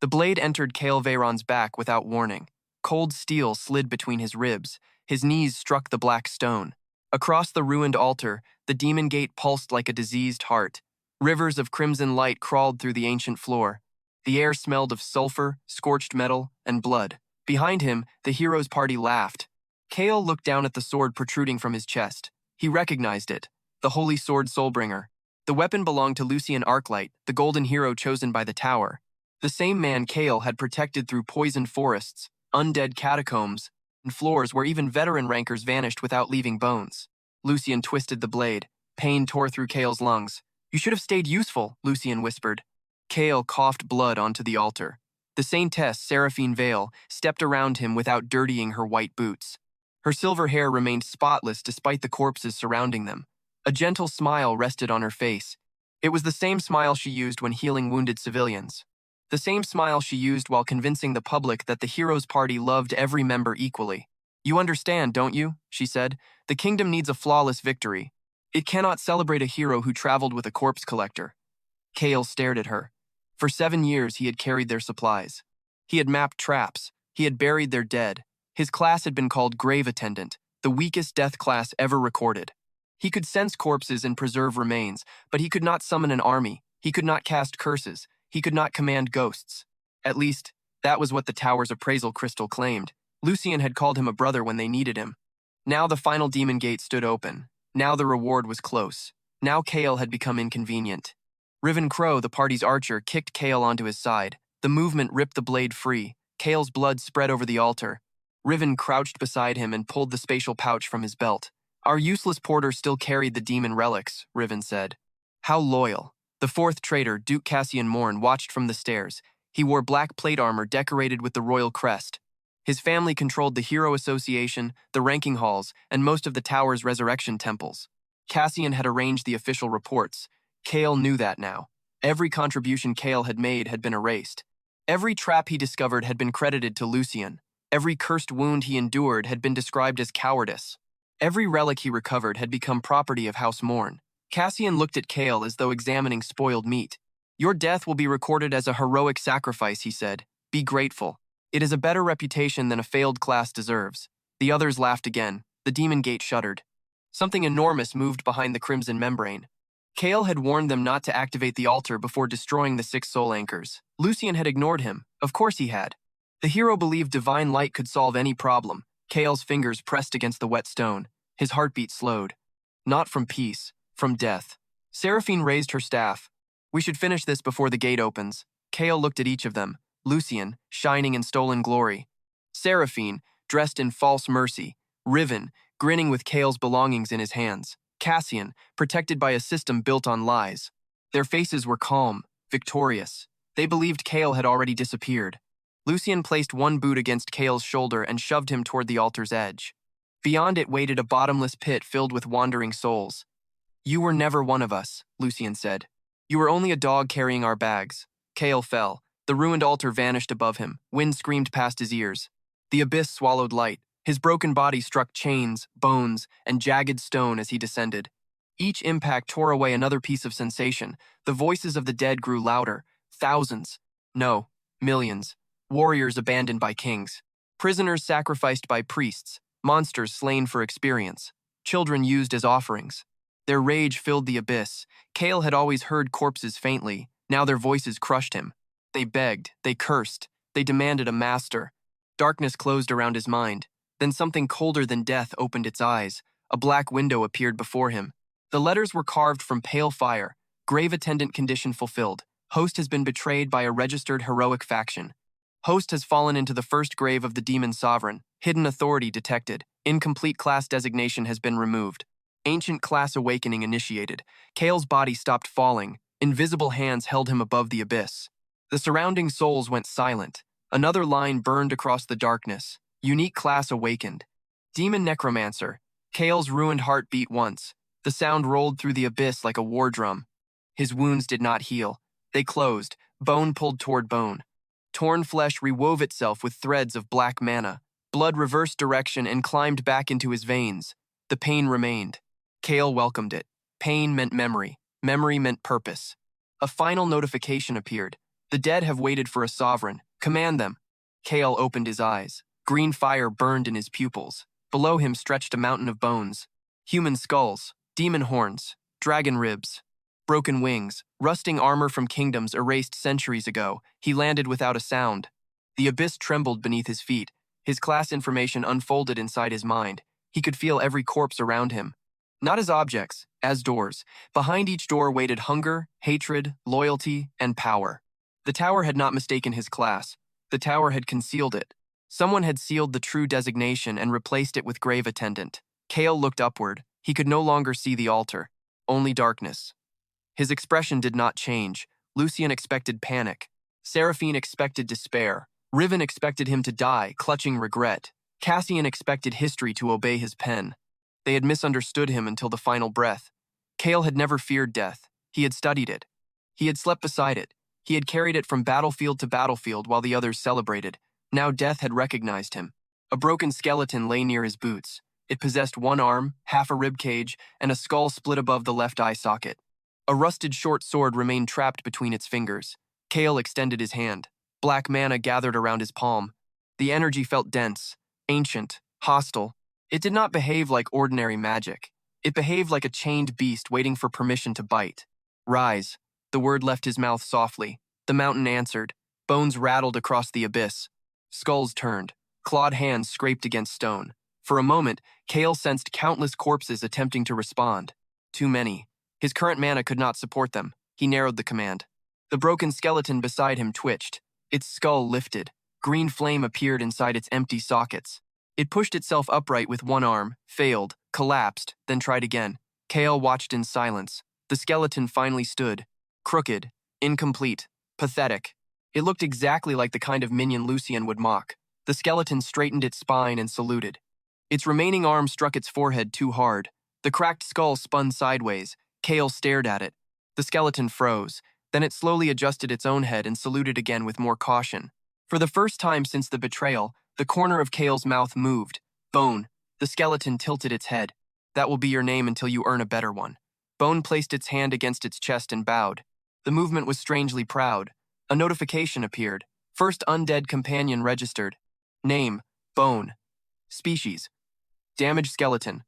The blade entered Kael Veyron's back without warning. Cold steel slid between his ribs. His knees struck the black stone. Across the ruined altar, the demon gate pulsed like a diseased heart. Rivers of crimson light crawled through the ancient floor. The air smelled of sulfur, scorched metal, and blood. Behind him, the hero's party laughed. Kael looked down at the sword protruding from his chest. He recognized it, the holy sword Soulbringer. The weapon belonged to Lucien Arclight, the golden hero chosen by the tower. The same man Kael had protected through poisoned forests, undead catacombs, and floors where even veteran rankers vanished without leaving bones. Lucien twisted the blade. Pain tore through Kael's lungs. "You should have stayed useful," Lucien whispered. Kael coughed blood onto the altar. The saintess, Seraphine Vale, stepped around him without dirtying her white boots. Her silver hair remained spotless despite the corpses surrounding them. A gentle smile rested on her face. It was the same smile she used when healing wounded civilians. The same smile she used while convincing the public that the hero's party loved every member equally. "You understand, don't you?" she said. "The kingdom needs a flawless victory. It cannot celebrate a hero who traveled with a corpse collector." Kael stared at her. For 7 years he had carried their supplies. He had mapped traps. He had buried their dead. His class had been called Grave Attendant, the weakest death class ever recorded. He could sense corpses and preserve remains, but he could not summon an army. He could not cast curses. He could not command ghosts. At least, that was what the tower's appraisal crystal claimed. Lucien had called him a brother when they needed him. Now the final demon gate stood open. Now the reward was close. Now Kael had become inconvenient. Riven Crow, the party's archer, kicked Kael onto his side. The movement ripped the blade free. Kael's blood spread over the altar. Riven crouched beside him and pulled the spatial pouch from his belt. "Our useless porter still carried the demon relics," Riven said. "How loyal." The fourth traitor, Duke Cassian Morn, watched from the stairs. He wore black plate armor decorated with the royal crest. His family controlled the Hero Association, the ranking halls, and most of the tower's resurrection temples. Cassian had arranged the official reports. Kael knew that now. Every contribution Kael had made had been erased. Every trap he discovered had been credited to Lucien. Every cursed wound he endured had been described as cowardice. Every relic he recovered had become property of House Morn. Cassian looked at Kael as though examining spoiled meat. "Your death will be recorded as a heroic sacrifice," he said. "Be grateful. It is a better reputation than a failed class deserves." The others laughed again. The demon gate shuddered. Something enormous moved behind the crimson membrane. Kael had warned them not to activate the altar before destroying the 6 soul anchors. Lucien had ignored him. Of course he had. The hero believed divine light could solve any problem. Kael's fingers pressed against the wet stone. His heartbeat slowed. Not from peace, from death. Seraphine raised her staff. "We should finish this before the gate opens." Kael looked at each of them. Lucien, shining in stolen glory. Seraphine, dressed in false mercy. Riven, grinning with Kael's belongings in his hands. Cassian, protected by a system built on lies. Their faces were calm, victorious. They believed Kael had already disappeared. Lucien placed one boot against Kael's shoulder and shoved him toward the altar's edge. Beyond it waited a bottomless pit filled with wandering souls. "You were never one of us," Lucien said. "You were only a dog carrying our bags." Kael fell. The ruined altar vanished above him. Wind screamed past his ears. The abyss swallowed light. His broken body struck chains, bones, and jagged stone as he descended. Each impact tore away another piece of sensation. The voices of the dead grew louder. Thousands. No, millions. Warriors abandoned by kings. Prisoners sacrificed by priests. Monsters slain for experience. Children used as offerings. Their rage filled the abyss. Kael had always heard corpses faintly. Now their voices crushed him. They begged. They cursed. They demanded a master. Darkness closed around his mind. Then something colder than death opened its eyes. A black window appeared before him. The letters were carved from pale fire. Grave Attendant condition fulfilled. Host has been betrayed by a registered heroic faction. Host has fallen into the first grave of the demon sovereign. Hidden authority detected. Incomplete class designation has been removed. Ancient class awakening initiated. Kael's body stopped falling. Invisible hands held him above the abyss. The surrounding souls went silent. Another line burned across the darkness. Unique class awakened. Demon Necromancer. Kael's ruined heart beat once. The sound rolled through the abyss like a war drum. His wounds did not heal. They closed. Bone pulled toward bone. Torn flesh rewove itself with threads of black mana. Blood reversed direction and climbed back into his veins. The pain remained. Kael welcomed it. Pain meant memory. Memory meant purpose. A final notification appeared. The dead have waited for a sovereign. Command them. Kael opened his eyes. Green fire burned in his pupils. Below him stretched a mountain of bones. Human skulls, demon horns, dragon ribs, broken wings, rusting armor from kingdoms erased centuries ago. He landed without a sound. The abyss trembled beneath his feet. His class information unfolded inside his mind. He could feel every corpse around him. Not as objects, as doors. Behind each door waited hunger, hatred, loyalty, and power. The tower had not mistaken his class. The tower had concealed it. Someone had sealed the true designation and replaced it with grave attendant. Kael looked upward. He could no longer see the altar. Only darkness. His expression did not change. Lucien expected panic. Seraphine expected despair. Riven expected him to die, clutching regret. Cassian expected history to obey his pen. They had misunderstood him until the final breath. Kael had never feared death. He had studied it. He had slept beside it. He had carried it from battlefield to battlefield while the others celebrated. Now death had recognized him. A broken skeleton lay near his boots. It possessed one arm, half a rib cage, and a skull split above the left eye socket. A rusted short sword remained trapped between its fingers. Kael extended his hand. Black mana gathered around his palm. The energy felt dense, ancient, hostile. It did not behave like ordinary magic. It behaved like a chained beast waiting for permission to bite. Rise. The word left his mouth softly. The mountain answered. Bones rattled across the abyss. Skulls turned. Clawed hands scraped against stone. For a moment, Kael sensed countless corpses attempting to respond. Too many. His current mana could not support them. He narrowed the command. The broken skeleton beside him twitched. Its skull lifted. Green flame appeared inside its empty sockets. It pushed itself upright with one arm, failed, collapsed, then tried again. Kael watched in silence. The skeleton finally stood. Crooked, incomplete, pathetic. It looked exactly like the kind of minion Lucien would mock. The skeleton straightened its spine and saluted. Its remaining arm struck its forehead too hard. The cracked skull spun sideways. Kael stared at it. The skeleton froze. Then it slowly adjusted its own head and saluted again with more caution. For the first time since the betrayal, the corner of Kael's mouth moved. Bone. The skeleton tilted its head. That will be your name until you earn a better one. Bone placed its hand against its chest and bowed. The movement was strangely proud. A notification appeared. First undead companion registered. Name, Bone. Species, damaged skeleton.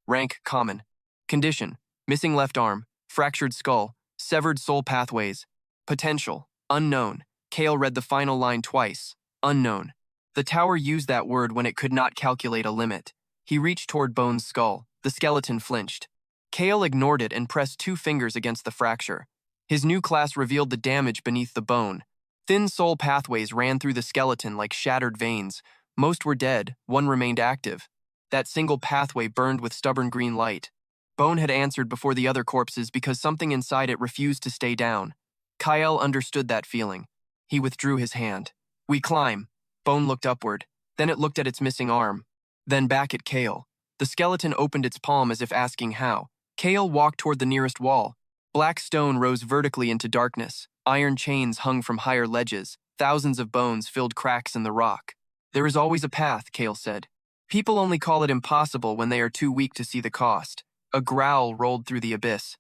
Rank, common. Condition, missing left arm, fractured skull, severed soul pathways. Potential, unknown. Kael read the final line twice. Unknown. The tower used that word when it could not calculate a limit. He reached toward Bone's skull. The skeleton flinched. Kael ignored it and pressed 2 fingers against the fracture. His new class revealed the damage beneath the bone. Thin soul pathways ran through the skeleton like shattered veins. Most were dead, one remained active. That single pathway burned with stubborn green light. Bone had answered before the other corpses because something inside it refused to stay down. Kael understood that feeling. He withdrew his hand. We climb. Bone looked upward. Then it looked at its missing arm. Then back at Kael. The skeleton opened its palm as if asking how. Kael walked toward the nearest wall. Black stone rose vertically into darkness. Iron chains hung from higher ledges. Thousands of bones filled cracks in the rock. There is always a path, Kael said. People only call it impossible when they are too weak to see the cost. A growl rolled through the abyss.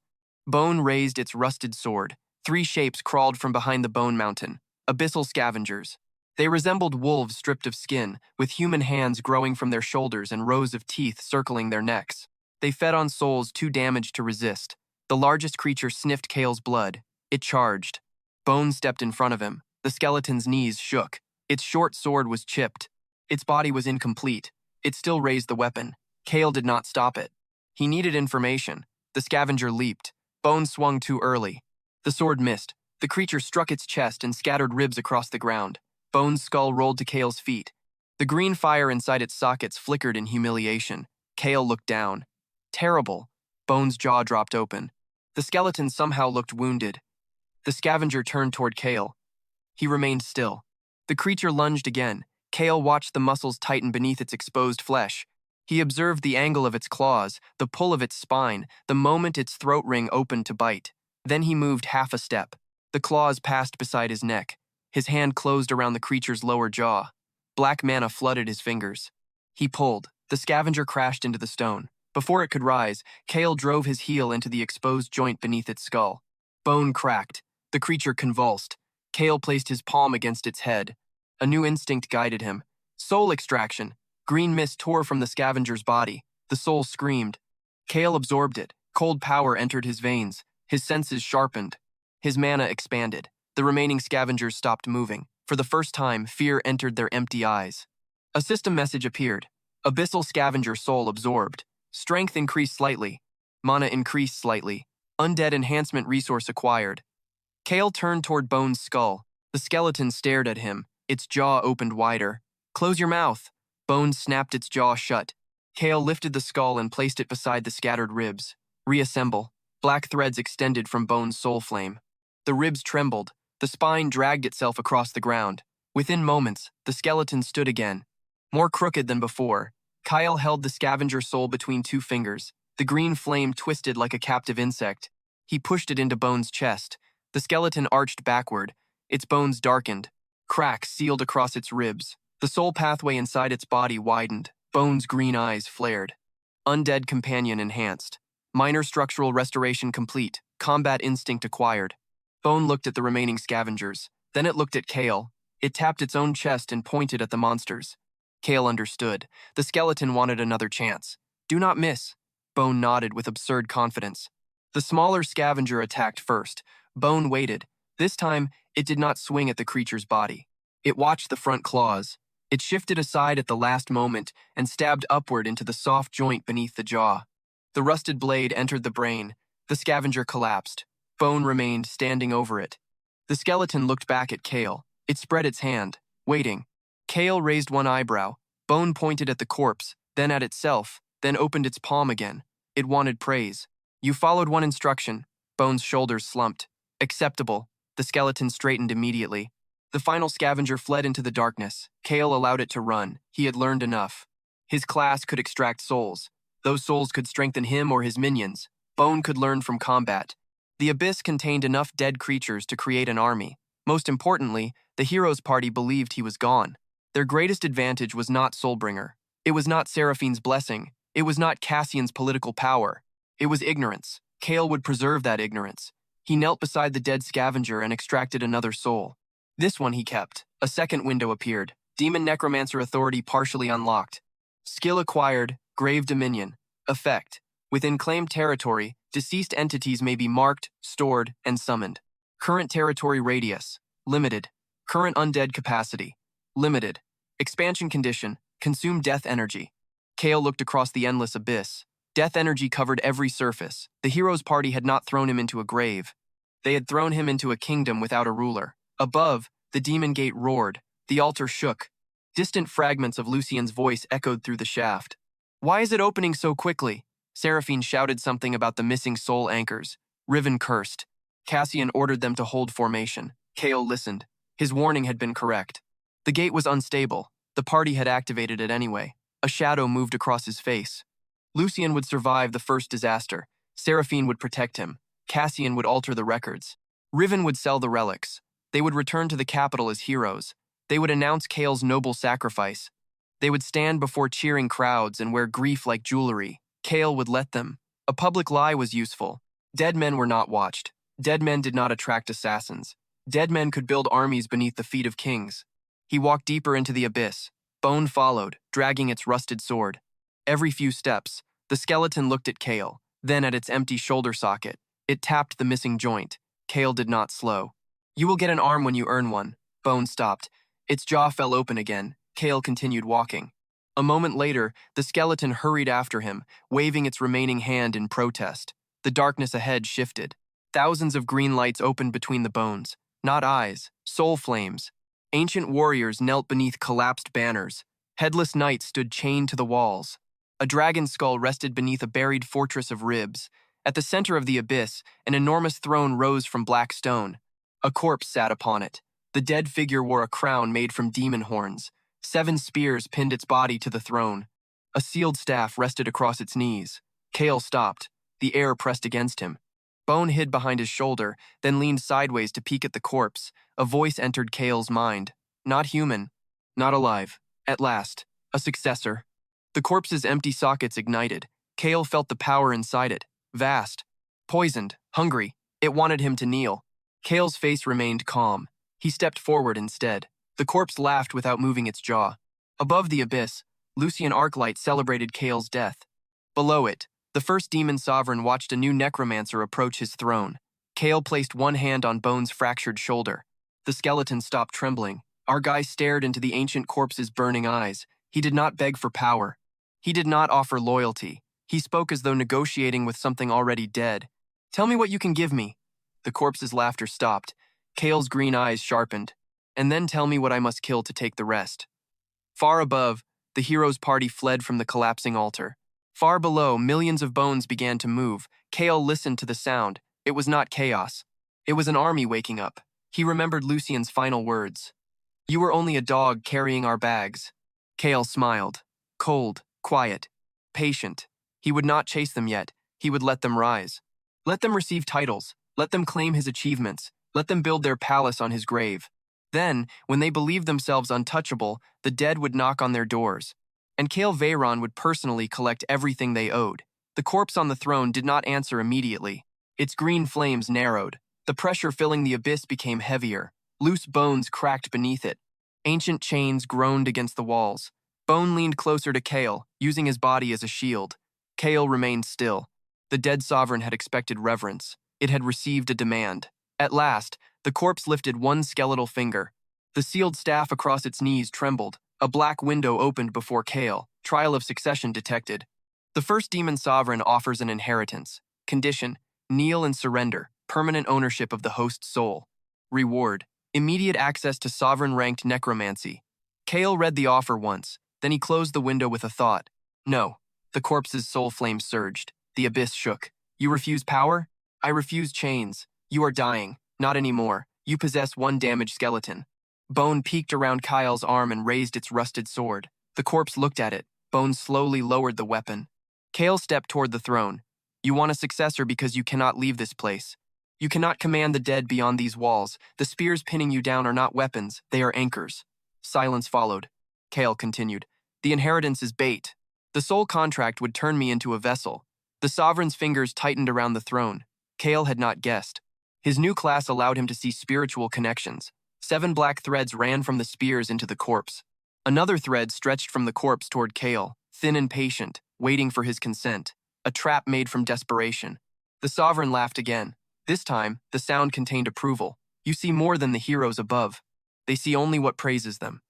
Bone raised its rusted sword. 3 shapes crawled from behind the bone mountain. Abyssal scavengers. They resembled wolves stripped of skin, with human hands growing from their shoulders and rows of teeth circling their necks. They fed on souls too damaged to resist. The largest creature sniffed Kael's blood. It charged. Bone stepped in front of him. The skeleton's knees shook. Its short sword was chipped. Its body was incomplete. It still raised the weapon. Kael did not stop it. He needed information. The scavenger leaped. Bone swung too early. The sword missed. The creature struck its chest and scattered ribs across the ground. Bone's skull rolled to Kael's feet. The green fire inside its sockets flickered in humiliation. Kael looked down. Terrible. Bone's jaw dropped open. The skeleton somehow looked wounded. The scavenger turned toward Kael. He remained still. The creature lunged again. Kael watched the muscles tighten beneath its exposed flesh. He observed the angle of its claws, the pull of its spine, the moment its throat ring opened to bite. Then he moved half a step. The claws passed beside his neck. His hand closed around the creature's lower jaw. Black mana flooded his fingers. He pulled. The scavenger crashed into the stone. Before it could rise, Kael drove his heel into the exposed joint beneath its skull. Bone cracked. The creature convulsed. Kael placed his palm against its head. A new instinct guided him. Soul extraction. Green mist tore from the scavenger's body. The soul screamed. Kael absorbed it. Cold power entered his veins. His senses sharpened. His mana expanded. The remaining scavengers stopped moving. For the first time, fear entered their empty eyes. A system message appeared. Abyssal scavenger soul absorbed. Strength increased slightly. Mana increased slightly. Undead enhancement resource acquired. Kael turned toward Bone's skull. The skeleton stared at him. Its jaw opened wider. Close your mouth. Bone snapped its jaw shut. Kael lifted the skull and placed it beside the scattered ribs. Reassemble. Black threads extended from Bone's soul flame. The ribs trembled. The spine dragged itself across the ground. Within moments, the skeleton stood again. More crooked than before. Kael held the scavenger soul between two fingers. The green flame twisted like a captive insect. He pushed it into Bone's chest. The skeleton arched backward. Its bones darkened. Cracks sealed across its ribs. The soul pathway inside its body widened. Bone's green eyes flared. Undead companion enhanced. Minor structural restoration complete. Combat instinct acquired. Bone looked at the remaining scavengers. Then it looked at Kael. It tapped its own chest and pointed at the monsters. Kael understood. The skeleton wanted another chance. Do not miss. Bone nodded with absurd confidence. The smaller scavenger attacked first. Bone waited. This time, it did not swing at the creature's body. It watched the front claws. It shifted aside at the last moment and stabbed upward into the soft joint beneath the jaw. The rusted blade entered the brain. The scavenger collapsed. Bone remained standing over it. The skeleton looked back at Kael. It spread its hand, waiting. Kael raised one eyebrow. Bone pointed at the corpse, then at itself, then opened its palm again. It wanted praise. You followed one instruction. Bone's shoulders slumped. Acceptable. The skeleton straightened immediately. The final scavenger fled into the darkness. Kael allowed it to run. He had learned enough. His class could extract souls. Those souls could strengthen him or his minions. Bone could learn from combat. The abyss contained enough dead creatures to create an army. Most importantly, the hero's party believed he was gone. Their greatest advantage was not Soulbringer. It was not Seraphine's blessing. It was not Cassian's political power. It was ignorance. Kael would preserve that ignorance. He knelt beside the dead scavenger and extracted another soul. This one he kept. A second window appeared. Demon Necromancer authority partially unlocked. Skill acquired, Grave Dominion. Effect. Within claimed territory, deceased entities may be marked, stored, and summoned. Current territory radius. Limited. Current undead capacity. Limited. Expansion condition. Consume death energy. Kael looked across the endless abyss. Death energy covered every surface. The hero's party had not thrown him into a grave. They had thrown him into a kingdom without a ruler. Above, the demon gate roared. The altar shook. Distant fragments of Lucien's voice echoed through the shaft. Why is it opening so quickly? Seraphine shouted something about the missing soul anchors. Riven cursed. Cassian ordered them to hold formation. Kael listened. His warning had been correct. The gate was unstable. The party had activated it anyway. A shadow moved across his face. Lucien would survive the first disaster. Seraphine would protect him. Cassian would alter the records. Riven would sell the relics. They would return to the capital as heroes. They would announce Kael's noble sacrifice. They would stand before cheering crowds and wear grief like jewelry. Kael would let them. A public lie was useful. Dead men were not watched. Dead men did not attract assassins. Dead men could build armies beneath the feet of kings. He walked deeper into the abyss. Bone followed, dragging its rusted sword. Every few steps, the skeleton looked at Kael, then at its empty shoulder socket. It tapped the missing joint. Kael did not slow. You will get an arm when you earn one. Bone stopped. Its jaw fell open again. Kael continued walking. A moment later, the skeleton hurried after him, waving its remaining hand in protest. The darkness ahead shifted. Thousands of green lights opened between the bones. Not eyes, soul flames. Ancient warriors knelt beneath collapsed banners. Headless knights stood chained to the walls. A dragon skull rested beneath a buried fortress of ribs. At the center of the abyss, an enormous throne rose from black stone. A corpse sat upon it. The dead figure wore a crown made from demon horns. 7 spears pinned its body to the throne. A sealed staff rested across its knees. Kael stopped. The air pressed against him. Bone hid behind his shoulder, then leaned sideways to peek at the corpse. A voice entered Kael's mind. Not human. Not alive. At last. A successor. The corpse's empty sockets ignited. Kael felt the power inside it. Vast. Poisoned. Hungry. It wanted him to kneel. Kael's face remained calm. He stepped forward instead. The corpse laughed without moving its jaw. Above the abyss, Lucien Arclight celebrated Kael's death. Below it, the first demon sovereign watched a new necromancer approach his throne. Kael placed one hand on Bone's fractured shoulder. The skeleton stopped trembling. Our guy stared into the ancient corpse's burning eyes. He did not beg for power. He did not offer loyalty. He spoke as though negotiating with something already dead. "Tell me what you can give me." The corpse's laughter stopped. Kael's green eyes sharpened. "And then tell me what I must kill to take the rest." Far above, the hero's party fled from the collapsing altar. Far below, millions of bones began to move. Kael listened to the sound. It was not chaos. It was an army waking up. He remembered Lucien's final words. "You were only a dog carrying our bags." Kael smiled. Cold, quiet, patient. He would not chase them yet. He would let them rise. Let them receive titles. Let them claim his achievements. Let them build their palace on his grave. Then, when they believed themselves untouchable, the dead would knock on their doors. And Kael Veyron would personally collect everything they owed. The corpse on the throne did not answer immediately. Its green flames narrowed. The pressure filling the abyss became heavier. Loose bones cracked beneath it. Ancient chains groaned against the walls. Bone leaned closer to Kael, using his body as a shield. Kael remained still. The dead sovereign had expected reverence. It had received a demand. At last, the corpse lifted one skeletal finger. The sealed staff across its knees trembled. A black window opened before Kael. Trial of succession detected. The first demon sovereign offers an inheritance. Condition: kneel and surrender. Permanent ownership of the host's soul. Reward: immediate access to sovereign-ranked necromancy. Kael read the offer once. Then he closed the window with a thought. No. The corpse's soul flame surged. The abyss shook. "You refuse power? I refuse chains. You are dying. Not anymore. You possess one damaged skeleton." Bone peeked around Kael's arm and raised its rusted sword. The corpse looked at it. Bone slowly lowered the weapon. Kael stepped toward the throne. "You want a successor because you cannot leave this place. You cannot command the dead beyond these walls. The spears pinning you down are not weapons. They are anchors." Silence followed. Kael continued. "The inheritance is bait. The soul contract would turn me into a vessel." The sovereign's fingers tightened around the throne. Kael had not guessed. His new class allowed him to see spiritual connections. 7 black threads ran from the spears into the corpse. Another thread stretched from the corpse toward Kael, thin and patient, waiting for his consent. A trap made from desperation. The sovereign laughed again. This time, the sound contained approval. "You see more than the heroes above. They see only what praises them."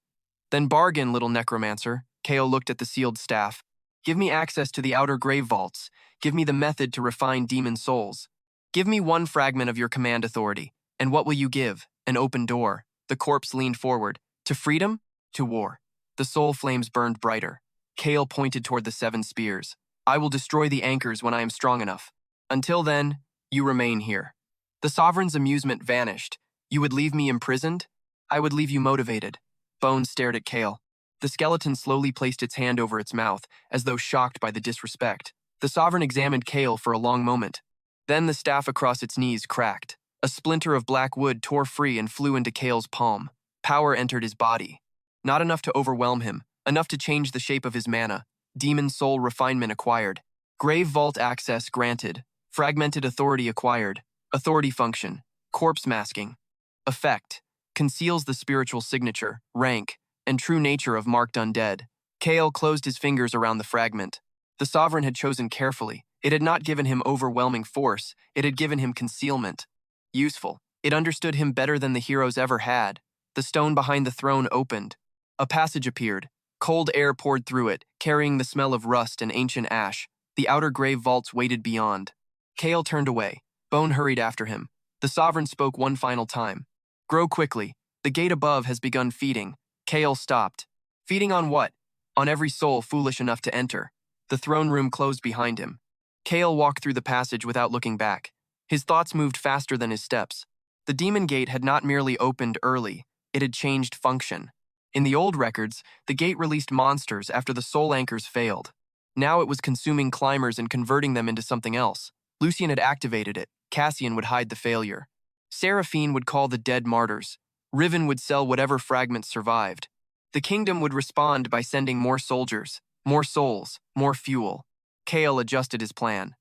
"Then bargain, little necromancer." Kael looked at the sealed staff. "Give me access to the outer grave vaults. Give me the method to refine demon souls. Give me one fragment of your command authority. And what will you give? An open door." The corpse leaned forward. "To freedom? To war." The soul flames burned brighter. Kael pointed toward the 7 spears. "I will destroy the anchors when I am strong enough. Until then, you remain here." The sovereign's amusement vanished. "You would leave me imprisoned? I would leave you motivated." Bone stared at Kael. The skeleton slowly placed its hand over its mouth, as though shocked by the disrespect. The sovereign examined Kael for a long moment. Then the staff across its knees cracked. A splinter of black wood tore free and flew into Kael's palm. Power entered his body. Not enough to overwhelm him, enough to change the shape of his mana. Demon soul refinement acquired. Grave vault access granted. Fragmented authority acquired. Authority function. Corpse masking. Effect: conceals the spiritual signature, rank, and true nature of marked undead. Kael closed his fingers around the fragment. The sovereign had chosen carefully. It had not given him overwhelming force. It had given him concealment. Useful. It understood him better than the heroes ever had. The stone behind the throne opened. A passage appeared. Cold air poured through it, carrying the smell of rust and ancient ash. The outer grave vaults waited beyond. Kael turned away. Bone hurried after him. The sovereign spoke one final time. "Grow quickly. The gate above has begun feeding." Kael stopped. Feeding on what? On every soul foolish enough to enter. The throne room closed behind him. Kael walked through the passage without looking back. His thoughts moved faster than his steps. The demon gate had not merely opened early, it had changed function. In the old records, the gate released monsters after the soul anchors failed. Now it was consuming climbers and converting them into something else. Lucien had activated it. Cassian would hide the failure. Seraphine would call the dead martyrs. Riven would sell whatever fragments survived. The kingdom would respond by sending more soldiers, more souls, more fuel. Kael adjusted his plan.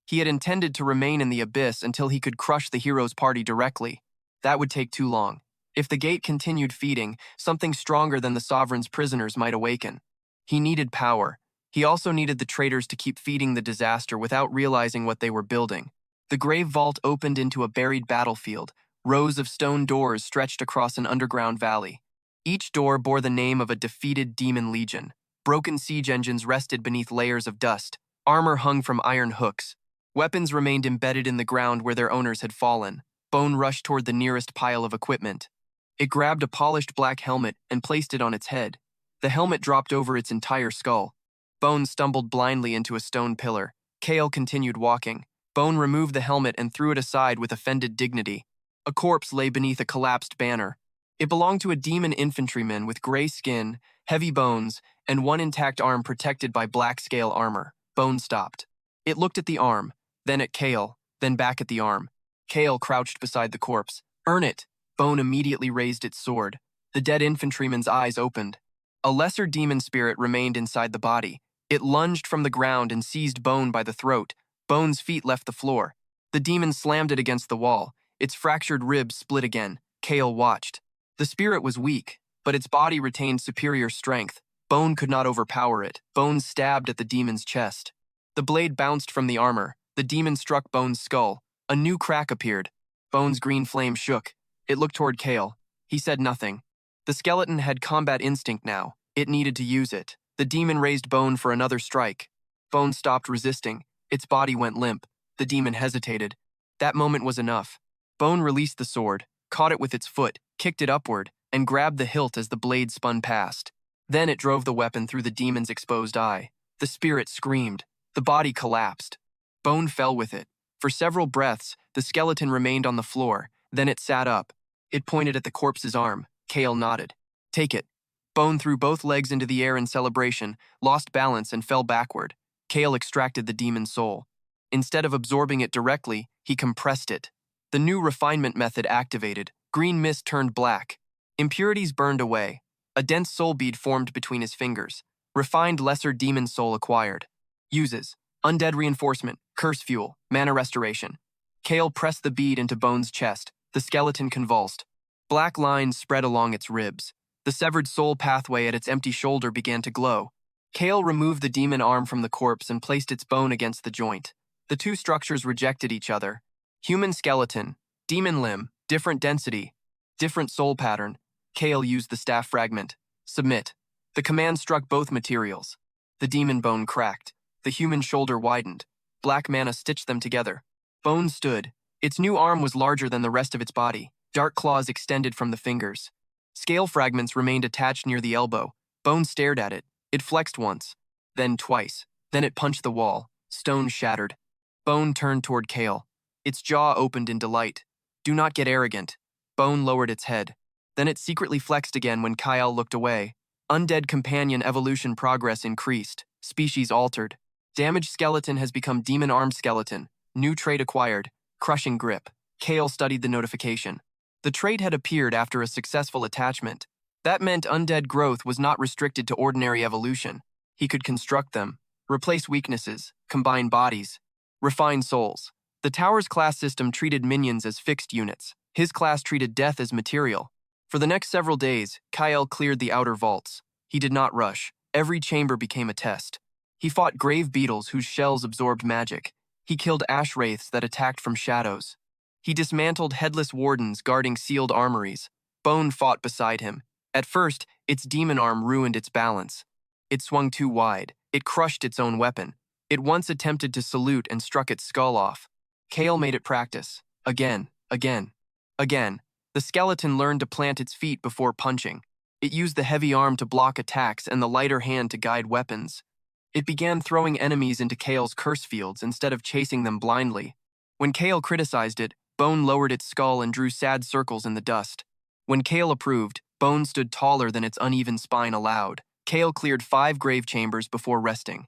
He had intended to remain in the abyss until he could crush the hero's party directly. That would take too long. If the gate continued feeding, something stronger than the sovereign's prisoners might awaken. He needed power. He also needed the traitors to keep feeding the disaster without realizing what they were building. The grave vault opened into a buried battlefield. Rows of stone doors stretched across an underground valley. Each door bore the name of a defeated demon legion. Broken siege engines rested beneath layers of dust. Armor hung from iron hooks. Weapons remained embedded in the ground where their owners had fallen. Bone rushed toward the nearest pile of equipment. It grabbed a polished black helmet and placed it on its head. The helmet dropped over its entire skull. Bone stumbled blindly into a stone pillar. Kael continued walking. Bone removed the helmet and threw it aside with offended dignity. A corpse lay beneath a collapsed banner. It belonged to a demon infantryman with gray skin, heavy bones, and one intact arm protected by black scale armor. Bone stopped. It looked at the arm, then at Kael, then back at the arm. Kael crouched beside the corpse. "Earn it!" Bone immediately raised its sword. The dead infantryman's eyes opened. A lesser demon spirit remained inside the body. It lunged from the ground and seized Bone by the throat. Bone's feet left the floor. The demon slammed it against the wall. Its fractured ribs split again. Kael watched. The spirit was weak, but its body retained superior strength. Bone could not overpower it. Bone stabbed at the demon's chest. The blade bounced from the armor. The demon struck Bone's skull. A new crack appeared. Bone's green flame shook. It looked toward Kael. He said nothing. The skeleton had combat instinct now. It needed to use it. The demon raised Bone for another strike. Bone stopped resisting. Its body went limp. The demon hesitated. That moment was enough. Bone released the sword, caught it with its foot, kicked it upward, and grabbed the hilt as the blade spun past. Then it drove the weapon through the demon's exposed eye. The spirit screamed. The body collapsed. Bone fell with it. For several breaths, the skeleton remained on the floor. Then it sat up. It pointed at the corpse's arm. Kael nodded. "Take it." Bone threw both legs into the air in celebration, lost balance, and fell backward. Kael extracted the demon's soul. Instead of absorbing it directly, he compressed it. The new refinement method activated. Green mist turned black. Impurities burned away. A dense soul bead formed between his fingers. Refined lesser demon soul acquired. Uses: undead reinforcement, curse fuel, mana restoration. Kael pressed the bead into Bone's chest. The skeleton convulsed. Black lines spread along its ribs. The severed soul pathway at its empty shoulder began to glow. Kael removed the demon arm from the corpse and placed its bone against the joint. The two structures rejected each other. Human skeleton, demon limb, different density, different soul pattern. Kael used the staff fragment. Submit. The command struck both materials. The demon bone cracked. The human shoulder widened. Black mana stitched them together. Bone stood. Its new arm was larger than the rest of its body. Dark claws extended from the fingers. Scale fragments remained attached near the elbow. Bone stared at it. It flexed once, then twice. Then it punched the wall. Stone shattered. Bone turned toward Kael. Its jaw opened in delight. "Do not get arrogant." Bone lowered its head. Then it secretly flexed again when Kael looked away. Undead companion evolution progress increased. Species altered. Damaged skeleton has become demon armed skeleton. New trait acquired. Crushing grip. Kael studied the notification. The trait had appeared after a successful attachment. That meant undead growth was not restricted to ordinary evolution. He could construct them, replace weaknesses, combine bodies, refine souls. The tower's class system treated minions as fixed units. His class treated death as material. For the next several days, Kael cleared the outer vaults. He did not rush. Every chamber became a test. He fought grave beetles whose shells absorbed magic. He killed ash wraiths that attacked from shadows. He dismantled headless wardens guarding sealed armories. Bone fought beside him. At first, its demon arm ruined its balance. It swung too wide. It crushed its own weapon. It once attempted to salute and struck its skull off. Kael made it practice. Again, again, again. The skeleton learned to plant its feet before punching. It used the heavy arm to block attacks and the lighter hand to guide weapons. It began throwing enemies into Kael's curse fields instead of chasing them blindly. When Kael criticized it, Bone lowered its skull and drew sad circles in the dust. When Kael approved, Bone stood taller than its uneven spine allowed. Kael cleared 5 grave chambers before resting.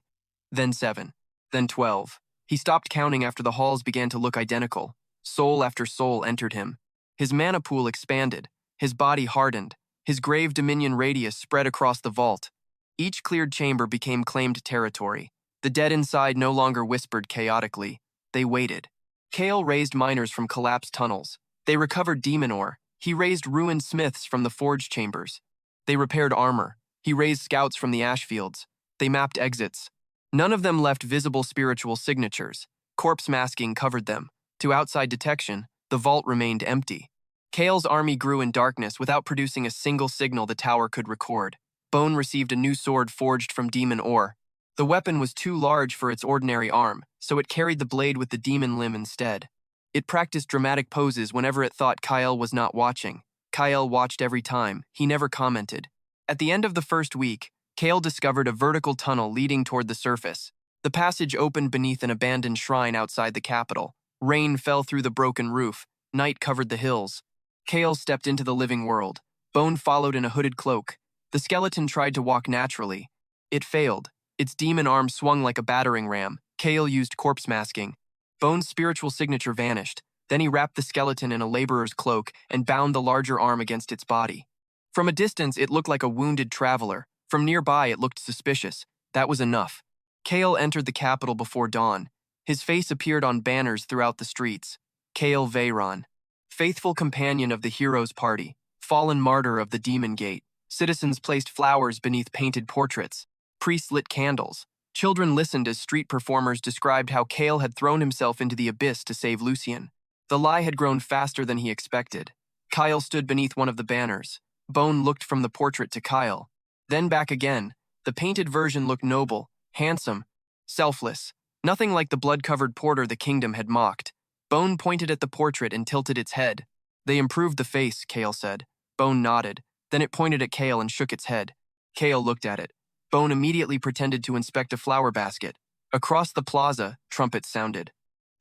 Then 7. Then 12. He stopped counting after the halls began to look identical. Soul after soul entered him. His mana pool expanded. His body hardened. His grave dominion radius spread across the vault. Each cleared chamber became claimed territory. The dead inside no longer whispered chaotically. They waited. Kael raised miners from collapsed tunnels. They recovered demon ore. He raised ruined smiths from the forge chambers. They repaired armor. He raised scouts from the ash fields. They mapped exits. None of them left visible spiritual signatures. Corpse masking covered them. To outside detection, the vault remained empty. Kael's army grew in darkness without producing a single signal the tower could record. Bone received a new sword forged from demon ore. The weapon was too large for its ordinary arm, so it carried the blade with the demon limb instead. It practiced dramatic poses whenever it thought Kael was not watching. Kael watched every time. He never commented. At the end of the first week, Kael discovered a vertical tunnel leading toward the surface. The passage opened beneath an abandoned shrine outside the capital. Rain fell through the broken roof. Night covered the hills. Kael stepped into the living world. Bone followed in a hooded cloak. The skeleton tried to walk naturally. It failed. Its demon arm swung like a battering ram. Kael used corpse masking. Bone's spiritual signature vanished. Then he wrapped the skeleton in a laborer's cloak and bound the larger arm against its body. From a distance, it looked like a wounded traveler. From nearby, it looked suspicious. That was enough. Kael entered the capital before dawn. His face appeared on banners throughout the streets. Kael Veyron, faithful companion of the hero's party, fallen martyr of the Demon Gate. Citizens placed flowers beneath painted portraits. Priests lit candles. Children listened as street performers described how Kael had thrown himself into the abyss to save Lucien. The lie had grown faster than he expected. Kael stood beneath one of the banners. Bone looked from the portrait to Kael. Then back again. The painted version looked noble, handsome, selfless. Nothing like the blood-covered porter the kingdom had mocked. Bone pointed at the portrait and tilted its head. They improved the face, Kael said. Bone nodded. Then it pointed at Kael and shook its head. Kael looked at it. Bone immediately pretended to inspect a flower basket. Across the plaza, trumpets sounded.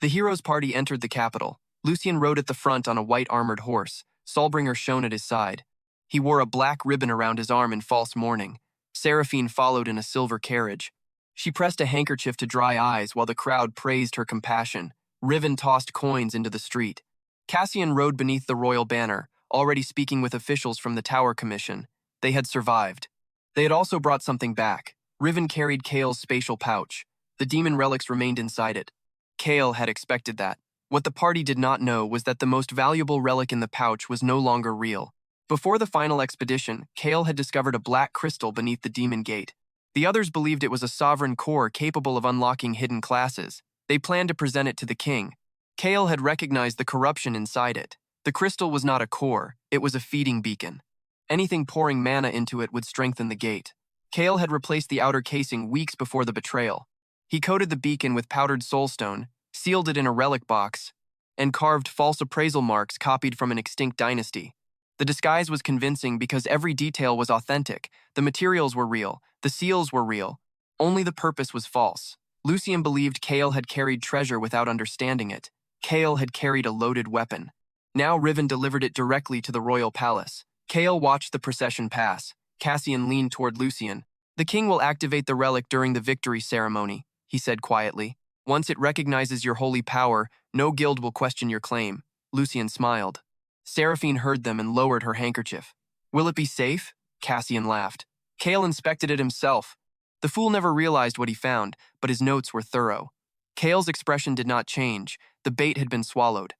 The hero's party entered the capital. Lucien rode at the front on a white armored horse. Solbringer shone at his side. He wore a black ribbon around his arm in false mourning. Seraphine followed in a silver carriage. She pressed a handkerchief to dry eyes while the crowd praised her compassion. Riven tossed coins into the street. Cassian rode beneath the royal banner, already speaking with officials from the Tower Commission. They had survived. They had also brought something back. Riven carried Kael's spatial pouch. The demon relics remained inside it. Kael had expected that. What the party did not know was that the most valuable relic in the pouch was no longer real. Before the final expedition, Kael had discovered a black crystal beneath the demon gate. The others believed it was a sovereign core capable of unlocking hidden classes. They planned to present it to the king. Kael had recognized the corruption inside it. The crystal was not a core, it was a feeding beacon. Anything pouring mana into it would strengthen the gate. Kael had replaced the outer casing weeks before the betrayal. He coated the beacon with powdered soulstone, sealed it in a relic box, and carved false appraisal marks copied from an extinct dynasty. The disguise was convincing because every detail was authentic. The materials were real, the seals were real. Only the purpose was false. Lucien believed Kael had carried treasure without understanding it. Kael had carried a loaded weapon. Now Riven delivered it directly to the royal palace. Kael watched the procession pass. Cassian leaned toward Lucien. "The king will activate the relic during the victory ceremony," he said quietly. "Once it recognizes your holy power, no guild will question your claim." Lucien smiled. Seraphine heard them and lowered her handkerchief. "Will it be safe?" Cassian laughed. Kael inspected it himself. The fool never realized what he found, but his notes were thorough. Kael's expression did not change. The bait had been swallowed.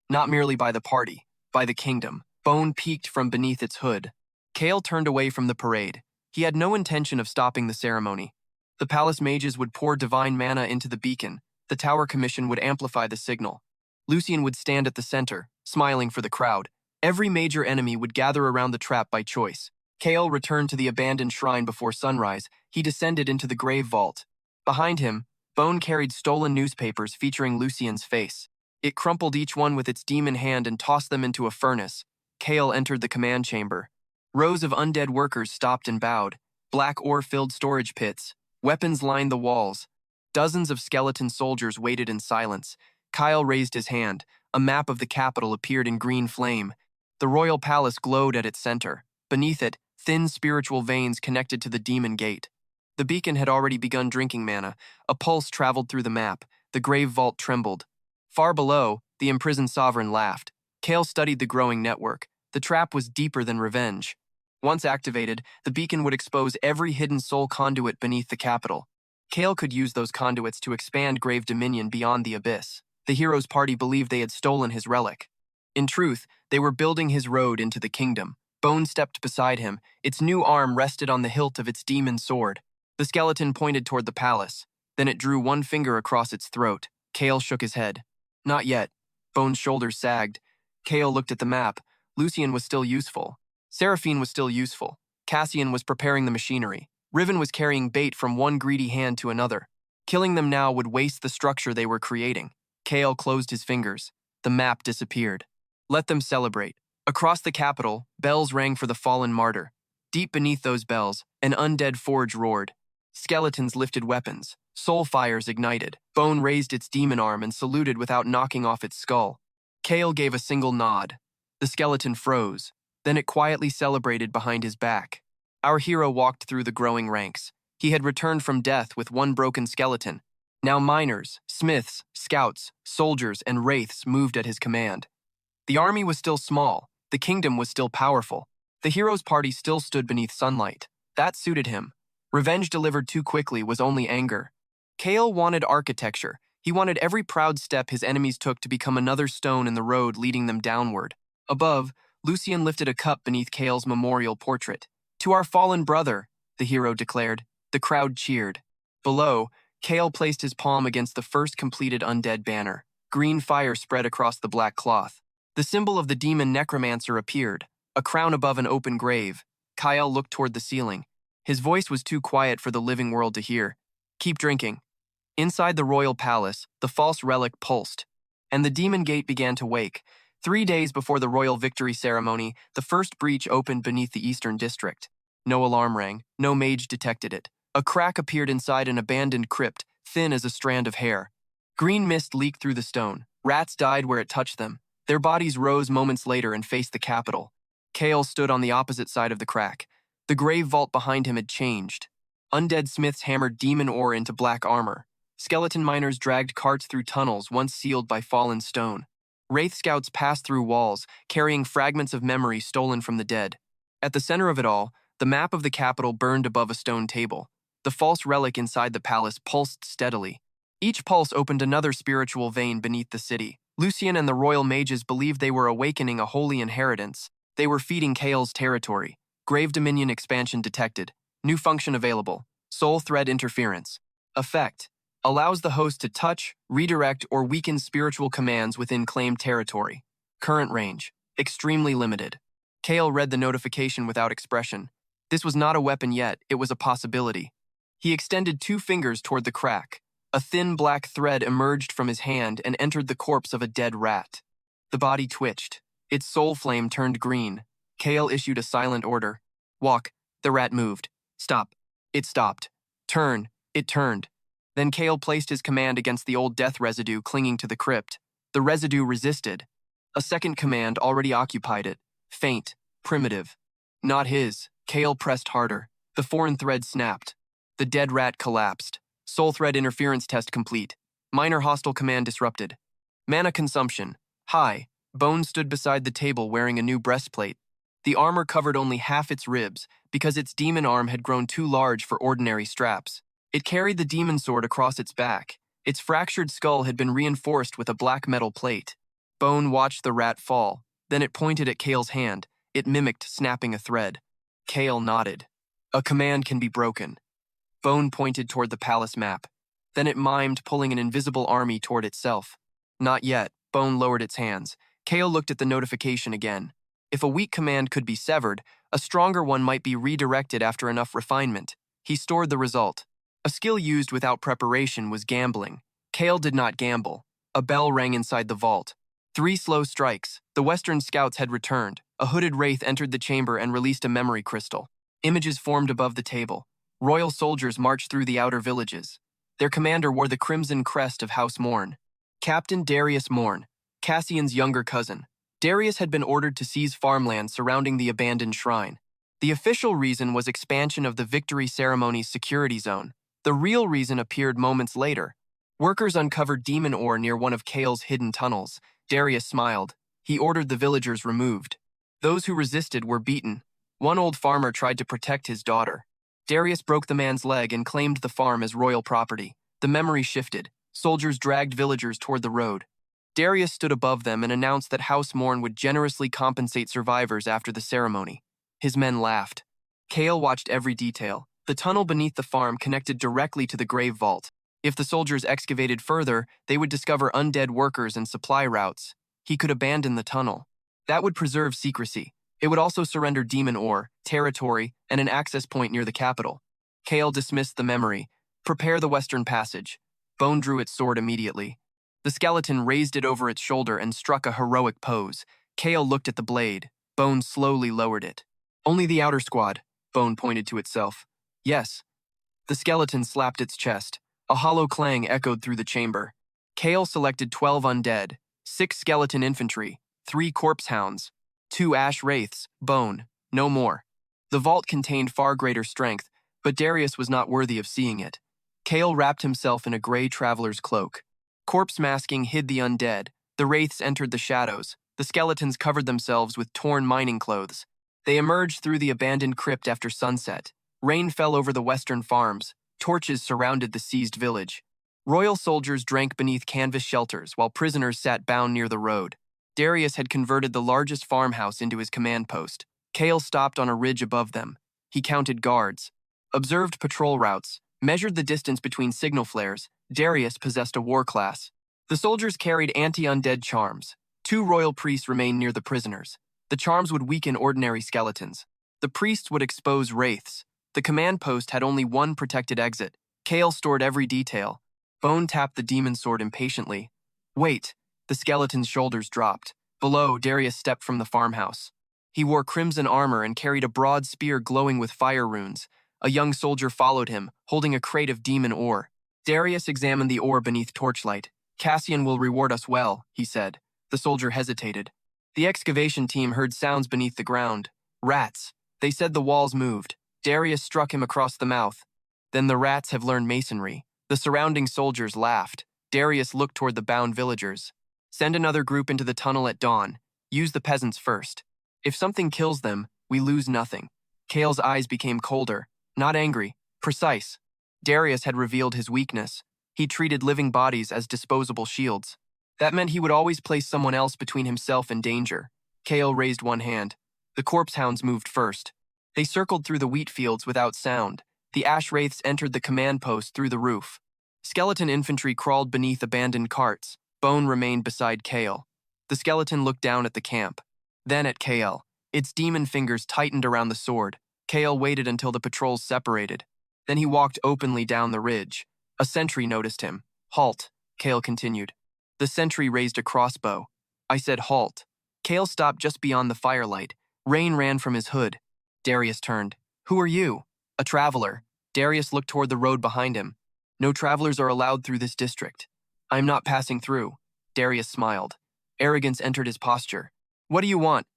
Not merely by the party, by the kingdom. Bone peeked from beneath its hood. Kael turned away from the parade. He had no intention of stopping the ceremony. The palace mages would pour divine mana into the beacon. The Tower Commission would amplify the signal. Lucien would stand at the center, smiling for the crowd. Every major enemy would gather around the trap by choice. Kael returned to the abandoned shrine before sunrise. He descended into the grave vault. Behind him, Bone carried stolen newspapers featuring Lucien's face. It crumpled each one with its demon hand and tossed them into a furnace. Kael entered the command chamber. Rows of undead workers stopped and bowed. Black ore-filled storage pits. Weapons lined the walls. Dozens of skeleton soldiers waited in silence. Kael raised his hand. A map of the capital appeared in green flame. The royal palace glowed at its center. Beneath it, thin spiritual veins connected to the demon gate. The beacon had already begun drinking mana. A pulse traveled through the map. The grave vault trembled. Far below, the imprisoned sovereign laughed. Kael studied the growing network. The trap was deeper than revenge. Once activated, the beacon would expose every hidden soul conduit beneath the capital. Kael could use those conduits to expand grave dominion beyond the abyss. The hero's party believed they had stolen his relic. In truth, they were building his road into the kingdom. Bone stepped beside him. Its new arm rested on the hilt of its demon sword. The skeleton pointed toward the palace. Then it drew one finger across its throat. Kael shook his head. Not yet. Bone's shoulders sagged. Kael looked at the map. Lucien was still useful. Seraphine was still useful. Cassian was preparing the machinery. Riven was carrying bait from one greedy hand to another. Killing them now would waste the structure they were creating. Kael closed his fingers. The map disappeared. Let them celebrate. Across the capital, bells rang for the fallen martyr. Deep beneath those bells, an undead forge roared. Skeletons lifted weapons. Soul fires ignited. Bone raised its demon arm and saluted without knocking off its skull. Kael gave a single nod. The skeleton froze. Then it quietly celebrated behind his back. Our hero walked through the growing ranks. He had returned from death with one broken skeleton. Now miners, smiths, scouts, soldiers, and wraiths moved at his command. The army was still small. The kingdom was still powerful. The hero's party still stood beneath sunlight. That suited him. Revenge delivered too quickly was only anger. Kael wanted architecture. He wanted every proud step his enemies took to become another stone in the road leading them downward. Above, Lucien lifted a cup beneath Kael's memorial portrait. To our fallen brother, the hero declared. The crowd cheered. Below, Kael placed his palm against the first completed undead banner. Green fire spread across the black cloth. The symbol of the Demon Necromancer appeared, a crown above an open grave. Kael looked toward the ceiling. His voice was too quiet for the living world to hear. Keep drinking. Inside the royal palace, the false relic pulsed, and the demon gate began to wake. 3 days before the royal victory ceremony, the first breach opened beneath the eastern district. No alarm rang, no mage detected it. A crack appeared inside an abandoned crypt, thin as a strand of hair. Green mist leaked through the stone. Rats died where it touched them. Their bodies rose moments later and faced the capital. Kael stood on the opposite side of the crack. The grave vault behind him had changed. Undead smiths hammered demon ore into black armor. Skeleton miners dragged carts through tunnels once sealed by fallen stone. Wraith scouts passed through walls, carrying fragments of memory stolen from the dead. At the center of it all, the map of the capital burned above a stone table. The false relic inside the palace pulsed steadily. Each pulse opened another spiritual vein beneath the city. Lucien and the royal mages believed they were awakening a holy inheritance. They were feeding Kael's territory. Grave Dominion expansion detected. New function available. Soul thread interference. Effect. Allows the host to touch, redirect, or weaken spiritual commands within claimed territory. Current range. Extremely limited. Kael read the notification without expression. This was not a weapon yet, it was a possibility. He extended 2 fingers toward the crack. A thin black thread emerged from his hand and entered the corpse of a dead rat. The body twitched. Its soul flame turned green. Kael issued a silent order. Walk. The rat moved. Stop. It stopped. Turn. It turned. Then Kael placed his command against the old death residue clinging to the crypt. The residue resisted. A second command already occupied it. Faint. Primitive. Not his. Kael pressed harder. The foreign thread snapped. The dead rat collapsed. Soul thread interference test complete. Minor hostile command disrupted. Mana consumption. High. Bone stood beside the table wearing a new breastplate. The armor covered only half its ribs because its demon arm had grown too large for ordinary straps. It carried the demon sword across its back. Its fractured skull had been reinforced with a black metal plate. Bone watched the rat fall. Then it pointed at Kael's hand. It mimicked snapping a thread. Kael nodded. A command can be broken. Bone pointed toward the palace map. Then it mimed pulling an invisible army toward itself. Not yet. Bone lowered its hands. Kael looked at the notification again. If a weak command could be severed, a stronger one might be redirected after enough refinement. He stored the result. A skill used without preparation was gambling. Kael did not gamble. A bell rang inside the vault. 3 slow strikes. The Western scouts had returned. A hooded wraith entered the chamber and released a memory crystal. Images formed above the table. Royal soldiers marched through the outer villages. Their commander wore the crimson crest of House Morn. Captain Darius Morn, Cassian's younger cousin. Darius had been ordered to seize farmland surrounding the abandoned shrine. The official reason was expansion of the victory ceremony's security zone. The real reason appeared moments later. Workers uncovered demon ore near one of Kael's hidden tunnels. Darius smiled. He ordered the villagers removed. Those who resisted were beaten. One old farmer tried to protect his daughter. Darius broke the man's leg and claimed the farm as royal property. The memory shifted. Soldiers dragged villagers toward the road. Darius stood above them and announced that House Morn would generously compensate survivors after the ceremony. His men laughed. Kael watched every detail. The tunnel beneath the farm connected directly to the grave vault. If the soldiers excavated further, they would discover undead workers and supply routes. He could abandon the tunnel. That would preserve secrecy. It would also surrender demon ore, territory, and an access point near the capital. Kael dismissed the memory. Prepare the western passage. Bone drew its sword immediately. The skeleton raised it over its shoulder and struck a heroic pose. Kael looked at the blade. Bone slowly lowered it. Only the outer squad, Bone pointed to itself. Yes. The skeleton slapped its chest. A hollow clang echoed through the chamber. Kael selected 12 undead, 6 skeleton infantry, 3 corpse hounds, 2 ash wraiths, Bone, no more. The vault contained far greater strength, but Darius was not worthy of seeing it. Kael wrapped himself in a gray traveler's cloak. Corpse masking hid the undead. The wraiths entered the shadows. The skeletons covered themselves with torn mining clothes. They emerged through the abandoned crypt after sunset. Rain fell over the western farms. Torches surrounded the seized village. Royal soldiers drank beneath canvas shelters while prisoners sat bound near the road. Darius had converted the largest farmhouse into his command post. Kael stopped on a ridge above them. He counted guards, observed patrol routes, measured the distance between signal flares. Darius possessed a war class. The soldiers carried anti-undead charms. 2 royal priests remained near the prisoners. The charms would weaken ordinary skeletons. The priests would expose wraiths. The command post had only one protected exit. Kael stored every detail. Bone tapped the demon sword impatiently. Wait! The skeleton's shoulders dropped. Below, Darius stepped from the farmhouse. He wore crimson armor and carried a broad spear glowing with fire runes. A young soldier followed him, holding a crate of demon ore. Darius examined the ore beneath torchlight. Cassian will reward us well, he said. The soldier hesitated. The excavation team heard sounds beneath the ground. Rats. They said the walls moved. Darius struck him across the mouth. Then the rats have learned masonry. The surrounding soldiers laughed. Darius looked toward the bound villagers. Send another group into the tunnel at dawn. Use the peasants first. If something kills them, we lose nothing. Kael's eyes became colder, not angry, precise. Darius had revealed his weakness. He treated living bodies as disposable shields. That meant he would always place someone else between himself and danger. Kael raised one hand. The corpse hounds moved first. They circled through the wheat fields without sound. The ash wraiths entered the command post through the roof. Skeleton infantry crawled beneath abandoned carts. Bone remained beside Kael. The skeleton looked down at the camp, then at Kael. Its demon fingers tightened around the sword. Kael waited until the patrols separated. Then he walked openly down the ridge. A sentry noticed him. Halt, Kael continued. The sentry raised a crossbow. I said halt. Kael stopped just beyond the firelight. Rain ran from his hood. Darius turned. Who are you? A traveler. Darius looked toward the road behind him. No travelers are allowed through this district. I am not passing through. Darius smiled. Arrogance entered his posture. What do you want?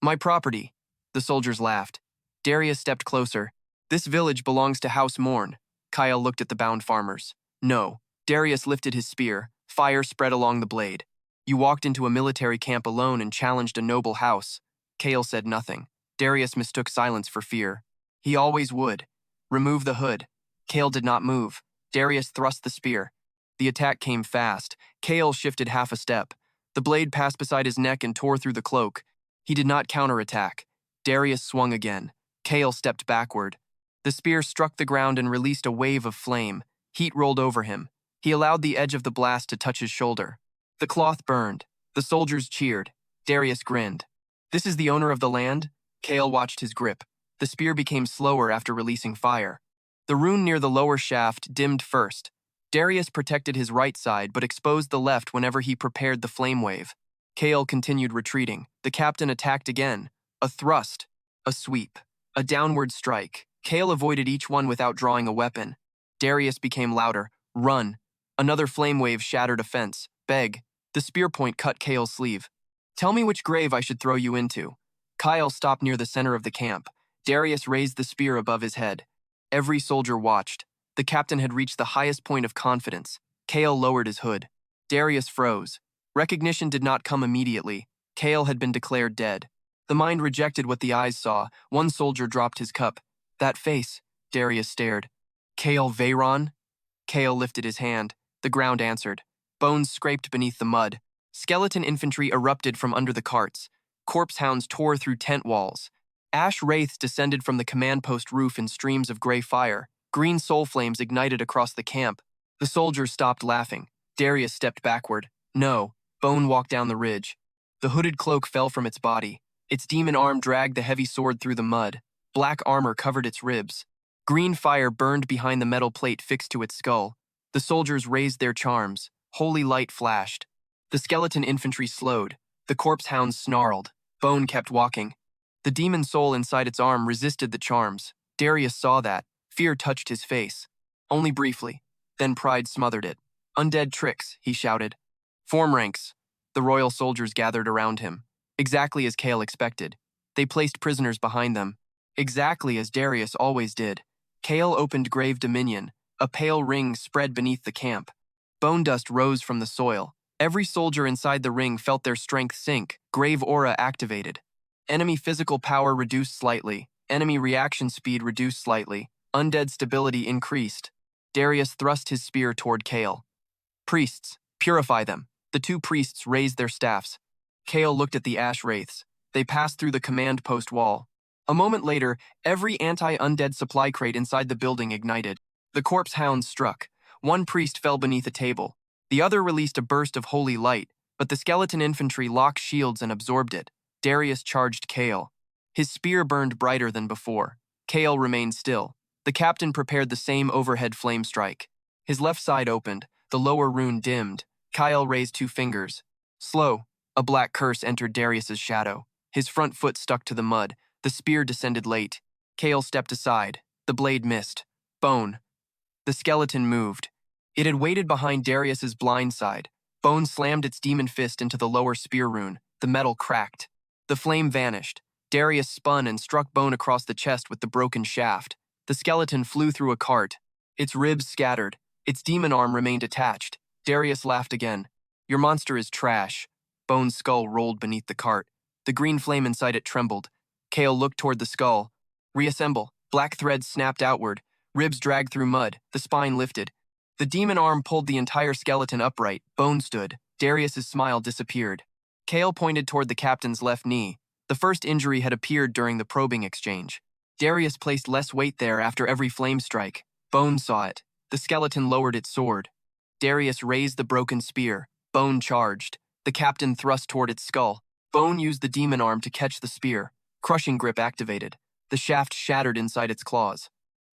My property. The soldiers laughed. Darius stepped closer. This village belongs to House Morn. Kael looked at the bound farmers. No. Darius lifted his spear. Fire spread along the blade. You walked into a military camp alone and challenged a noble house. Kael said nothing. Darius mistook silence for fear. He always would. Remove the hood. Kael did not move. Darius thrust the spear. The attack came fast. Kael shifted half a step. The blade passed beside his neck and tore through the cloak. He did not counterattack. Darius swung again. Kael stepped backward. The spear struck the ground and released a wave of flame. Heat rolled over him. He allowed the edge of the blast to touch his shoulder. The cloth burned. The soldiers cheered. Darius grinned. This is the owner of the land? Kael watched his grip. The spear became slower after releasing fire. The rune near the lower shaft dimmed first. Darius protected his right side but exposed the left whenever he prepared the flame wave. Kael continued retreating. The captain attacked again. A thrust. A sweep. A downward strike. Kael avoided each one without drawing a weapon. Darius became louder. Run. Another flame wave shattered a fence. Beg. The spear point cut Kael's sleeve. Tell me which grave I should throw you into. Kael stopped near the center of the camp. Darius raised the spear above his head. Every soldier watched. The captain had reached the highest point of confidence. Kael lowered his hood. Darius froze. Recognition did not come immediately. Kael had been declared dead. The mind rejected what the eyes saw. One soldier dropped his cup. That face. Darius stared. Kael Veyron? Kael lifted his hand. The ground answered. Bones scraped beneath the mud. Skeleton infantry erupted from under the carts. Corpse hounds tore through tent walls. Ash wraiths descended from the command post roof in streams of gray fire. Green soul flames ignited across the camp. The soldiers stopped laughing. Darius stepped backward. No. Bone walked down the ridge. The hooded cloak fell from its body. Its demon arm dragged the heavy sword through the mud. Black armor covered its ribs. Green fire burned behind the metal plate fixed to its skull. The soldiers raised their charms. Holy light flashed. The skeleton infantry slowed. The corpse hounds snarled. Bone kept walking. The demon soul inside its arm resisted the charms. Darius saw that. Fear touched his face. Only briefly. Then pride smothered it. Undead tricks, he shouted. Form ranks. The royal soldiers gathered around him. Exactly as Kael expected. They placed prisoners behind them. Exactly as Darius always did. Kael opened grave dominion. A pale ring spread beneath the camp. Bone dust rose from the soil. Every soldier inside the ring felt their strength sink. Grave aura activated. Enemy physical power reduced slightly. Enemy reaction speed reduced slightly. Undead stability increased. Darius thrust his spear toward Kael. Priests, purify them. The two priests raised their staffs. Kael looked at the ash wraiths. They passed through the command post wall. A moment later, every anti-undead supply crate inside the building ignited. The corpse hounds struck. One priest fell beneath a table. The other released a burst of holy light, but the skeleton infantry locked shields and absorbed it. Darius charged Kael. His spear burned brighter than before. Kael remained still. The captain prepared the same overhead flame strike. His left side opened. The lower rune dimmed. Kael raised two fingers. Slow. A black curse entered Darius's shadow. His front foot stuck to the mud. The spear descended late. Kael stepped aside. The blade missed. Bone. The skeleton moved. It had waited behind Darius's blind side. Bone slammed its demon fist into the lower spear rune. The metal cracked. The flame vanished. Darius spun and struck Bone across the chest with the broken shaft. The skeleton flew through a cart. Its ribs scattered. Its demon arm remained attached. Darius laughed again. Your monster is trash. Bone's skull rolled beneath the cart. The green flame inside it trembled. Kael looked toward the skull. Reassemble. Black threads snapped outward. Ribs dragged through mud. The spine lifted. The demon arm pulled the entire skeleton upright. Bone stood. Darius's smile disappeared. Kael pointed toward the captain's left knee. The first injury had appeared during the probing exchange. Darius placed less weight there after every flame strike. Bone saw it. The skeleton lowered its sword. Darius raised the broken spear. Bone charged. The captain thrust toward its skull. Bone used the demon arm to catch the spear. Crushing grip activated. The shaft shattered inside its claws.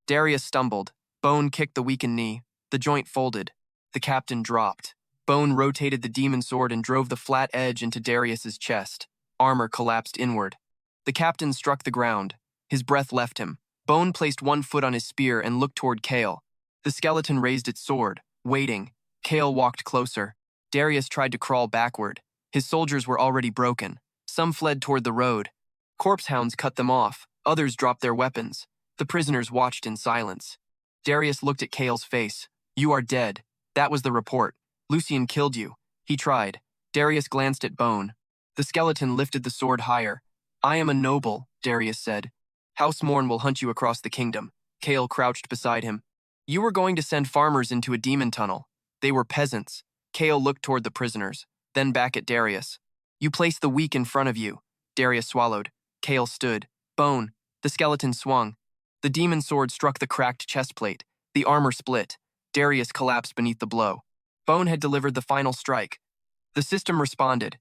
Darius stumbled. Bone kicked the weakened knee. The joint folded. The captain dropped. Bone rotated the demon sword and drove the flat edge into Darius's chest. Armor collapsed inward. The captain struck the ground. His breath left him. Bone placed one foot on his spear and looked toward Kael. The skeleton raised its sword, waiting. Kael walked closer. Darius tried to crawl backward. His soldiers were already broken. Some fled toward the road. Corpse hounds cut them off. Others dropped their weapons. The prisoners watched in silence. Darius looked at Kael's face. You are dead. That was the report. Lucien killed you. He tried. Darius glanced at Bone. The skeleton lifted the sword higher. I am a noble, Darius said. House Morn will hunt you across the kingdom. Kael crouched beside him. You were going to send farmers into a demon tunnel. They were peasants. Kael looked toward the prisoners, then back at Darius. You placed the weak in front of you. Darius swallowed. Kael stood. Bone. The skeleton swung. The demon sword struck the cracked chest plate. The armor split. Darius collapsed beneath the blow. Bone had delivered the final strike. The system responded.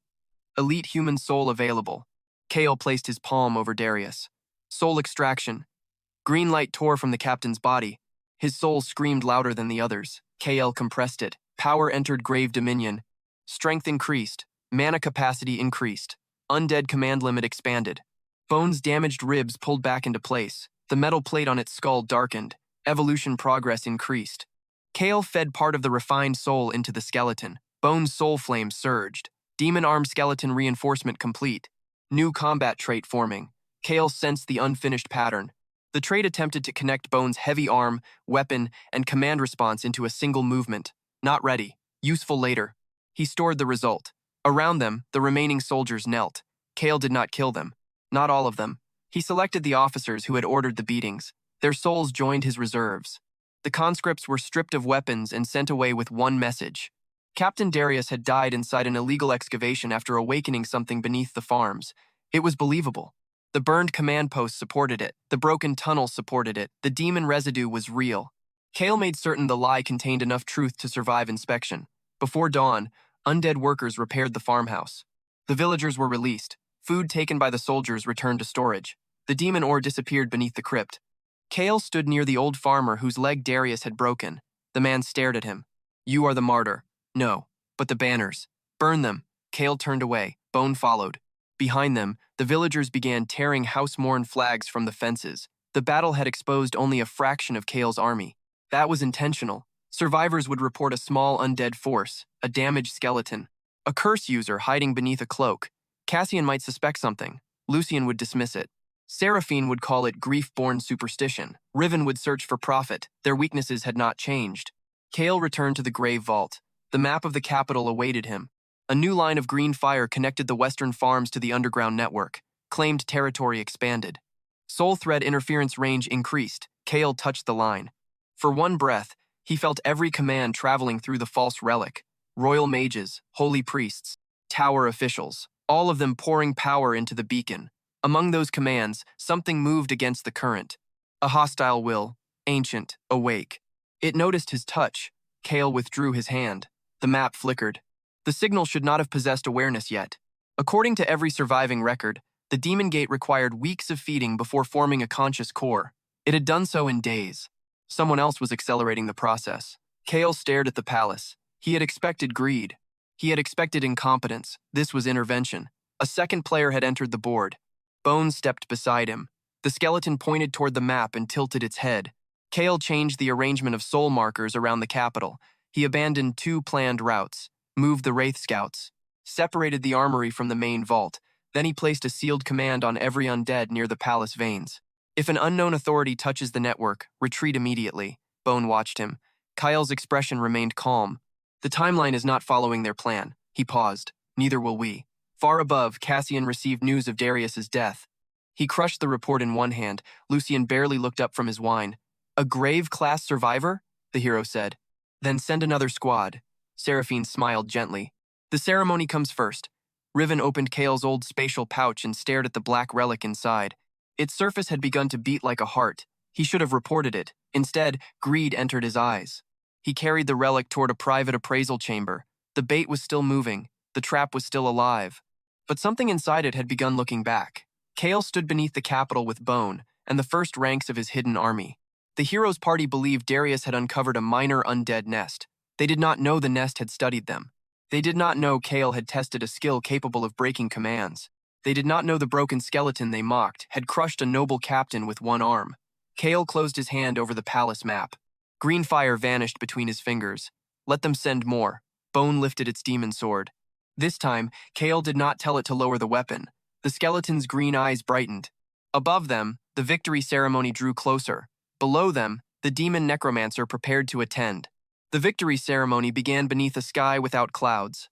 Elite human soul available. Kael placed his palm over Darius. Soul extraction. Green light tore from the captain's body. His soul screamed louder than the others. Kael compressed it. Power entered grave dominion. Strength increased. Mana capacity increased. Undead command limit expanded. Bone's damaged ribs pulled back into place. The metal plate on its skull darkened. Evolution progress increased. Kael fed part of the refined soul into the skeleton. Bone's soul flame surged. Demon arm skeleton reinforcement complete. New combat trait forming. Kael sensed the unfinished pattern. The trait attempted to connect Bone's heavy arm, weapon, and command response into a single movement. Not ready. Useful later. He stored the result. Around them, the remaining soldiers knelt. Kael did not kill them. Not all of them. He selected the officers who had ordered the beatings. Their souls joined his reserves. The conscripts were stripped of weapons and sent away with one message. Captain Darius had died inside an illegal excavation after awakening something beneath the farms. It was believable. The burned command post supported it. The broken tunnel supported it. The demon residue was real. Kael made certain the lie contained enough truth to survive inspection. Before dawn, undead workers repaired the farmhouse. The villagers were released. Food taken by the soldiers returned to storage. The demon ore disappeared beneath the crypt. Kael stood near the old farmer whose leg Darius had broken. The man stared at him. "You are the martyr." "No, but the banners. Burn them." Kael turned away. Bone followed. Behind them, the villagers began tearing house-worn flags from the fences. The battle had exposed only a fraction of Kael's army. That was intentional. Survivors would report a small undead force, a damaged skeleton, a curse user hiding beneath a cloak. Cassian might suspect something. Lucien would dismiss it. Seraphine would call it grief-born superstition. Riven would search for profit. Their weaknesses had not changed. Kael returned to the grave vault. The map of the capital awaited him. A new line of green fire connected the western farms to the underground network. Claimed territory expanded. Soul thread interference range increased. Kael touched the line. For one breath, he felt every command traveling through the false relic. Royal mages, holy priests, tower officials, all of them pouring power into the beacon. Among those commands, something moved against the current. A hostile will, ancient, awake. It noticed his touch. Kael withdrew his hand. The map flickered. The signal should not have possessed awareness yet. According to every surviving record, the Demon Gate required weeks of feeding before forming a conscious core. It had done so in days. Someone else was accelerating the process. Kael stared at the palace. He had expected greed. He had expected incompetence. This was intervention. A second player had entered the board. Bone stepped beside him. The skeleton pointed toward the map and tilted its head. Kael changed the arrangement of soul markers around the capital. He abandoned 2 planned routes, moved the Wraith Scouts, separated the armory from the main vault. Then he placed a sealed command on every undead near the palace veins. If an unknown authority touches the network, retreat immediately. Bone watched him. Kael's expression remained calm. The timeline is not following their plan. He paused. Neither will we. Far above, Cassian received news of Darius's death. He crushed the report in one hand. Lucien barely looked up from his wine. "A grave-class survivor?" the hero said. "Then send another squad." Seraphine smiled gently. "The ceremony comes first." Riven opened Kael's old spatial pouch and stared at the black relic inside. Its surface had begun to beat like a heart. He should have reported it. Instead, greed entered his eyes. He carried the relic toward a private appraisal chamber. The bait was still moving. The trap was still alive. But something inside it had begun looking back. Kael stood beneath the capital with Bone and the first ranks of his hidden army. The hero's party believed Darius had uncovered a minor undead nest. They did not know the nest had studied them. They did not know Kael had tested a skill capable of breaking commands. They did not know the broken skeleton they mocked had crushed a noble captain with one arm. Kael closed his hand over the palace map. Green fire vanished between his fingers. Let them send more. Bone lifted its demon sword. This time, Kael did not tell it to lower the weapon. The skeleton's green eyes brightened. Above them, the victory ceremony drew closer. Below them, the Demon Necromancer prepared to attend. The victory ceremony began beneath a sky without clouds.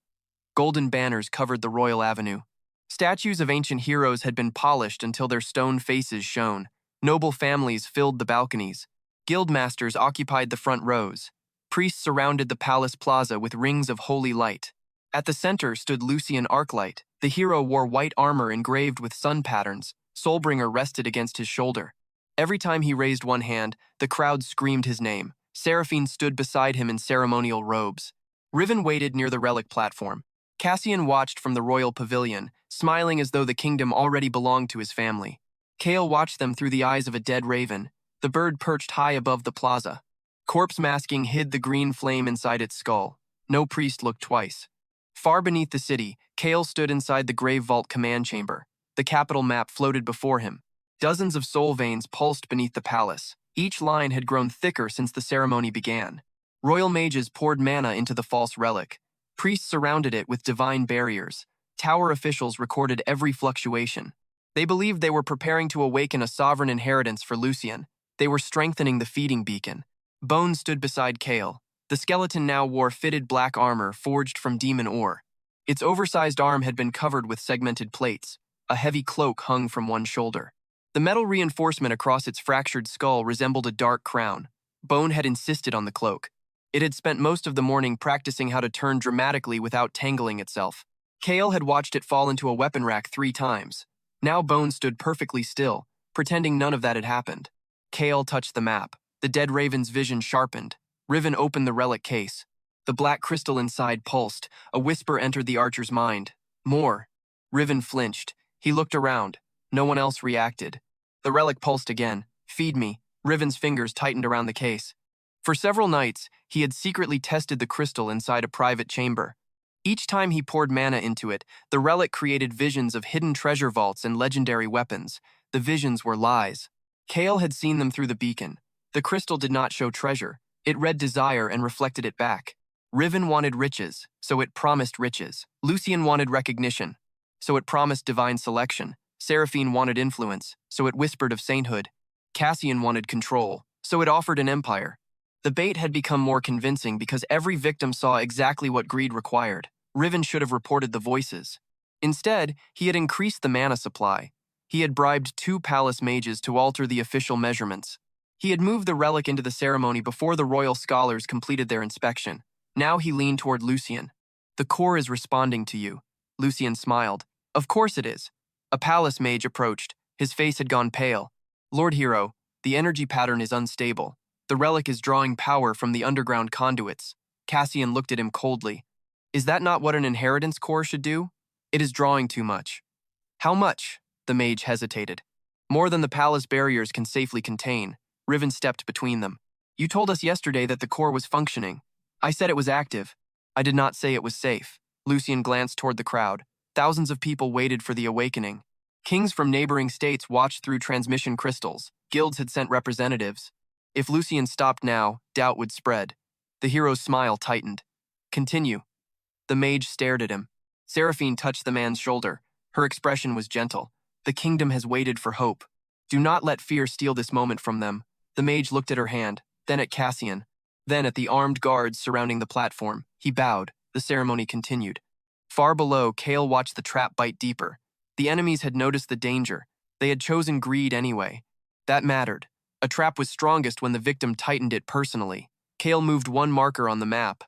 Golden banners covered the royal avenue. Statues of ancient heroes had been polished until their stone faces shone. Noble families filled the balconies. Guildmasters occupied the front rows. Priests surrounded the palace plaza with rings of holy light. At the center stood Lucien Arclight. The hero wore white armor engraved with sun patterns. Soulbringer rested against his shoulder. Every time he raised one hand, the crowd screamed his name. Seraphine stood beside him in ceremonial robes. Riven waited near the relic platform. Cassian watched from the royal pavilion, smiling as though the kingdom already belonged to his family. Kael watched them through the eyes of a dead raven. The bird perched high above the plaza. Corpse masking hid the green flame inside its skull. No priest looked twice. Far beneath the city, Kael stood inside the grave vault command chamber. The capital map floated before him. Dozens of soul veins pulsed beneath the palace. Each line had grown thicker since the ceremony began. Royal mages poured mana into the false relic. Priests surrounded it with divine barriers. Tower officials recorded every fluctuation. They believed they were preparing to awaken a sovereign inheritance for Lucien. They were strengthening the feeding beacon. Bone stood beside Kael. The skeleton now wore fitted black armor forged from demon ore. Its oversized arm had been covered with segmented plates. A heavy cloak hung from one shoulder. The metal reinforcement across its fractured skull resembled a dark crown. Bone had insisted on the cloak. It had spent most of the morning practicing how to turn dramatically without tangling itself. Kael had watched it fall into a weapon rack 3 times. Now Bone stood perfectly still, pretending none of that had happened. Kael touched the map. The dead raven's vision sharpened. Riven opened the relic case. The black crystal inside pulsed. A whisper entered the archer's mind. More. Riven flinched. He looked around. No one else reacted. The relic pulsed again. Feed me. Riven's fingers tightened around the case. For several nights, he had secretly tested the crystal inside a private chamber. Each time he poured mana into it, the relic created visions of hidden treasure vaults and legendary weapons. The visions were lies. Kael had seen them through the beacon. The crystal did not show treasure. It read desire and reflected it back. Riven wanted riches, so it promised riches. Lucien wanted recognition, so it promised divine selection. Seraphine wanted influence, so it whispered of sainthood. Cassian wanted control, so it offered an empire. The bait had become more convincing because every victim saw exactly what greed required. Riven should have reported the voices. Instead, he had increased the mana supply. He had bribed 2 palace mages to alter the official measurements. He had moved the relic into the ceremony before the royal scholars completed their inspection. Now he leaned toward Lucien. The core is responding to you. Lucien smiled. Of course it is. A palace mage approached. His face had gone pale. Lord Hero, the energy pattern is unstable. The relic is drawing power from the underground conduits. Cassian looked at him coldly. Is that not what an inheritance core should do? It is drawing too much. How much? The mage hesitated. More than the palace barriers can safely contain. Riven stepped between them. You told us yesterday that the core was functioning. I said it was active. I did not say it was safe. Lucien glanced toward the crowd. Thousands of people waited for the awakening. Kings from neighboring states watched through transmission crystals. Guilds had sent representatives. If Lucien stopped now, doubt would spread. The hero's smile tightened. Continue. The mage stared at him. Seraphine touched the man's shoulder. Her expression was gentle. The kingdom has waited for hope. Do not let fear steal this moment from them. The mage looked at her hand, then at Cassian, then at the armed guards surrounding the platform. He bowed. The ceremony continued. Far below, Kael watched the trap bite deeper. The enemies had noticed the danger. They had chosen greed anyway. That mattered. A trap was strongest when the victim tightened it personally. Kael moved 1 marker on the map.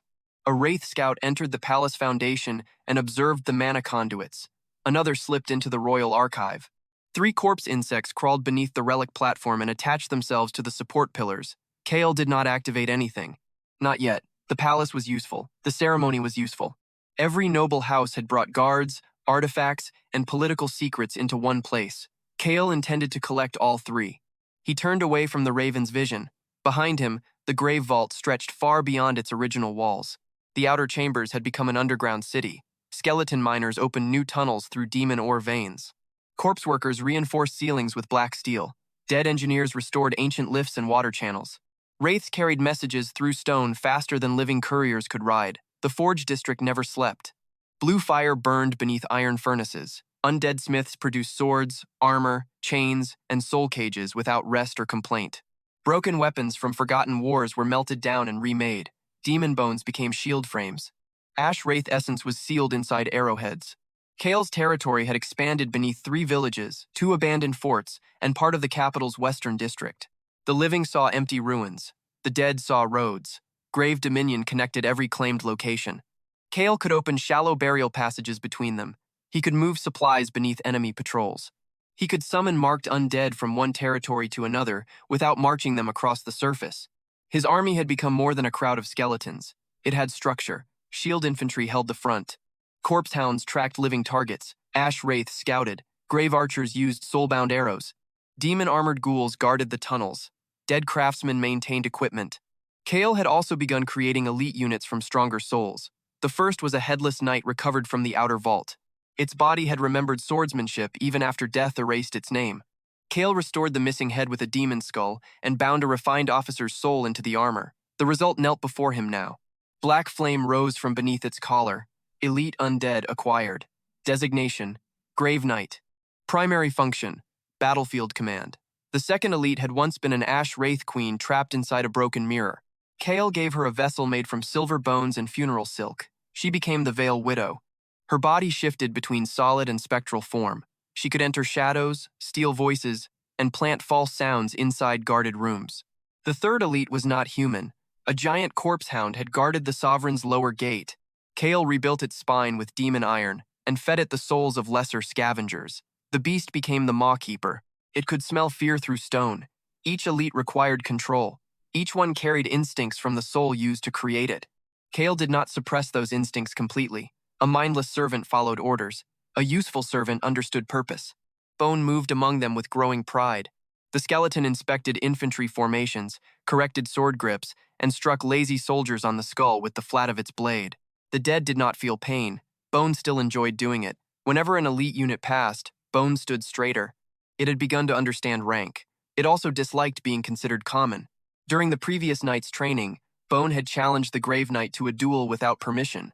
A wraith scout entered the palace foundation and observed the mana conduits. Another slipped into the royal archive. 3 corpse insects crawled beneath the relic platform and attached themselves to the support pillars. Kael did not activate anything. Not yet. The palace was useful. The ceremony was useful. Every noble house had brought guards, artifacts, and political secrets into one place. Kael intended to collect all 3. He turned away from the raven's vision. Behind him, the grave vault stretched far beyond its original walls. The outer chambers had become an underground city. Skeleton miners opened new tunnels through demon ore veins. Corpse workers reinforced ceilings with black steel. Dead engineers restored ancient lifts and water channels. Wraiths carried messages through stone faster than living couriers could ride. The forge district never slept. Blue fire burned beneath iron furnaces. Undead smiths produced swords, armor, chains, and soul cages without rest or complaint. Broken weapons from forgotten wars were melted down and remade. Demon bones became shield frames. Ash wraith essence was sealed inside arrowheads. Kael's territory had expanded beneath 3 villages, 2 abandoned forts, and part of the capital's western district. The living saw empty ruins. The dead saw roads. Grave dominion connected every claimed location. Kael could open shallow burial passages between them. He could move supplies beneath enemy patrols. He could summon marked undead from one territory to another without marching them across the surface. His army had become more than a crowd of skeletons. It had structure. Shield infantry held the front. Corpse hounds tracked living targets. Ash wraiths scouted. Grave archers used soulbound arrows. Demon-armored ghouls guarded the tunnels. Dead craftsmen maintained equipment. Kael had also begun creating elite units from stronger souls. The first was a headless knight recovered from the outer vault. Its body had remembered swordsmanship even after death erased its name. Kael restored the missing head with a demon skull and bound a refined officer's soul into the armor. The result knelt before him now. Black flame rose from beneath its collar. Elite undead acquired. Designation: Grave Knight. Primary function: Battlefield command. The second elite had once been an Ash Wraith Queen trapped inside a broken mirror. Kael gave her a vessel made from silver bones and funeral silk. She became the Veil Widow. Her body shifted between solid and spectral form. She could enter shadows, steal voices, and plant false sounds inside guarded rooms. The third elite was not human. A giant corpse hound had guarded the sovereign's lower gate. Kael rebuilt its spine with demon iron and fed it the souls of lesser scavengers. The beast became the Maw Keeper. It could smell fear through stone. Each elite required control. Each one carried instincts from the soul used to create it. Kael did not suppress those instincts completely. A mindless servant followed orders. A useful servant understood purpose. Bone moved among them with growing pride. The skeleton inspected infantry formations, corrected sword grips, and struck lazy soldiers on the skull with the flat of its blade. The dead did not feel pain. Bone still enjoyed doing it. Whenever an elite unit passed, Bone stood straighter. It had begun to understand rank. It also disliked being considered common. During the previous night's training, Bone had challenged the Grave Knight to a duel without permission.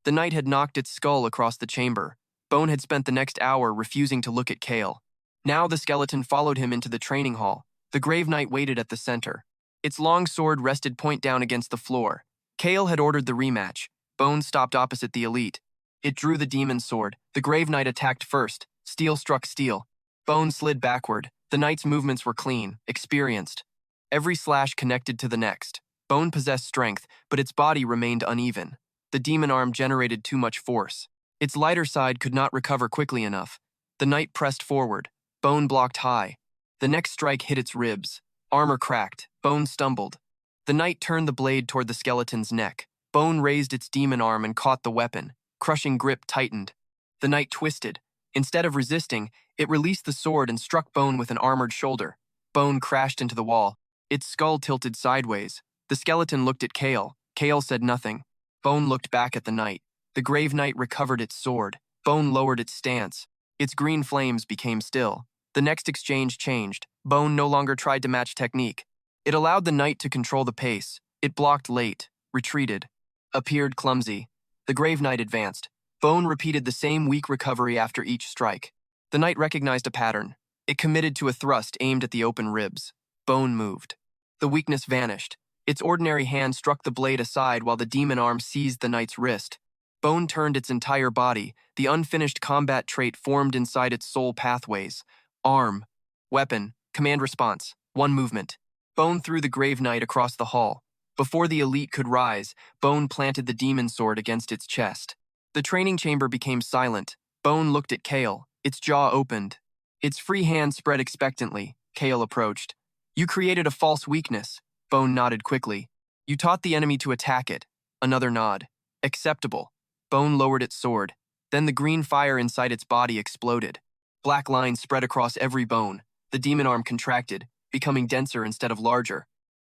The knight had knocked its skull across the chamber. Bone had spent the next hour refusing to look at Kael. Now the skeleton followed him into the training hall. The Grave Knight waited at the center. Its long sword rested point down against the floor. Kael had ordered the rematch. Bone stopped opposite the elite. It drew the demon sword. The Grave Knight attacked first. Steel struck steel. Bone slid backward. The knight's movements were clean, experienced. Every slash connected to the next. Bone possessed strength, but its body remained uneven. The demon arm generated too much force. Its lighter side could not recover quickly enough. The knight pressed forward. Bone blocked high. The next strike hit its ribs. Armor cracked. Bone stumbled. The knight turned the blade toward the skeleton's neck. Bone raised its demon arm and caught the weapon. Crushing grip tightened. The knight twisted. Instead of resisting, it released the sword and struck Bone with an armored shoulder. Bone crashed into the wall. Its skull tilted sideways. The skeleton looked at Kael. Kael said nothing. Bone looked back at the knight. The Grave Knight recovered its sword. Bone lowered its stance. Its green flames became still. The next exchange changed. Bone no longer tried to match technique. It allowed the knight to control the pace. It blocked late, retreated, appeared clumsy. The Grave Knight advanced. Bone repeated the same weak recovery after each strike. The knight recognized a pattern. It committed to a thrust aimed at the open ribs. Bone moved. The weakness vanished. Its ordinary hand struck the blade aside while the demon arm seized the knight's wrist. Bone turned its entire body. The unfinished combat trait formed inside its soul pathways. Arm. Weapon. Command response. One movement. Bone threw the Grave Knight across the hall. Before the elite could rise, Bone planted the demon sword against its chest. The training chamber became silent. Bone looked at Kael. Its jaw opened. Its free hand spread expectantly. Kael approached. You created a false weakness. Bone nodded quickly. You taught the enemy to attack it. Another nod. Acceptable. Bone lowered its sword. Then the green fire inside its body exploded. Black lines spread across every bone. The demon arm contracted, becoming denser instead of larger.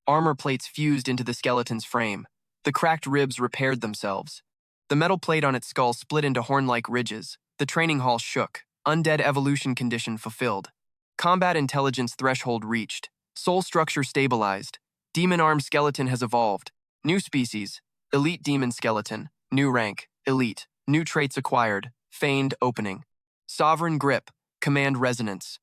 Armor plates fused into the skeleton's frame. The cracked ribs repaired themselves. The metal plate on its skull split into horn-like ridges. The training hall shook. Undead evolution condition fulfilled. Combat intelligence threshold reached. Soul structure stabilized. Demon arm skeleton has evolved. New species. Elite demon skeleton. New rank. Elite. New traits acquired. Feigned opening. Sovereign grip. Command resonance.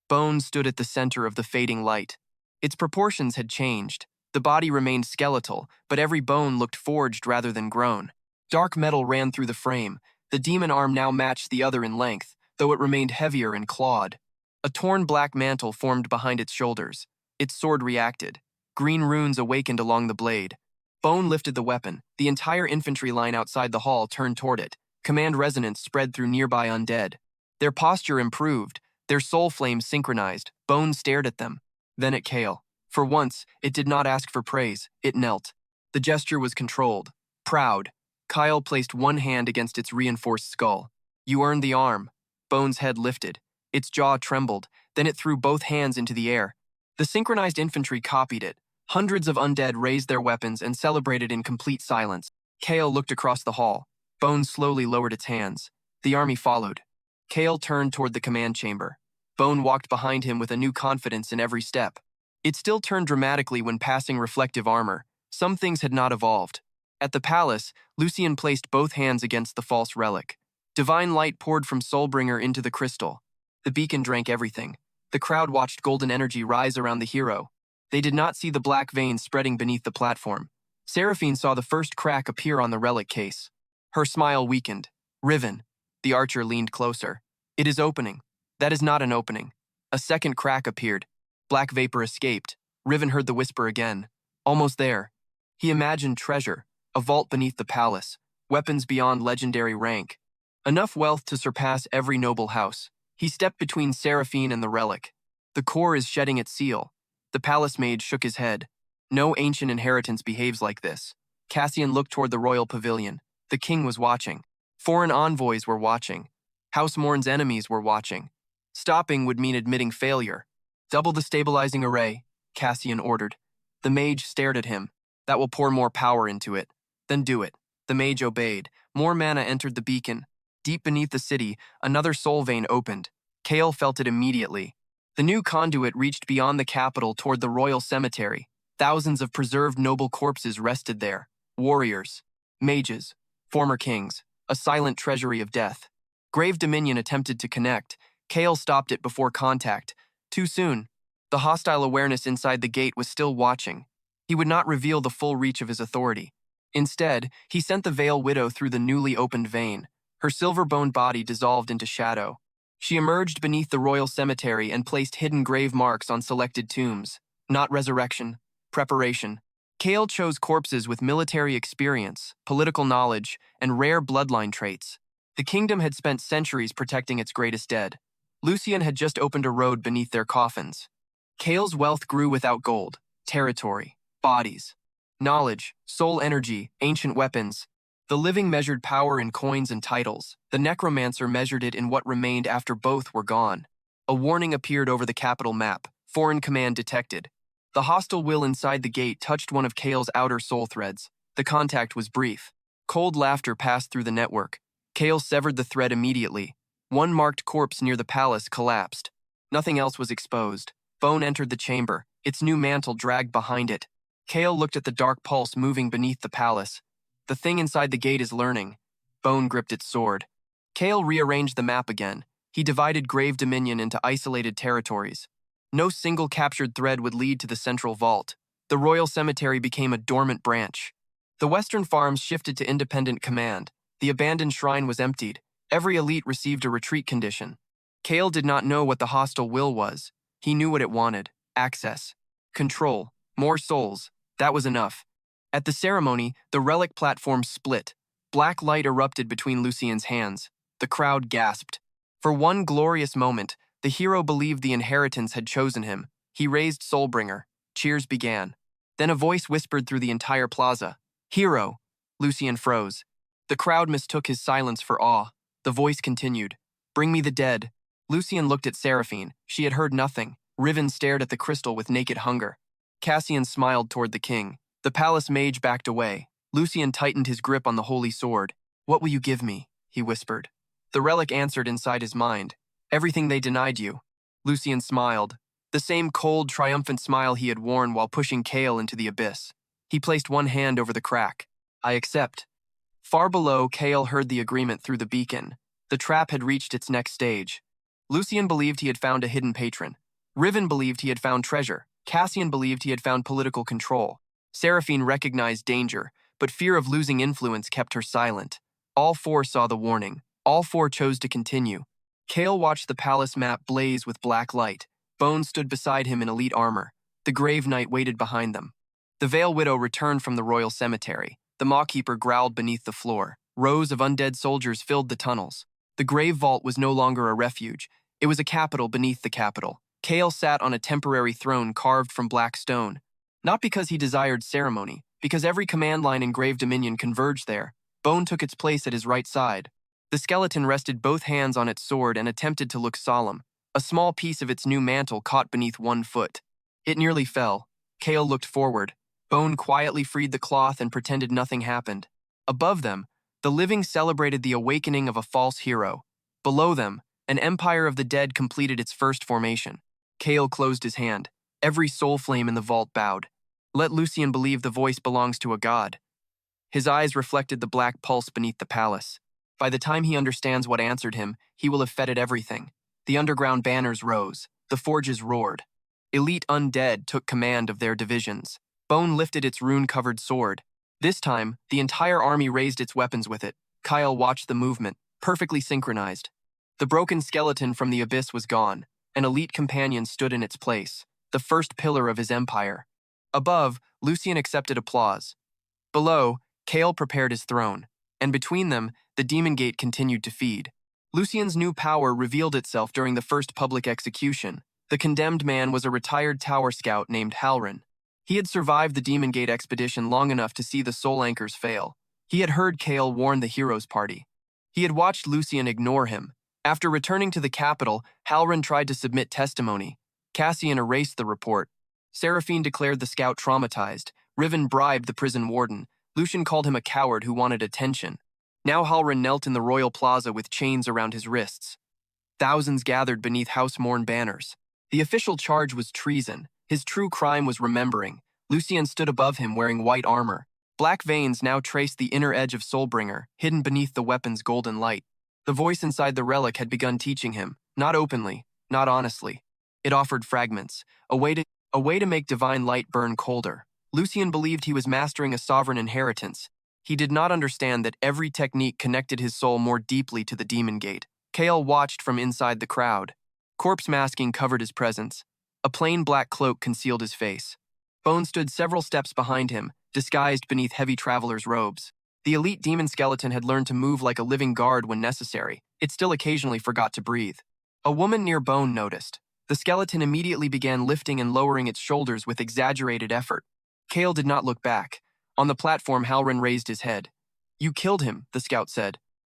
Bone stood at the center of the fading light. Its proportions had changed. The body remained skeletal, but every bone looked forged rather than grown. Dark metal ran through the frame. The demon arm now matched the other in length, though it remained heavier and clawed. A torn black mantle formed behind its shoulders. Its sword reacted. Green runes awakened along the blade. Bone lifted the weapon. The entire infantry line outside the hall turned toward it. Command resonance spread through nearby undead. Their posture improved. Their soul flames synchronized. Bone stared at them. Then at Kael. For once, it did not ask for praise. It knelt. The gesture was controlled. Proud. Kael placed one hand against its reinforced skull. You earned the arm. Bone's head lifted. Its jaw trembled. Then it threw both hands into the air. The synchronized infantry copied it. Hundreds of undead raised their weapons and celebrated in complete silence. Kael looked across the hall. Bone slowly lowered its hands. The army followed. Kael turned toward the command chamber. Bone walked behind him with a new confidence in every step. It still turned dramatically when passing reflective armor. Some things had not evolved. At the palace, Lucien placed both hands against the false relic. Divine light poured from Soulbringer into the crystal. The beacon drank everything. The crowd watched golden energy rise around the hero. They did not see the black veins spreading beneath the platform. Seraphine saw the first crack appear on the relic case. Her smile weakened. Riven. The archer leaned closer. It is opening. That is not an opening. A second crack appeared. Black vapor escaped. Riven heard the whisper again. Almost there. He imagined treasure, a vault beneath the palace, weapons beyond legendary rank. Enough wealth to surpass every noble house. He stepped between Seraphine and the relic. The core is shedding its seal. The palace mage shook his head. No ancient inheritance behaves like this. Cassian looked toward the royal pavilion. The king was watching. Foreign envoys were watching. House Morn's enemies were watching. Stopping would mean admitting failure. Double the stabilizing array, Cassian ordered. The mage stared at him. That will pour more power into it. Then do it. The mage obeyed. More mana entered the beacon. Deep beneath the city, another soul vein opened. Kael felt it immediately. The new conduit reached beyond the capital toward the royal cemetery. Thousands of preserved noble corpses rested there. Warriors, mages, former kings, a silent treasury of death. Grave Dominion attempted to connect. Kael stopped it before contact. Too soon. The hostile awareness inside the gate was still watching. He would not reveal the full reach of his authority. Instead, he sent the Veil Widow through the newly opened vein. Her silver-boned body dissolved into shadow. She emerged beneath the royal cemetery and placed hidden grave marks on selected tombs. Not resurrection, preparation. Kael chose corpses with military experience, political knowledge, and rare bloodline traits. The kingdom had spent centuries protecting its greatest dead. Lucien had just opened a road beneath their coffins. Kael's wealth grew without gold, territory, bodies, knowledge, soul energy, ancient weapons. The living measured power in coins and titles. The necromancer measured it in what remained after both were gone. A warning appeared over the capital map. Foreign command detected. The hostile will inside the gate touched one of Kael's outer soul threads. The contact was brief. Cold laughter passed through the network. Kael severed the thread immediately. One marked corpse near the palace collapsed. Nothing else was exposed. Bone entered the chamber, its new mantle dragged behind it. Kael looked at the dark pulse moving beneath the palace. The thing inside the gate is learning. Bone gripped its sword. Kael rearranged the map again. He divided Grave Dominion into isolated territories. No single captured thread would lead to the central vault. The royal cemetery became a dormant branch. The western farms shifted to independent command. The abandoned shrine was emptied. Every elite received a retreat condition. Kael did not know what the hostile will was. He knew what it wanted. Access. Control. More souls. That was enough. At the ceremony, the relic platform split. Black light erupted between Lucien's hands. The crowd gasped. For one glorious moment, the hero believed the inheritance had chosen him. He raised Soulbringer. Cheers began. Then a voice whispered through the entire plaza. "Hero!" Lucien froze. The crowd mistook his silence for awe. The voice continued. "Bring me the dead." Lucien looked at Seraphine. She had heard nothing. Riven stared at the crystal with naked hunger. Cassian smiled toward the king. The palace mage backed away. Lucien tightened his grip on the holy sword. "What will you give me?" he whispered. The relic answered inside his mind. "Everything they denied you." Lucien smiled. The same cold, triumphant smile he had worn while pushing Kael into the abyss. He placed one hand over the crack. "I accept." Far below, Kael heard the agreement through the beacon. The trap had reached its next stage. Lucien believed he had found a hidden patron. Riven believed he had found treasure. Cassian believed he had found political control. Seraphine recognized danger, but fear of losing influence kept her silent. All four saw the warning. All four chose to continue. Kael watched the palace map blaze with black light. Bone stood beside him in elite armor. The Grave Knight waited behind them. The Veil Widow returned from the royal cemetery. The Mawkeeper growled beneath the floor. Rows of undead soldiers filled the tunnels. The Grave Vault was no longer a refuge. It was a capital beneath the capital. Kael sat on a temporary throne carved from black stone. Not because he desired ceremony, because every command line in Grave Dominion converged there. Bone took its place at his right side. The skeleton rested both hands on its sword and attempted to look solemn. A small piece of its new mantle caught beneath one foot. It nearly fell. Kael looked forward. Bone quietly freed the cloth and pretended nothing happened. Above them, the living celebrated the awakening of a false hero. Below them, an empire of the dead completed its first formation. Kael closed his hand. Every soul flame in the vault bowed. Let Lucien believe the voice belongs to a god. His eyes reflected the black pulse beneath the palace. By the time he understands what answered him, he will have fetid everything. The underground banners rose. The forges roared. Elite undead took command of their divisions. Bone lifted its rune-covered sword. This time, the entire army raised its weapons with it. Kael watched the movement, perfectly synchronized. The broken skeleton from the abyss was gone. An elite companion stood in its place, the first pillar of his empire. Above, Lucien accepted applause. Below, Kael prepared his throne, and between them, the demon gate continued to feed. Lucien's new power revealed itself during the first public execution. The condemned man was a retired tower scout named Halrin. He had survived the Demon Gate expedition long enough to see the soul anchors fail. He had heard Kael warn the heroes party. He had watched Lucien ignore him. After returning to the capital, Halrin tried to submit testimony. Cassian erased the report. Seraphine declared the scout traumatized. Riven bribed the prison warden. Lucien called him a coward who wanted attention. Now Halrin knelt in the royal plaza with chains around his wrists. Thousands gathered beneath house-worn banners. The official charge was treason. His true crime was remembering. Lucien stood above him wearing white armor. Black veins now traced the inner edge of Soulbringer, hidden beneath the weapon's golden light. The voice inside the relic had begun teaching him, not openly, not honestly. It offered fragments, a way to make divine light burn colder. Lucien believed he was mastering a sovereign inheritance. He did not understand that every technique connected his soul more deeply to the demon gate. Kael watched from inside the crowd. Corpse masking covered his presence. A plain black cloak concealed his face. Bone stood several steps behind him, disguised beneath heavy traveler's robes. The elite demon skeleton had learned to move like a living guard when necessary. It still occasionally forgot to breathe. A woman near Bone noticed. The skeleton immediately began lifting and lowering its shoulders with exaggerated effort. Kael did not look back. On the platform, Halrin raised his head. "You killed him," the scout said.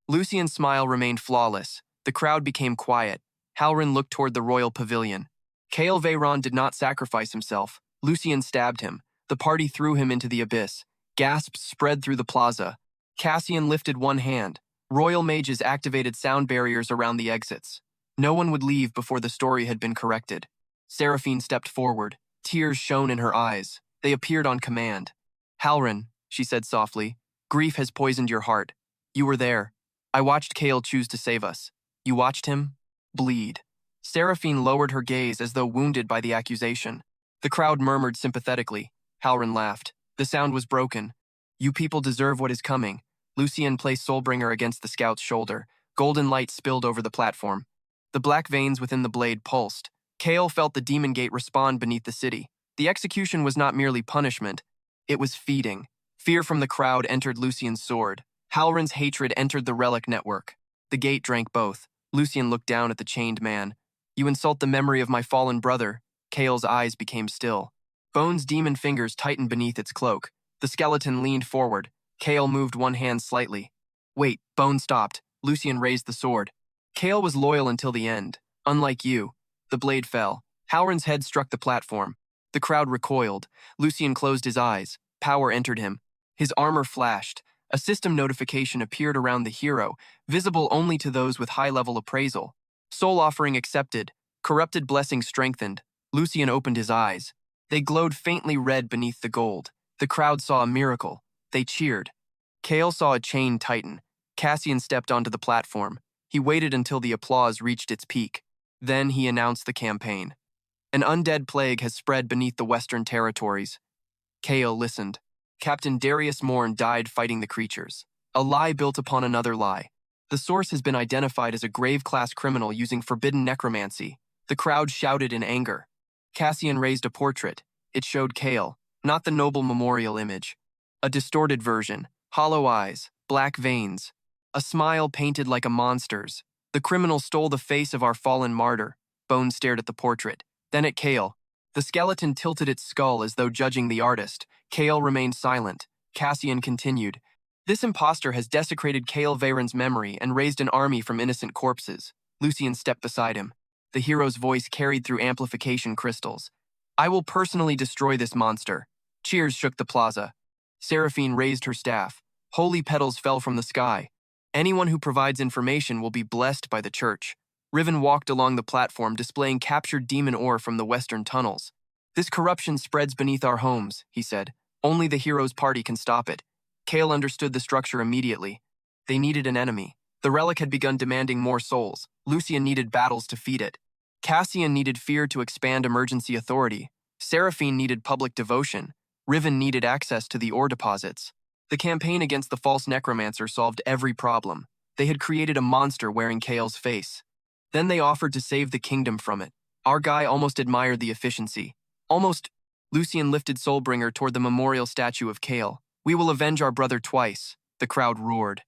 Lucien's smile remained flawless. The crowd became quiet. Halrin looked toward the royal pavilion. Kael Veyron did not sacrifice himself. Lucien stabbed him. The party threw him into the abyss. Gasps spread through the plaza. Cassian lifted one hand. Royal mages activated sound barriers around the exits. No one would leave before the story had been corrected. Seraphine stepped forward. Tears shone in her eyes. They appeared on command. "Halrin," she said softly, "grief has poisoned your heart. You were there. I watched Kael choose to save us. You watched him bleed." Seraphine lowered her gaze as though wounded by the accusation. The crowd murmured sympathetically. Halrin laughed. The sound was broken. "You people deserve what is coming." Lucien placed Soulbringer against the scout's shoulder. Golden light spilled over the platform. The black veins within the blade pulsed. Kael felt the demon gate respond beneath the city. The execution was not merely punishment. It was feeding. Fear from the crowd entered Lucien's sword. Halrin's hatred entered the relic network. The gate drank both. Lucien looked down at the chained man. "You insult the memory of my fallen brother." Kael's eyes became still. Bone's demon fingers tightened beneath its cloak. The skeleton leaned forward. Kael moved one hand slightly. "Wait," Bone stopped. Lucien raised the sword. "Kael was loyal until the end. Unlike you." The blade fell. Halrin's head struck the platform. The crowd recoiled. Lucien closed his eyes. Power entered him. His armor flashed. A system notification appeared around the hero, visible only to those with high-level appraisal. Soul offering accepted. Corrupted blessing strengthened. Lucien opened his eyes. They glowed faintly red beneath the gold. The crowd saw a miracle. They cheered. Kael saw a chain tighten. Cassian stepped onto the platform. He waited until the applause reached its peak. Then he announced the campaign. "An undead plague has spread beneath the western territories." Kael listened. Captain Darius Morn died fighting the creatures. A lie built upon another lie. The source has been identified as a grave-class criminal using forbidden necromancy. The crowd shouted in anger. Cassian raised a portrait. It showed Kael, not the noble memorial image. A distorted version, hollow eyes, black veins. A smile painted like a monster's. "The criminal stole the face of our fallen martyr." Bone stared at the portrait, then at Kael. The skeleton tilted its skull as though judging the artist. Kael remained silent. Cassian continued. "This impostor has desecrated Kael Veyron's memory and raised an army from innocent corpses." Lucien stepped beside him. The hero's voice carried through amplification crystals. "I will personally destroy this monster." Cheers shook the plaza. Seraphine raised her staff. Holy petals fell from the sky. "Anyone who provides information will be blessed by the church." Riven walked along the platform, displaying captured demon ore from the western tunnels. "This corruption spreads beneath our homes," he said. "Only the hero's party can stop it." Kael understood the structure immediately. They needed an enemy. The relic had begun demanding more souls. Lucien needed battles to feed it. Cassian needed fear to expand emergency authority. Seraphine needed public devotion. Riven needed access to the ore deposits. The campaign against the false necromancer solved every problem. They had created a monster wearing Kael's face. Then they offered to save the kingdom from it. Our guy almost admired the efficiency. Lucien lifted Soulbringer toward the memorial statue of Kael. We will avenge our brother twice, the crowd roared.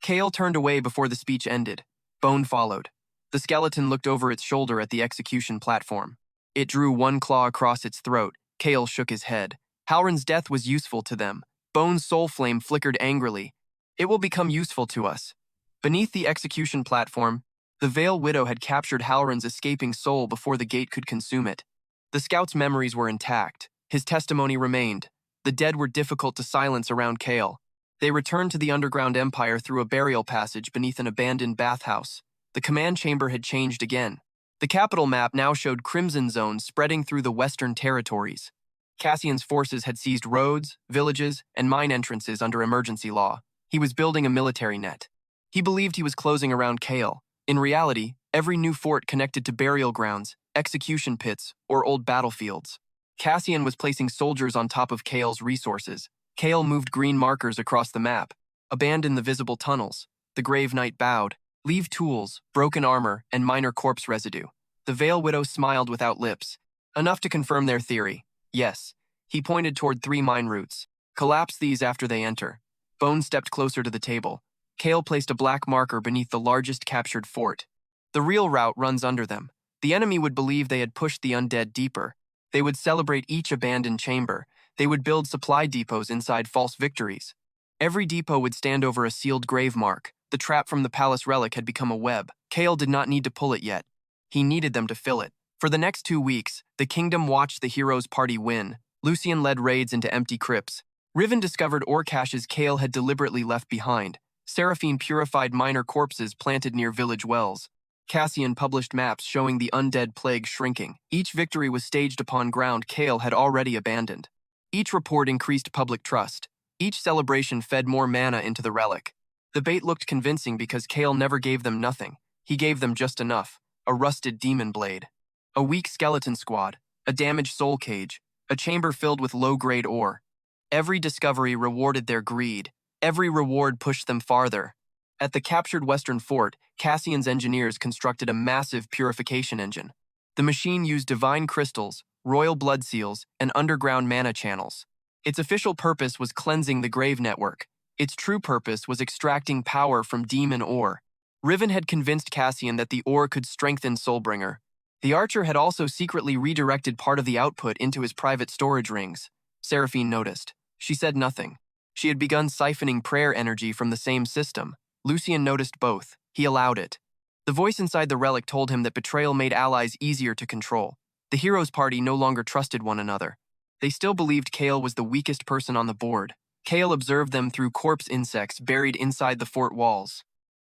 Kael turned away before the speech ended. Bone followed. The skeleton looked over its shoulder at the execution platform. It drew one claw across its throat. Kael shook his head. Halrin's death was useful to them. Bone's soul flame flickered angrily. It will become useful to us. Beneath the execution platform, the Veil Widow had captured Halrin's escaping soul before the gate could consume it. The scout's memories were intact. His testimony remained. The dead were difficult to silence around Kael. They returned to the underground empire through a burial passage beneath an abandoned bathhouse. The command chamber had changed again. The capital map now showed crimson zones spreading through the western territories. Cassian's forces had seized roads, villages, and mine entrances under emergency law. He was building a military net. He believed he was closing around Kael. In reality, every new fort connected to burial grounds, execution pits, or old battlefields. Cassian was placing soldiers on top of Kael's resources. Kael moved green markers across the map. Abandon the visible tunnels. The Grave Knight bowed. Leave tools, broken armor, and minor corpse residue. The Veil Widow smiled without lips. Enough to confirm their theory. Yes. He pointed toward 3 mine routes. Collapse these after they enter. Bone stepped closer to the table. Kael placed a black marker beneath the largest captured fort. The real route runs under them. The enemy would believe they had pushed the undead deeper. They would celebrate each abandoned chamber. They would build supply depots inside false victories. Every depot would stand over a sealed grave mark. The trap from the palace relic had become a web. Kael did not need to pull it yet. He needed them to fill it. For the next 2 weeks, the kingdom watched the heroes' party win. Lucien led raids into empty crypts. Riven discovered ore caches Kael had deliberately left behind. Seraphine purified minor corpses planted near village wells. Cassian published maps showing the undead plague shrinking. Each victory was staged upon ground Kael had already abandoned. Each report increased public trust. Each celebration fed more mana into the relic. The bait looked convincing because Kael never gave them nothing. He gave them just enough. A rusted demon blade. A weak skeleton squad. A damaged soul cage. A chamber filled with low-grade ore. Every discovery rewarded their greed. Every reward pushed them farther. At the captured western fort, Cassian's engineers constructed a massive purification engine. The machine used divine crystals, royal blood seals, and underground mana channels. Its official purpose was cleansing the grave network. Its true purpose was extracting power from demon ore. Riven had convinced Cassian that the ore could strengthen Soulbringer. The archer had also secretly redirected part of the output into his private storage rings. Seraphine noticed. She said nothing. She had begun siphoning prayer energy from the same system. Lucien noticed both. He allowed it. The voice inside the relic told him that betrayal made allies easier to control. The heroes' party no longer trusted one another. They still believed Kael was the weakest person on the board. Kael observed them through corpse insects buried inside the fort walls.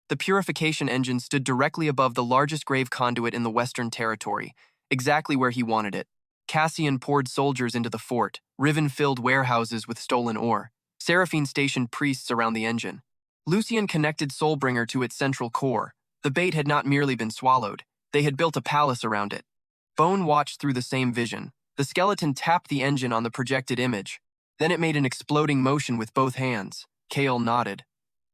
The purification engine stood directly above the largest grave conduit in the Western Territory, exactly where he wanted it. Cassian poured soldiers into the fort. Riven filled warehouses with stolen ore. Seraphine stationed priests around the engine. Lucien connected Soulbringer to its central core. The bait had not merely been swallowed. They had built a palace around it. Bone watched through the same vision. The skeleton tapped the engine on the projected image. Then it made an exploding motion with both hands. Kael nodded.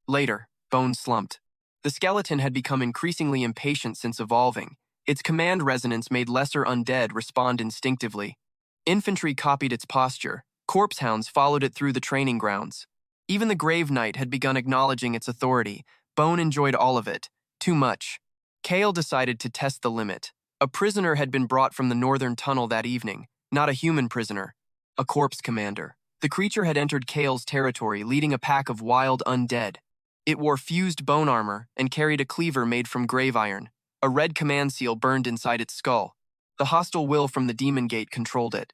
Later, Bone slumped. The skeleton had become increasingly impatient since evolving. Its command resonance made lesser undead respond instinctively. Infantry copied its posture. Corpse hounds followed it through the training grounds. Even the Grave Knight had begun acknowledging its authority. Bone enjoyed all of it. Too much. Kael decided to test the limit. A prisoner had been brought from the northern tunnel that evening. Not a human prisoner. A corpse commander. The creature had entered Kael's territory, leading a pack of wild undead. It wore fused bone armor and carried a cleaver made from grave iron. A red command seal burned inside its skull. The hostile will from the demon gate controlled it.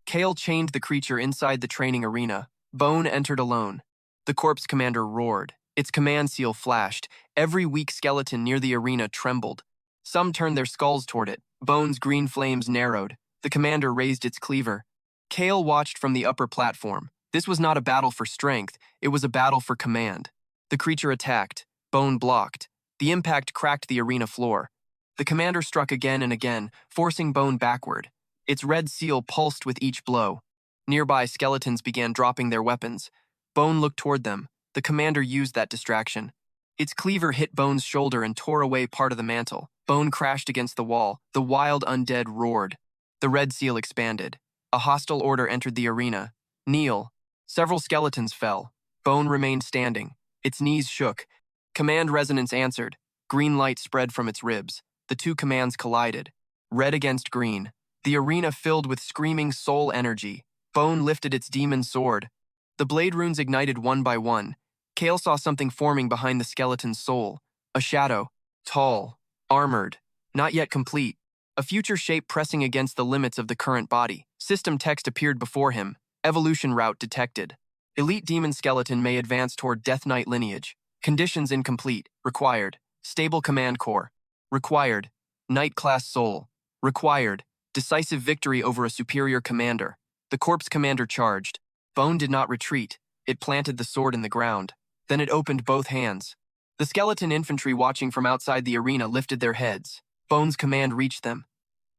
Kael chained the creature inside the training arena. Bone entered alone. The corpse commander roared. Its command seal flashed. Every weak skeleton near the arena trembled. Some turned their skulls toward it. Bone's green flames narrowed. The commander raised its cleaver. Kael watched from the upper platform. This was not a battle for strength. It was a battle for command. The creature attacked. Bone blocked. The impact cracked the arena floor. The commander struck again and again, forcing Bone backward. Its red seal pulsed with each blow. Nearby skeletons began dropping their weapons. Bone looked toward them. The commander used that distraction. Its cleaver hit Bone's shoulder and tore away part of the mantle. Bone crashed against the wall. The wild undead roared. The red seal expanded. A hostile order entered the arena. Kneel. Several skeletons fell. Bone remained standing. Its knees shook. Command resonance answered. Green light spread from its ribs. The two commands collided. Red against green. The arena filled with screaming soul energy. Bone lifted its demon sword. The blade runes ignited one by one. Kael saw something forming behind the skeleton's soul. A shadow. Tall. Armored. Not yet complete. A future shape pressing against the limits of the current body. System text appeared before him. Evolution route detected. Elite demon skeleton may advance toward Death Knight lineage. Conditions incomplete. Required. Stable command core. Required. Knight class soul. Required. Decisive victory over a superior commander. The corpse commander charged. Bone did not retreat. It planted the sword in the ground. Then it opened both hands. The skeleton infantry watching from outside the arena lifted their heads. Bone's command reached them.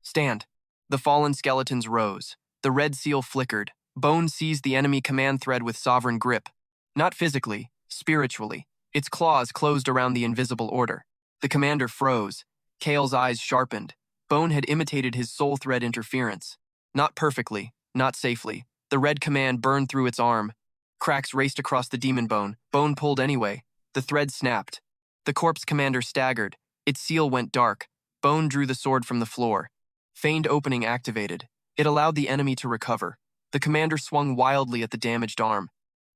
Stand. The fallen skeletons rose. The red seal flickered. Bone seized the enemy command thread with sovereign grip. Not physically, spiritually. Its claws closed around the invisible order. The commander froze. Kael's eyes sharpened. Bone had imitated his soul thread interference. Not perfectly, not safely. The red command burned through its arm. Cracks raced across the demon bone. Bone pulled anyway. The thread snapped. The corpse commander staggered. Its seal went dark. Bone drew the sword from the floor. Feigned opening activated. It allowed the enemy to recover. The commander swung wildly at the damaged arm.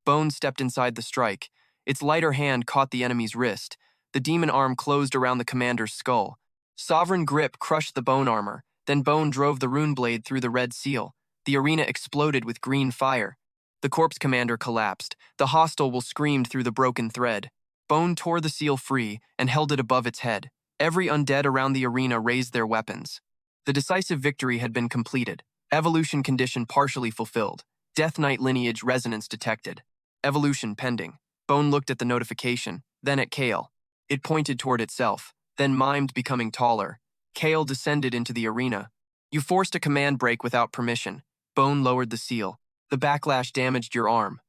Bone stepped inside the strike. Its lighter hand caught the enemy's wrist. The demon arm closed around the commander's skull. Sovereign grip crushed the bone armor. Then Bone drove the rune blade through the red seal. The arena exploded with green fire. The corpse commander collapsed. The hostile will screamed through the broken thread. Bone tore the seal free and held it above its head. Every undead around the arena raised their weapons. The decisive victory had been completed. Evolution condition partially fulfilled. Death Knight lineage resonance detected. Evolution pending. Bone looked at the notification, then at Kael. It pointed toward itself, then mimed becoming taller. Kael descended into the arena. You forced a command break without permission. Bone lowered the seal. The backlash damaged your arm.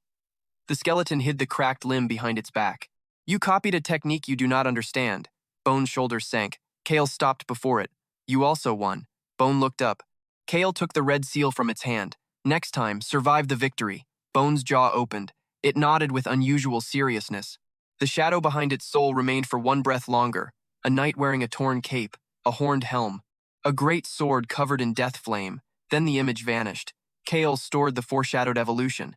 The skeleton hid the cracked limb behind its back. You copied a technique you do not understand. Bone's shoulders sank. Kael stopped before it. You also won. Bone looked up. Kael took the red seal from its hand. Next time, survive the victory. Bone's jaw opened. It nodded with unusual seriousness. The shadow behind its soul remained for one breath longer. A knight wearing a torn cape, a horned helm, a great sword covered in death flame. Then the image vanished. Kael stored the foreshadowed evolution.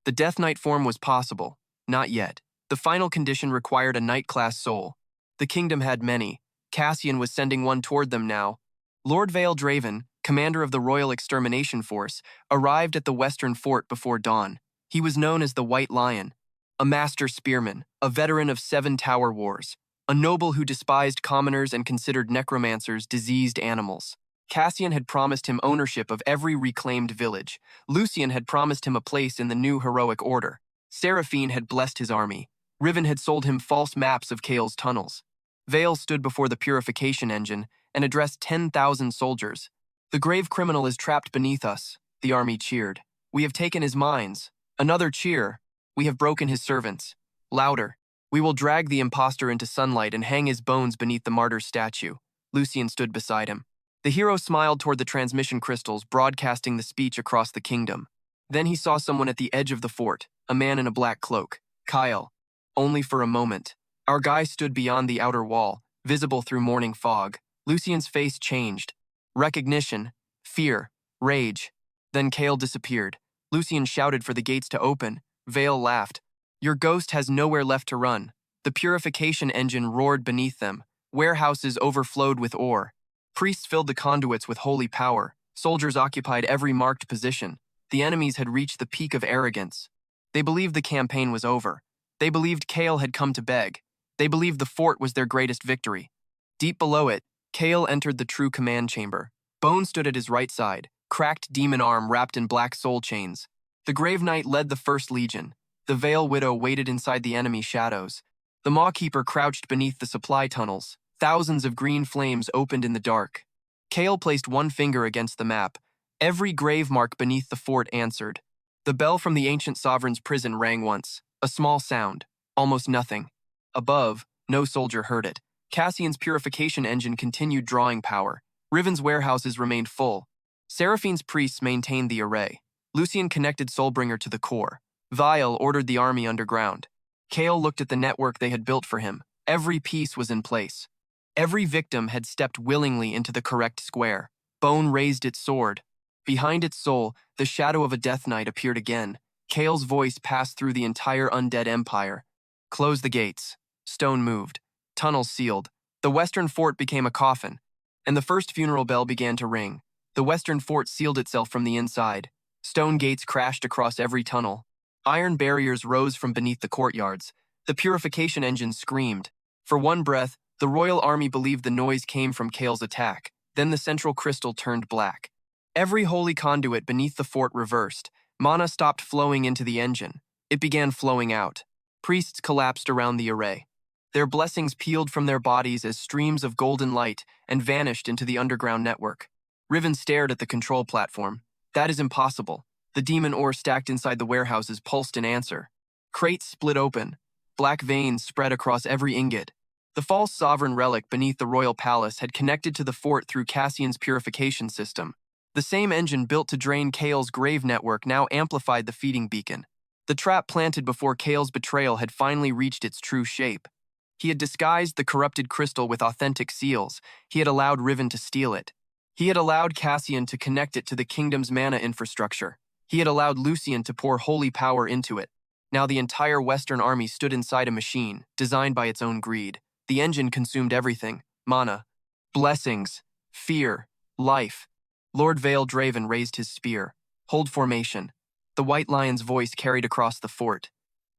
The Death Knight form was possible. Not yet. The final condition required a Knight-class soul. The kingdom had many. Cassian was sending one toward them now. Lord Vale Draven, commander of the Royal Extermination Force, arrived at the western fort before dawn. He was known as the White Lion, a master spearman, a veteran of 7 Tower Wars, a noble who despised commoners and considered necromancers diseased animals. Cassian had promised him ownership of every reclaimed village. Lucien had promised him a place in the new heroic order. Seraphine had blessed his army. Riven had sold him false maps of Kael's tunnels. Vale stood before the purification engine and addressed 10,000 soldiers. The grave criminal is trapped beneath us, the army cheered. We have taken his mines. Another cheer. We have broken his servants. Louder. We will drag the impostor into sunlight and hang his bones beneath the martyr's statue. Lucien stood beside him. The hero smiled toward the transmission crystals, broadcasting the speech across the kingdom. Then he saw someone at the edge of the fort, a man in a black cloak. Kael. Only for a moment. Our guy stood beyond the outer wall, visible through morning fog. Lucien's face changed. Recognition, fear, rage. Then Kael disappeared. Lucien shouted for the gates to open. Vale laughed. Your ghost has nowhere left to run. The purification engine roared beneath them. Warehouses overflowed with ore. Priests filled the conduits with holy power. Soldiers occupied every marked position. The enemies had reached the peak of arrogance. They believed the campaign was over. They believed Kael had come to beg. They believed the fort was their greatest victory. Deep below it, Kael entered the true command chamber. Bone stood at his right side, cracked demon arm wrapped in black soul chains. The Grave Knight led the First Legion. The Veil Widow waited inside the enemy shadows. The Mawkeeper crouched beneath the supply tunnels. Thousands of green flames opened in the dark. Kael placed one finger against the map. Every grave mark beneath the fort answered. The bell from the ancient sovereign's prison rang once. A small sound. Almost nothing. Above, no soldier heard it. Cassian's purification engine continued drawing power. Riven's warehouses remained full. Seraphine's priests maintained the array. Lucien connected Soulbringer to the core. Vile ordered the army underground. Kael looked at the network they had built for him. Every piece was in place. Every victim had stepped willingly into the correct square. Bone raised its sword. Behind its soul, the shadow of a death knight appeared again. Kael's voice passed through the entire undead empire. Close the gates. Stone moved. Tunnels sealed. The western fort became a coffin, and the first funeral bell began to ring. The western fort sealed itself from the inside. Stone gates crashed across every tunnel. Iron barriers rose from beneath the courtyards. The purification engine screamed. For one breath, the royal army believed the noise came from Kael's attack. Then the central crystal turned black. Every holy conduit beneath the fort reversed. Mana stopped flowing into the engine. It began flowing out. Priests collapsed around the array. Their blessings peeled from their bodies as streams of golden light and vanished into the underground network. Riven stared at the control platform. That is impossible. The demon ore stacked inside the warehouses pulsed in answer. Crates split open. Black veins spread across every ingot. The false sovereign relic beneath the royal palace had connected to the fort through Cassian's purification system. The same engine built to drain Kael's grave network now amplified the feeding beacon. The trap planted before Kael's betrayal had finally reached its true shape. He had disguised the corrupted crystal with authentic seals. He had allowed Riven to steal it. He had allowed Cassian to connect it to the kingdom's mana infrastructure. He had allowed Lucien to pour holy power into it. Now the entire Western army stood inside a machine, designed by its own greed. The engine consumed everything: mana, blessings, fear, life. Lord Vale Draven raised his spear. Hold formation. The White Lion's voice carried across the fort.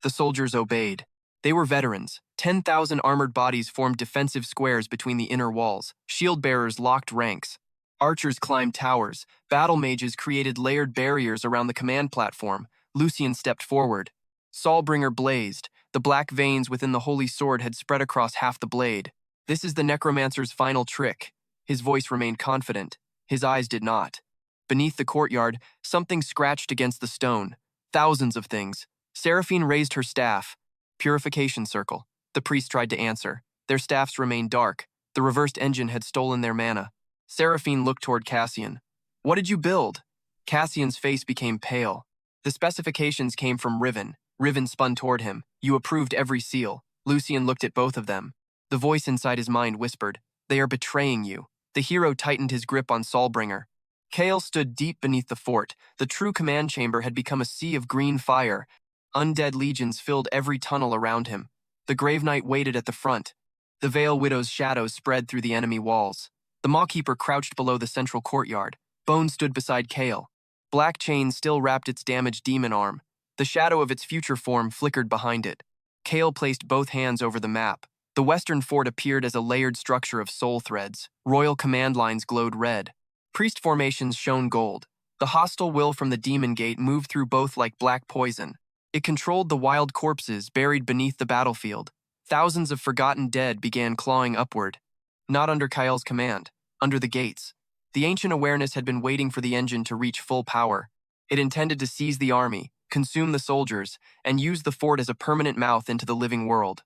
The soldiers obeyed. They were veterans. 10,000 armored bodies formed defensive squares between the inner walls. Shield bearers locked ranks. Archers climbed towers. Battle mages created layered barriers around the command platform. Lucien stepped forward. Soulbringer blazed. The black veins within the holy sword had spread across half the blade. This is the necromancer's final trick. His voice remained confident. His eyes did not. Beneath the courtyard, something scratched against the stone. Thousands of things. Seraphine raised her staff. Purification circle. The priest tried to answer. Their staffs remained dark. The reversed engine had stolen their mana. Seraphine looked toward Cassian. What did you build? Cassian's face became pale. The specifications came from Riven. Riven spun toward him. You approved every seal. Lucien looked at both of them. The voice inside his mind whispered, they are betraying you. The hero tightened his grip on Soulbringer. Kael stood deep beneath the fort. The true command chamber had become a sea of green fire. Undead legions filled every tunnel around him. The Grave Knight waited at the front. The Veil Widow's shadows spread through the enemy walls. The Mawkeeper crouched below the central courtyard. Bone stood beside Kael. Black chain still wrapped its damaged demon arm. The shadow of its future form flickered behind it. Kael placed both hands over the map. The western fort appeared as a layered structure of soul threads. Royal command lines glowed red. Priest formations shone gold. The hostile will from the demon gate moved through both like black poison. It controlled the wild corpses buried beneath the battlefield. Thousands of forgotten dead began clawing upward. Not under Kael's command, under the gates. The ancient awareness had been waiting for the engine to reach full power. It intended to seize the army, consume the soldiers, and use the fort as a permanent mouth into the living world.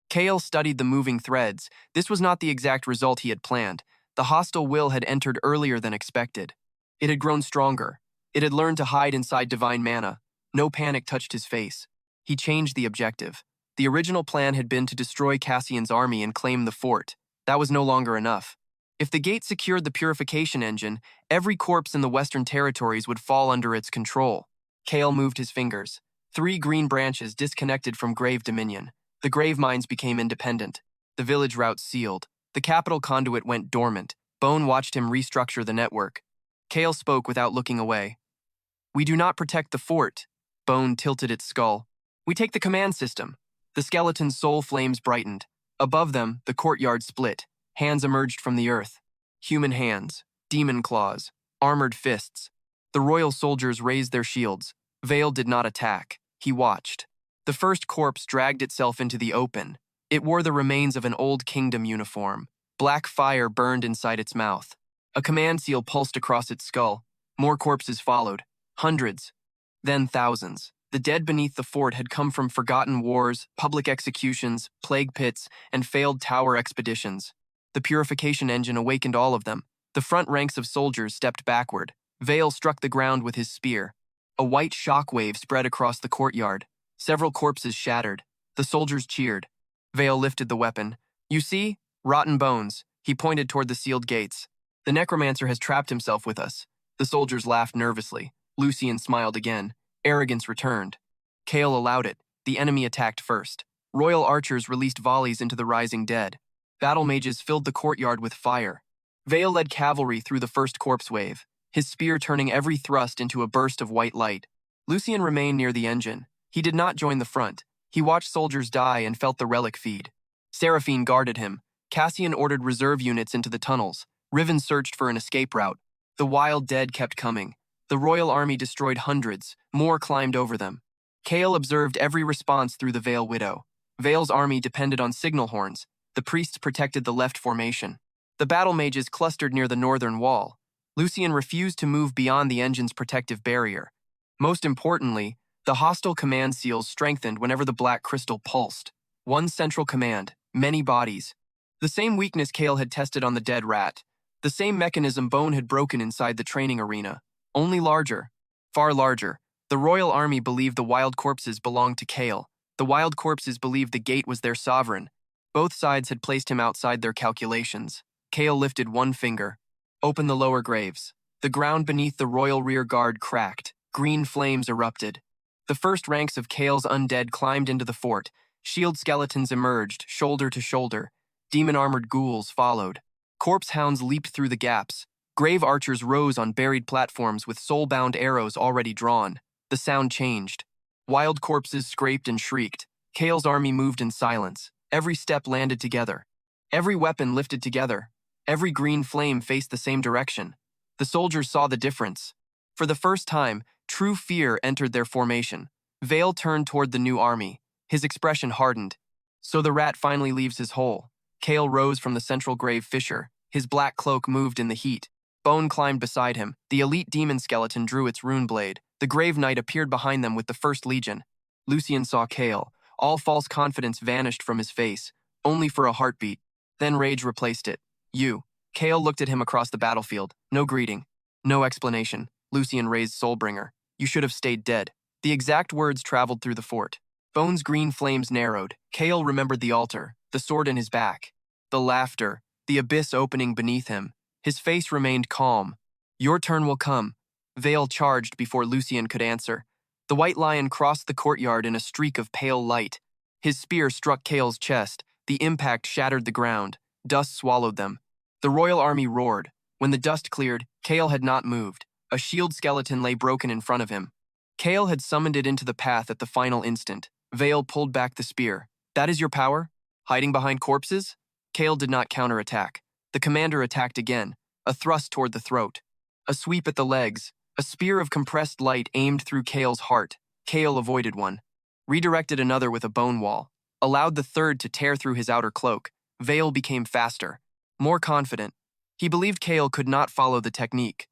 Kael studied the moving threads. This was not the exact result he had planned. The hostile will had entered earlier than expected. It had grown stronger. It had learned to hide inside divine mana. No panic touched his face. He changed the objective. The original plan had been to destroy Cassian's army and claim the fort. That was no longer enough. If the gate secured the purification engine, every corpse in the western territories would fall under its control. Kael moved his fingers. 3 green branches disconnected from Grave Dominion. The grave mines became independent. The village routes sealed. The capital conduit went dormant. Bone watched him restructure the network. Kael spoke without looking away. We do not protect the fort. Bone tilted its skull. We take the command system. The skeleton's soul flames brightened. Above them, the courtyard split. Hands emerged from the earth. Human hands, demon claws, armored fists. The royal soldiers raised their shields. Vale did not attack. He watched. The first corpse dragged itself into the open. It wore the remains of an old kingdom uniform. Black fire burned inside its mouth. A command seal pulsed across its skull. More corpses followed. Hundreds. Then thousands. The dead beneath the fort had come from forgotten wars, public executions, plague pits, and failed tower expeditions. The purification engine awakened all of them. The front ranks of soldiers stepped backward. Vale struck the ground with his spear. A white shockwave spread across the courtyard. Several corpses shattered. The soldiers cheered. Vale lifted the weapon. "You see? Rotten bones." He pointed toward the sealed gates. "The necromancer has trapped himself with us." The soldiers laughed nervously. Lucien smiled again. Arrogance returned. Kael allowed it. The enemy attacked first. Royal archers released volleys into the rising dead. Battle mages filled the courtyard with fire. Vale led cavalry through the first corpse wave, his spear turning every thrust into a burst of white light. Lucien remained near the engine. He did not join the front. He watched soldiers die and felt the relic feed. Seraphine guarded him. Cassian ordered reserve units into the tunnels. Riven searched for an escape route. The wild dead kept coming. The royal army destroyed hundreds. More climbed over them. Kael observed every response through the Vale Widow. Vale's army depended on signal horns. The priests protected the left formation. The battle mages clustered near the northern wall. Lucien refused to move beyond the engine's protective barrier. Most importantly, the hostile command seals strengthened whenever the black crystal pulsed. One central command, many bodies. The same weakness Kael had tested on the dead rat. The same mechanism Bone had broken inside the training arena. Only larger. Far larger. The royal army believed the wild corpses belonged to Kael. The wild corpses believed the gate was their sovereign. Both sides had placed him outside their calculations. Kael lifted one finger. "Open the lower graves." The ground beneath the royal rear guard cracked. Green flames erupted. The first ranks of Kael's undead climbed into the fort. Shield skeletons emerged, shoulder to shoulder. Demon-armored ghouls followed. Corpse hounds leaped through the gaps. Grave archers rose on buried platforms with soul-bound arrows already drawn. The sound changed. Wild corpses scraped and shrieked. Kael's army moved in silence. Every step landed together. Every weapon lifted together. Every green flame faced the same direction. The soldiers saw the difference. For the first time, true fear entered their formation. Vale turned toward the new army. His expression hardened. "So the rat finally leaves his hole." Kael rose from the central grave fissure. His black cloak moved in the heat. Bone climbed beside him. The elite demon skeleton drew its rune blade. The grave knight appeared behind them with the first legion. Lucien saw Kael. All false confidence vanished from his face, only for a heartbeat. Then rage replaced it. "You." Kael looked at him across the battlefield. No greeting. No explanation. Lucien raised Soulbringer. "You should have stayed dead." The exact words traveled through the fort. Bone's green flames narrowed. Kael remembered the altar, the sword in his back, the laughter, the abyss opening beneath him. His face remained calm. "Your turn will come." Vale charged before Lucien could answer. The white lion crossed the courtyard in a streak of pale light. His spear struck Kael's chest. The impact shattered the ground. Dust swallowed them. The royal army roared. When the dust cleared, Kael had not moved. A shield skeleton lay broken in front of him. Kael had summoned it into the path at the final instant. Vale pulled back the spear. "That is your power? Hiding behind corpses?" Kael did not counterattack. The commander attacked again. A thrust toward the throat. A sweep at the legs. A spear of compressed light aimed through Kael's heart. Kael avoided one. Redirected another with a bone wall. Allowed the third to tear through his outer cloak. Vale became faster. More confident. He believed Kael could not follow the technique.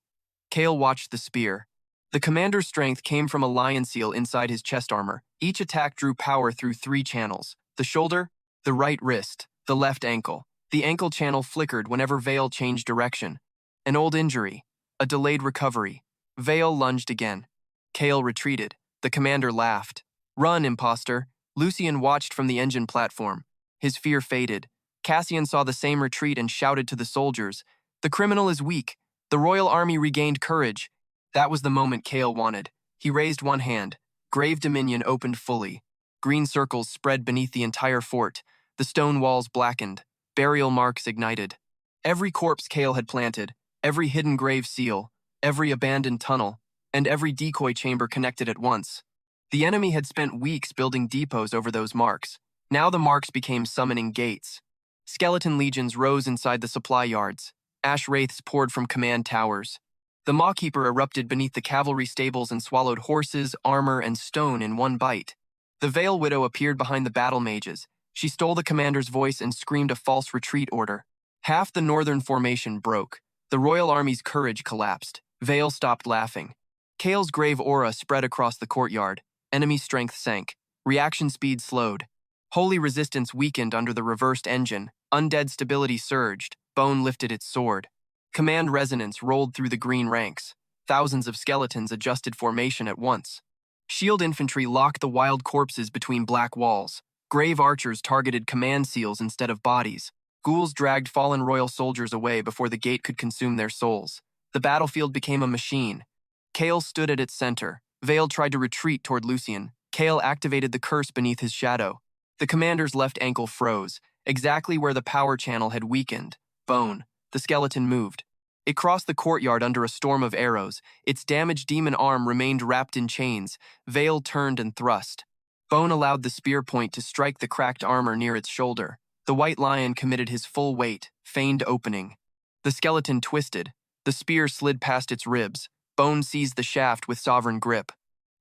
Kael watched the spear. The commander's strength came from a lion seal inside his chest armor. Each attack drew power through 3 channels. The shoulder, the right wrist, the left ankle. The ankle channel flickered whenever Vale changed direction. An old injury. A delayed recovery. Vale lunged again. Kael retreated. The commander laughed. "Run, imposter." Lucien watched from the engine platform. His fear faded. Cassian saw the same retreat and shouted to the soldiers, "The criminal is weak." The royal army regained courage. That was the moment Kael wanted. He raised one hand. Grave Dominion opened fully. Green circles spread beneath the entire fort. The stone walls blackened. Burial marks ignited. Every corpse Kael had planted, every hidden grave seal, every abandoned tunnel, and every decoy chamber connected at once. The enemy had spent weeks building depots over those marks. Now the marks became summoning gates. Skeleton legions rose inside the supply yards. Ash wraiths poured from command towers. The Mawkeeper erupted beneath the cavalry stables and swallowed horses, armor, and stone in one bite. The Vale Widow appeared behind the battle mages. She stole the commander's voice and screamed a false retreat order. Half the northern formation broke. The royal army's courage collapsed. Vale stopped laughing. Kael's grave aura spread across the courtyard. Enemy strength sank. Reaction speed slowed. Holy resistance weakened under the reversed engine. Undead stability surged. Bone lifted its sword. Command resonance rolled through the green ranks. Thousands of skeletons adjusted formation at once. Shield infantry locked the wild corpses between black walls. Grave archers targeted command seals instead of bodies. Ghouls dragged fallen royal soldiers away before the gate could consume their souls. The battlefield became a machine. Kael stood at its center. Vale tried to retreat toward Lucien. Kael activated the curse beneath his shadow. The commander's left ankle froze, exactly where the power channel had weakened. Bone. The skeleton moved. It crossed the courtyard under a storm of arrows. Its damaged demon arm remained wrapped in chains. Vale turned and thrust. Bone allowed the spear point to strike the cracked armor near its shoulder. The white lion committed his full weight, feigned opening. The skeleton twisted. The spear slid past its ribs. Bone seized the shaft with sovereign grip.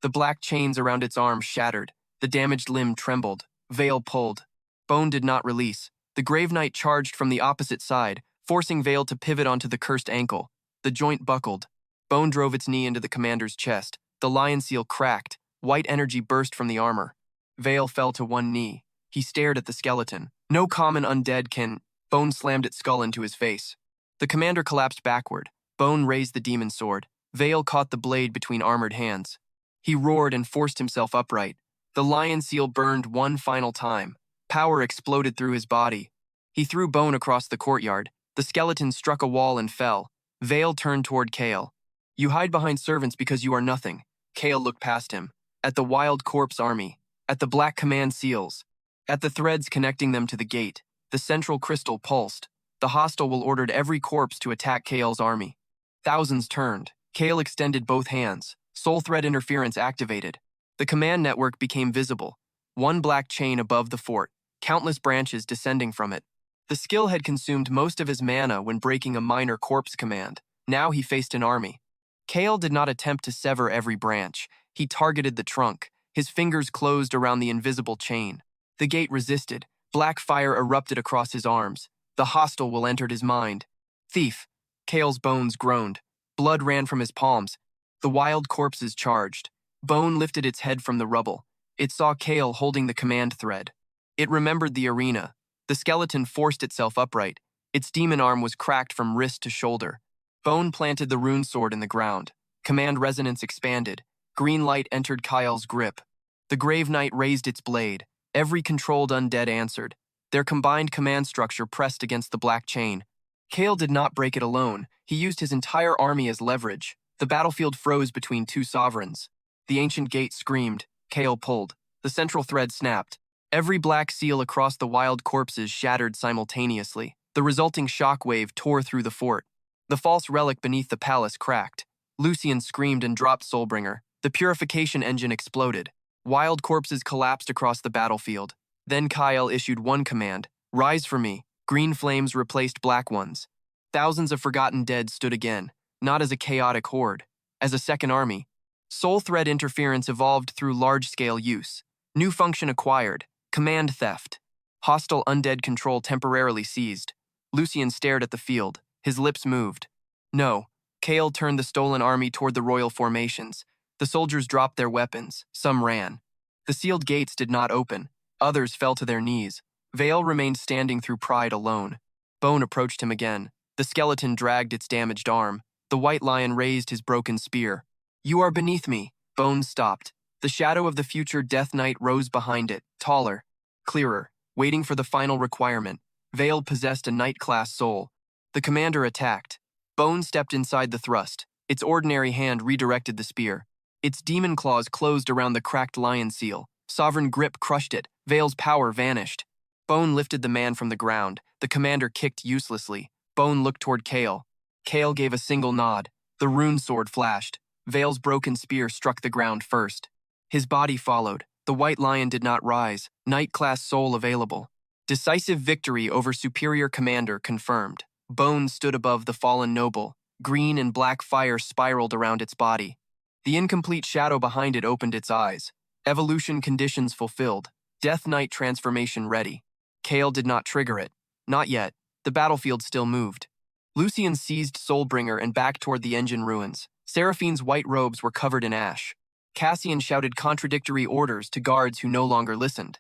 The black chains around its arm shattered. The damaged limb trembled. Vale pulled. Bone did not release. The Grave Knight charged from the opposite side, forcing Vale to pivot onto the cursed ankle. The joint buckled. Bone drove its knee into the commander's chest. The lion seal cracked. White energy burst from the armor. Vale fell to one knee. He stared at the skeleton. No common undead can... Bone slammed its skull into his face. The commander collapsed backward. Bone raised the demon sword. Vale caught the blade between armored hands. He roared and forced himself upright. The lion seal burned one final time. Power exploded through his body. He threw Bone across the courtyard. The skeleton struck a wall and fell. Vale turned toward Kael. You hide behind servants because you are nothing. Kael looked past him. At the wild corpse army. At the black command seals. At the threads connecting them to the gate. The central crystal pulsed. The hostile will ordered every corpse to attack Kael's army. Thousands turned. Kael extended both hands. Soul thread interference activated. The command network became visible. One black chain above the fort. Countless branches descending from it. The skill had consumed most of his mana when breaking a minor corpse command. Now he faced an army. Kael did not attempt to sever every branch. He targeted the trunk. His fingers closed around the invisible chain. The gate resisted. Black fire erupted across his arms. The hostile will entered his mind. Thief. Kael's bones groaned. Blood ran from his palms. The wild corpses charged. Bone lifted its head from the rubble. It saw Kael holding the command thread. It remembered the arena. The skeleton forced itself upright. Its demon arm was cracked from wrist to shoulder. Bone planted the rune sword in the ground. Command resonance expanded. Green light entered Kael's grip. The Grave Knight raised its blade. Every controlled undead answered. Their combined command structure pressed against the black chain. Kael did not break it alone. He used his entire army as leverage. The battlefield froze between two sovereigns. The ancient gate screamed. Kael pulled. The central thread snapped. Every black seal across the wild corpses shattered simultaneously. The resulting shockwave tore through the fort. The false relic beneath the palace cracked. Lucien screamed and dropped Soulbringer. The purification engine exploded. Wild corpses collapsed across the battlefield. Then Kael issued one command. Rise for me. Green flames replaced black ones. Thousands of forgotten dead stood again, not as a chaotic horde, as a second army. Soul thread interference evolved through large-scale use. New function acquired. Command theft. Hostile undead control temporarily seized. Lucien stared at the field. His lips moved. No. Kael turned the stolen army toward the royal formations. The soldiers dropped their weapons. Some ran. The sealed gates did not open. Others fell to their knees. Vale remained standing through pride alone. Bone approached him again. The skeleton dragged its damaged arm. The white lion raised his broken spear. You are beneath me. Bone stopped. The shadow of the future Death Knight rose behind it, taller, clearer, waiting for the final requirement. Vale possessed a knight-class soul. The commander attacked. Bone stepped inside the thrust. Its ordinary hand redirected the spear. Its demon claws closed around the cracked lion seal. Sovereign grip crushed it. Vale's power vanished. Bone lifted the man from the ground. The commander kicked uselessly. Bone looked toward Kael. Kael gave a single nod. The rune sword flashed. Vale's broken spear struck the ground first. His body followed. The white lion did not rise. Knight-class soul available. Decisive victory over superior commander confirmed. Bone stood above the fallen noble. Green and black fire spiraled around its body. The incomplete shadow behind it opened its eyes. Evolution conditions fulfilled. Death Knight transformation ready. Kael did not trigger it. Not yet. The battlefield still moved. Lucien seized Soulbringer and backed toward the engine ruins. Seraphine's white robes were covered in ash. Cassian shouted contradictory orders to guards who no longer listened.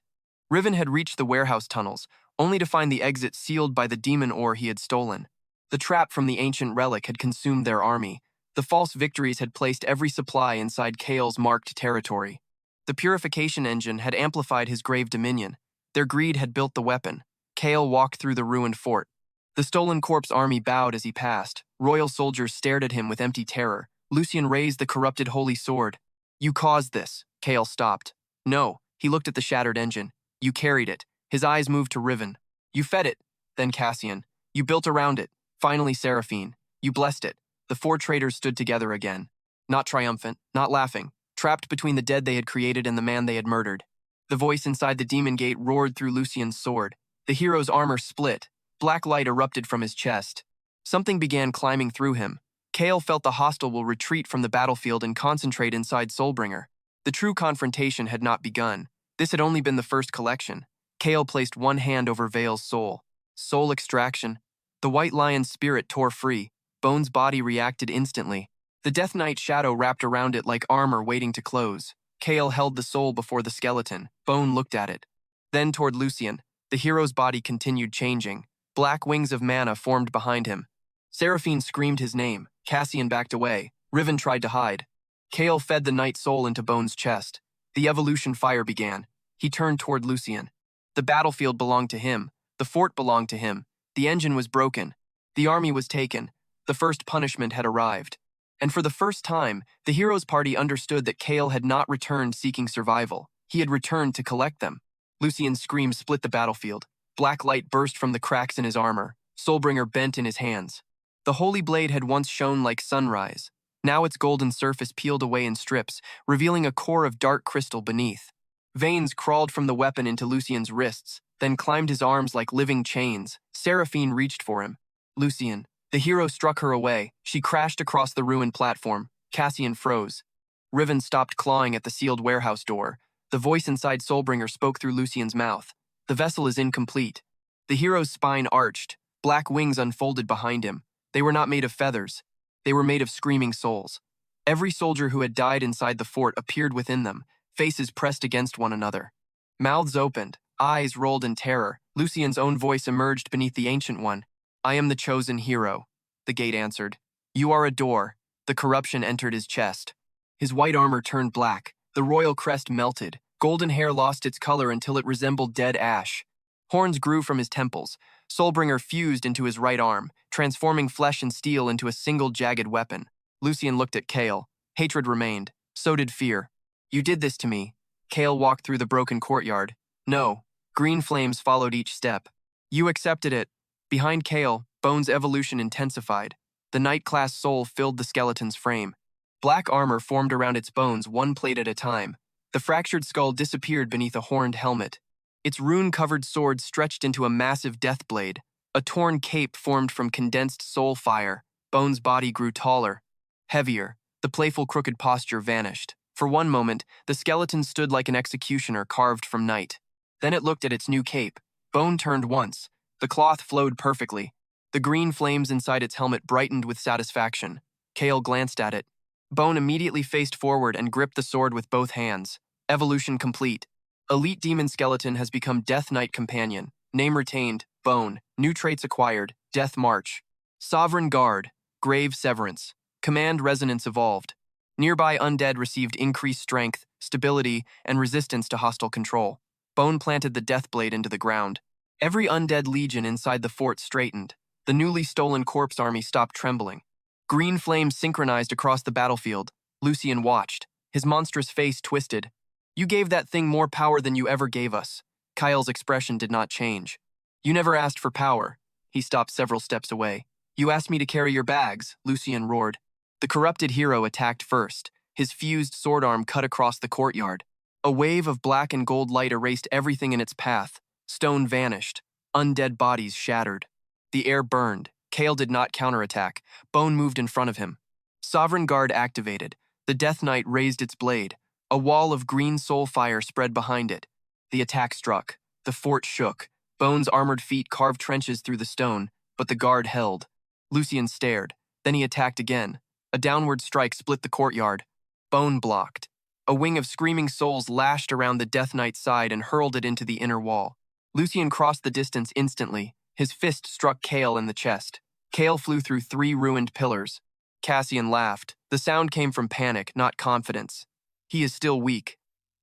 Riven had reached the warehouse tunnels, only to find the exit sealed by the demon ore he had stolen. The trap from the ancient relic had consumed their army. The false victories had placed every supply inside Kael's marked territory. The purification engine had amplified his grave dominion. Their greed had built the weapon. Kael walked through the ruined fort. The stolen corpse army bowed as he passed. Royal soldiers stared at him with empty terror. Lucien raised the corrupted holy sword. "You caused this." Kael stopped. "No." He looked at the shattered engine. "You carried it." His eyes moved to Riven. "You fed it." Then Cassian. "You built around it." Finally Seraphine. "You blessed it." The four traitors stood together again. Not triumphant, not laughing. Trapped between the dead they had created and the man they had murdered. The voice inside the demon gate roared through Lucien's sword. The hero's armor split. Black light erupted from his chest. Something began climbing through him. Kael felt the hostile will retreat from the battlefield and concentrate inside Soulbringer. The true confrontation had not begun. This had only been the first collection. Kael placed one hand over Vale's soul. Soul extraction. The white lion's spirit tore free. Bone's body reacted instantly. The Death Knight shadow wrapped around it like armor waiting to close. Kael held the soul before the skeleton. Bone looked at it. Then toward Lucien. The hero's body continued changing. Black wings of mana formed behind him. Seraphine screamed his name. Cassian backed away. Riven tried to hide. Kael fed the night soul into Bone's chest. The evolution fire began. He turned toward Lucien. The battlefield belonged to him. The fort belonged to him. The engine was broken. The army was taken. The first punishment had arrived. And for the first time, the hero's party understood that Kael had not returned seeking survival. He had returned to collect them. Lucien's scream split the battlefield. Black light burst from the cracks in his armor. Soulbringer bent in his hands. The holy blade had once shone like sunrise. Now its golden surface peeled away in strips, revealing a core of dark crystal beneath. Veins crawled from the weapon into Lucien's wrists, then climbed his arms like living chains. Seraphine reached for him. "Lucien." The hero struck her away. She crashed across the ruined platform. Cassian froze. Riven stopped clawing at the sealed warehouse door. The voice inside Soulbringer spoke through Lucien's mouth. "The vessel is incomplete." The hero's spine arched. Black wings unfolded behind him. They were not made of feathers. They were made of screaming souls. Every soldier who had died inside the fort appeared within them, faces pressed against one another. Mouths opened, eyes rolled in terror. Lucien's own voice emerged beneath the ancient one. "I am the chosen hero," the gate answered. "You are a door." The corruption entered his chest. His white armor turned black. The royal crest melted. Golden hair lost its color until it resembled dead ash. Horns grew from his temples. Soulbringer fused into his right arm, transforming flesh and steel into a single jagged weapon. Lucien looked at Kael. Hatred remained. So did fear. "You did this to me." Kael walked through the broken courtyard. "No." Green flames followed each step. "You accepted it." Behind Kael, Bone's evolution intensified. The Night-class soul filled the skeleton's frame. Black armor formed around its bones, one plate at a time. The fractured skull disappeared beneath a horned helmet. Its rune-covered sword stretched into a massive death blade. A torn cape formed from condensed soul fire. Bone's body grew taller, heavier. The playful crooked posture vanished. For one moment, the skeleton stood like an executioner carved from night. Then it looked at its new cape. Bone turned once. The cloth flowed perfectly. The green flames inside its helmet brightened with satisfaction. Kael glanced at it. Bone immediately faced forward and gripped the sword with both hands. Evolution complete. Elite Demon Skeleton has become Death Knight Companion. Name retained, Bone. New traits acquired, Death March. Sovereign Guard, Grave Severance. Command Resonance evolved. Nearby undead received increased strength, stability, and resistance to hostile control. Bone planted the death blade into the ground. Every undead legion inside the fort straightened. The newly stolen corpse army stopped trembling. Green flames synchronized across the battlefield. Lucien watched. His monstrous face twisted. "You gave that thing more power than you ever gave us." Kael's expression did not change. "You never asked for power." He stopped several steps away. "You asked me to carry your bags," Lucien roared. The corrupted hero attacked first. His fused sword arm cut across the courtyard. A wave of black and gold light erased everything in its path. Stone vanished. Undead bodies shattered. The air burned. Kael did not counterattack. Bone moved in front of him. Sovereign Guard activated. The Death Knight raised its blade. A wall of green soul fire spread behind it. The attack struck. The fort shook. Bone's armored feet carved trenches through the stone, but the guard held. Lucien stared. Then he attacked again. A downward strike split the courtyard. Bone blocked. A wing of screaming souls lashed around the Death Knight's side and hurled it into the inner wall. Lucien crossed the distance instantly. His fist struck Kael in the chest. Kael flew through 3 ruined pillars. Cassian laughed. The sound came from panic, not confidence. He is still weak.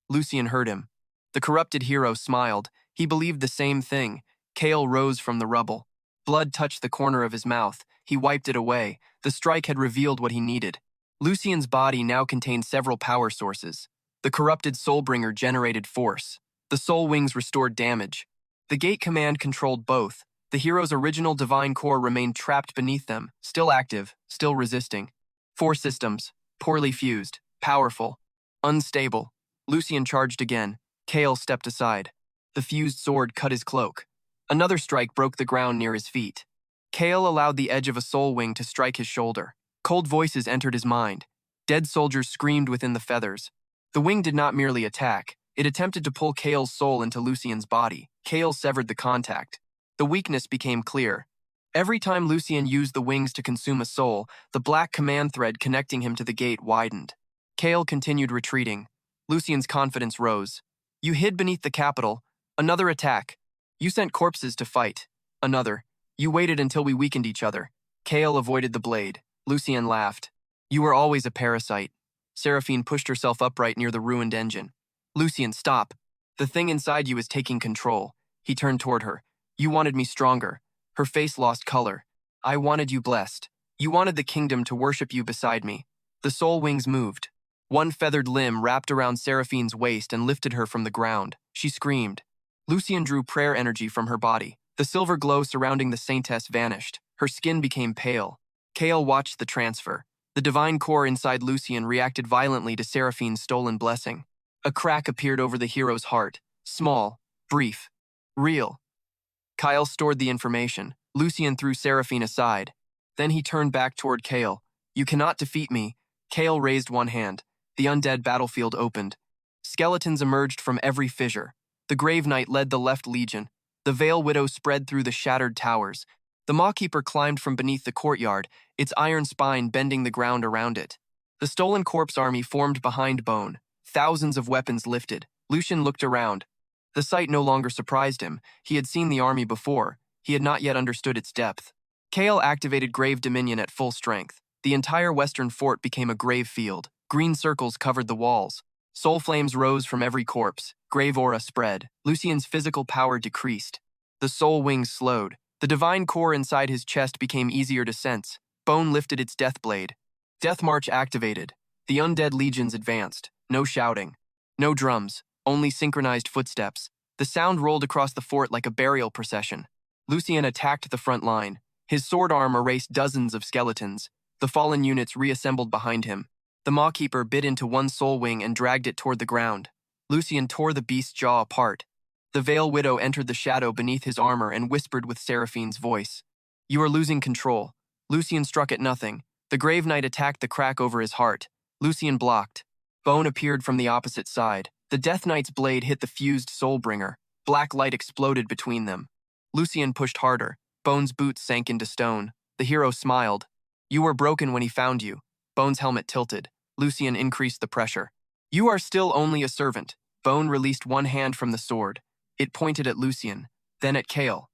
Lucien heard him. The corrupted hero smiled. He believed the same thing. Kael rose from the rubble. Blood touched the corner of his mouth. He wiped it away. The strike had revealed what he needed. Lucien's body now contained several power sources. The corrupted Soulbringer generated force. The Soul Wings restored damage. The Gate Command controlled both. The hero's original divine core remained trapped beneath them, still active, still resisting. 4 systems, poorly fused, powerful, unstable. Lucien charged again. Kael stepped aside. The fused sword cut his cloak. Another strike broke the ground near his feet. Kael allowed the edge of a soul wing to strike his shoulder. Cold voices entered his mind. Dead soldiers screamed within the feathers. The wing did not merely attack. It attempted to pull Kael's soul into Lucien's body. Kael severed the contact. The weakness became clear. Every time Lucien used the wings to consume a soul, the black command thread connecting him to the gate widened. Kael continued retreating. Lucien's confidence rose. You hid beneath the capital. Another attack. You sent corpses to fight. Another. You waited until we weakened each other. Kael avoided the blade. Lucien laughed. You were always a parasite. Seraphine pushed herself upright near the ruined engine. Lucien, stop. The thing inside you is taking control. He turned toward her. You wanted me stronger. Her face lost color. I wanted you blessed. You wanted the kingdom to worship you beside me. The soul wings moved. One feathered limb wrapped around Seraphine's waist and lifted her from the ground. She screamed. Lucien drew prayer energy from her body. The silver glow surrounding the saintess vanished. Her skin became pale. Kael watched the transfer. The divine core inside Lucien reacted violently to Seraphine's stolen blessing. A crack appeared over the hero's heart. Small, brief, real. Kael stored the information. Lucien threw Seraphine aside. Then he turned back toward Kael. You cannot defeat me. Kael raised one hand. The undead battlefield opened. Skeletons emerged from every fissure. The Grave Knight led the left legion. The Veil Widow spread through the shattered towers. The Mawkeeper climbed from beneath the courtyard, its iron spine bending the ground around it. The Stolen Corpse army formed behind Bone. Thousands of weapons lifted. Lucien looked around. The sight no longer surprised him. He had seen the army before. He had not yet understood its depth. Kael activated Grave Dominion at full strength. The entire western fort became a grave field. Green circles covered the walls. Soul flames rose from every corpse. Grave aura spread. Lucien's physical power decreased. The soul wings slowed. The divine core inside his chest became easier to sense. Bone lifted its death blade. Death March activated. The undead legions advanced. No shouting. No drums. Only synchronized footsteps. The sound rolled across the fort like a burial procession. Lucien attacked the front line. His sword arm erased dozens of skeletons. The fallen units reassembled behind him. The Mawkeeper bit into one soul wing and dragged it toward the ground. Lucien tore the beast's jaw apart. The Veil Widow entered the shadow beneath his armor and whispered with Seraphine's voice. You are losing control. Lucien struck at nothing. The Grave Knight attacked the crack over his heart. Lucien blocked. Bone appeared from the opposite side. The Death Knight's blade hit the fused Soulbringer. Black light exploded between them. Lucien pushed harder. Bone's boots sank into stone. The hero smiled. You were broken when he found you. Bone's helmet tilted. Lucien increased the pressure. You are still only a servant. Bone released one hand from the sword. It pointed at Lucien, then at Kael.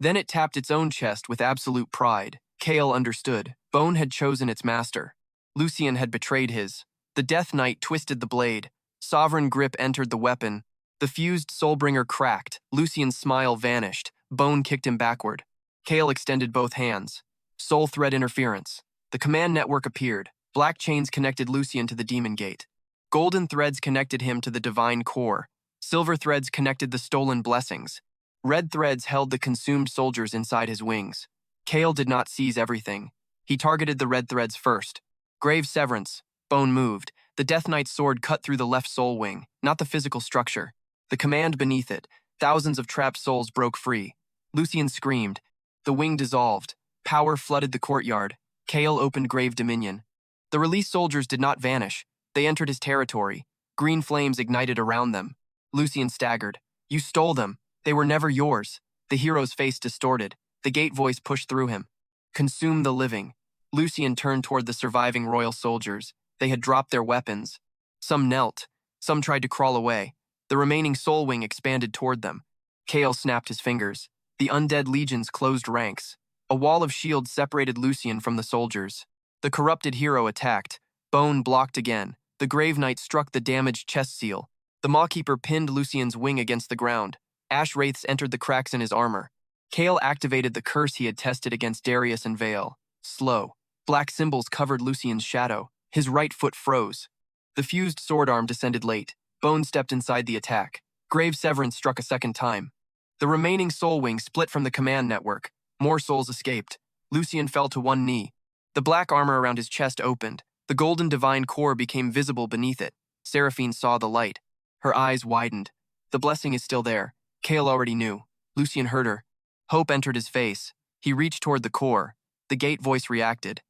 Then it tapped its own chest with absolute pride. Kael understood. Bone had chosen its master. Lucien had betrayed his. The Death Knight twisted the blade. Sovereign grip entered the weapon. The fused Soulbringer cracked. Lucien's smile vanished. Bone kicked him backward. Kael extended both hands. Soul thread interference. The command network appeared. Black chains connected Lucien to the demon gate. Golden threads connected him to the divine core. Silver threads connected the stolen blessings. Red threads held the consumed soldiers inside his wings. Kael did not seize everything. He targeted the red threads first. Grave severance. Bone moved. The Death Knight's sword cut through the left soul wing, not the physical structure. The command beneath it. Thousands of trapped souls broke free. Lucien screamed. The wing dissolved. Power flooded the courtyard. Kael opened Grave Dominion. The released soldiers did not vanish. They entered his territory. Green flames ignited around them. Lucien staggered. You stole them. They were never yours. The hero's face distorted. The gate voice pushed through him. Consume the living. Lucien turned toward the surviving royal soldiers. They had dropped their weapons. Some knelt. Some tried to crawl away. The remaining soul wing expanded toward them. Kael snapped his fingers. The undead legions closed ranks. A wall of shields separated Lucien from the soldiers. The corrupted hero attacked. Bone blocked again. The Grave Knight struck the damaged chest seal. The Mawkeeper pinned Lucien's wing against the ground. Ash wraiths entered the cracks in his armor. Kael activated the curse he had tested against Darius and Vale. Slow. Black symbols covered Lucien's shadow. His right foot froze. The fused sword arm descended late. Bone stepped inside the attack. Grave Severance struck a second time. The remaining soul wing split from the command network. More souls escaped. Lucien fell to one knee. The black armor around his chest opened. The golden divine core became visible beneath it. Seraphine saw the light. Her eyes widened. The blessing is still there. Kael already knew. Lucien heard her. Hope entered his face. He reached toward the core. The gate voice reacted.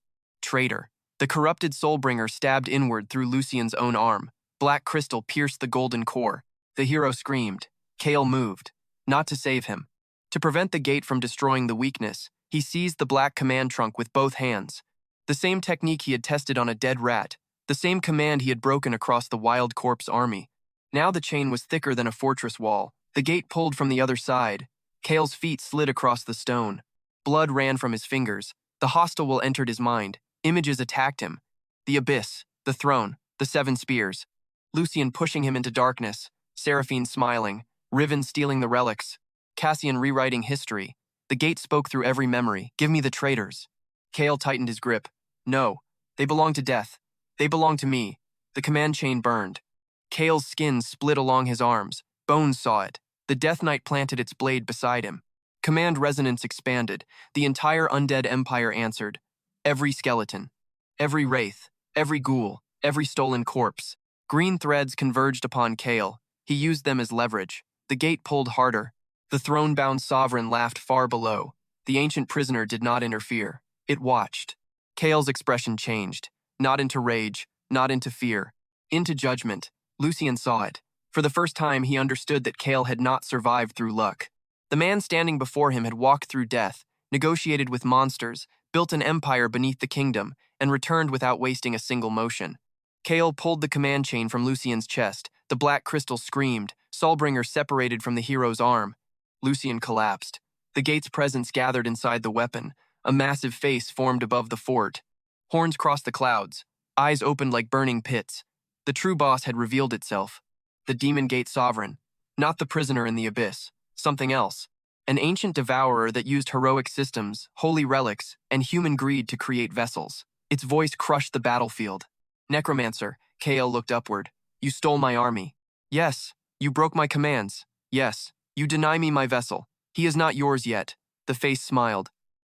Traitor. The corrupted soulbringer stabbed inward through Lucien's own arm. Black crystal pierced the golden core. The hero screamed. Kael moved. Not to save him. To prevent the gate from destroying the weakness, he seized the black command trunk with both hands. The same technique he had tested on a dead rat. The same command he had broken across the wild corpse army. Now the chain was thicker than a fortress wall. The gate pulled from the other side. Kael's feet slid across the stone. Blood ran from his fingers. The hostile will entered his mind. Images attacked him. The abyss, the throne, the 7 spears. Lucien pushing him into darkness. Seraphine smiling. Riven stealing the relics. Cassian rewriting history. The gate spoke through every memory. Give me the traitors. Kael tightened his grip. No, they belong to death. They belong to me. The command chain burned. Kael's skin split along his arms. Bones saw it. The Death Knight planted its blade beside him. Command resonance expanded. The entire undead empire answered. Every skeleton. Every wraith. Every ghoul. Every stolen corpse. Green threads converged upon Kael. He used them as leverage. The gate pulled harder. The throne-bound sovereign laughed far below. The ancient prisoner did not interfere. It watched. Kael's expression changed. Not into rage, not into fear. Into judgment. Lucien saw it. For the first time, he understood that Kael had not survived through luck. The man standing before him had walked through death, negotiated with monsters, built an empire beneath the kingdom, and returned without wasting a single motion. Kael pulled the command chain from Lucien's chest. The black crystal screamed. Soulbringer separated from the hero's arm. Lucien collapsed. The gate's presence gathered inside the weapon. A massive face formed above the fort. Horns crossed the clouds. Eyes opened like burning pits. The true boss had revealed itself. The Demon Gate Sovereign. Not the prisoner in the abyss. Something else. An ancient devourer that used heroic systems, holy relics, and human greed to create vessels. Its voice crushed the battlefield. Necromancer, Kael looked upward. You stole my army. Yes. You broke my commands. Yes. You deny me my vessel. He is not yours yet. The face smiled.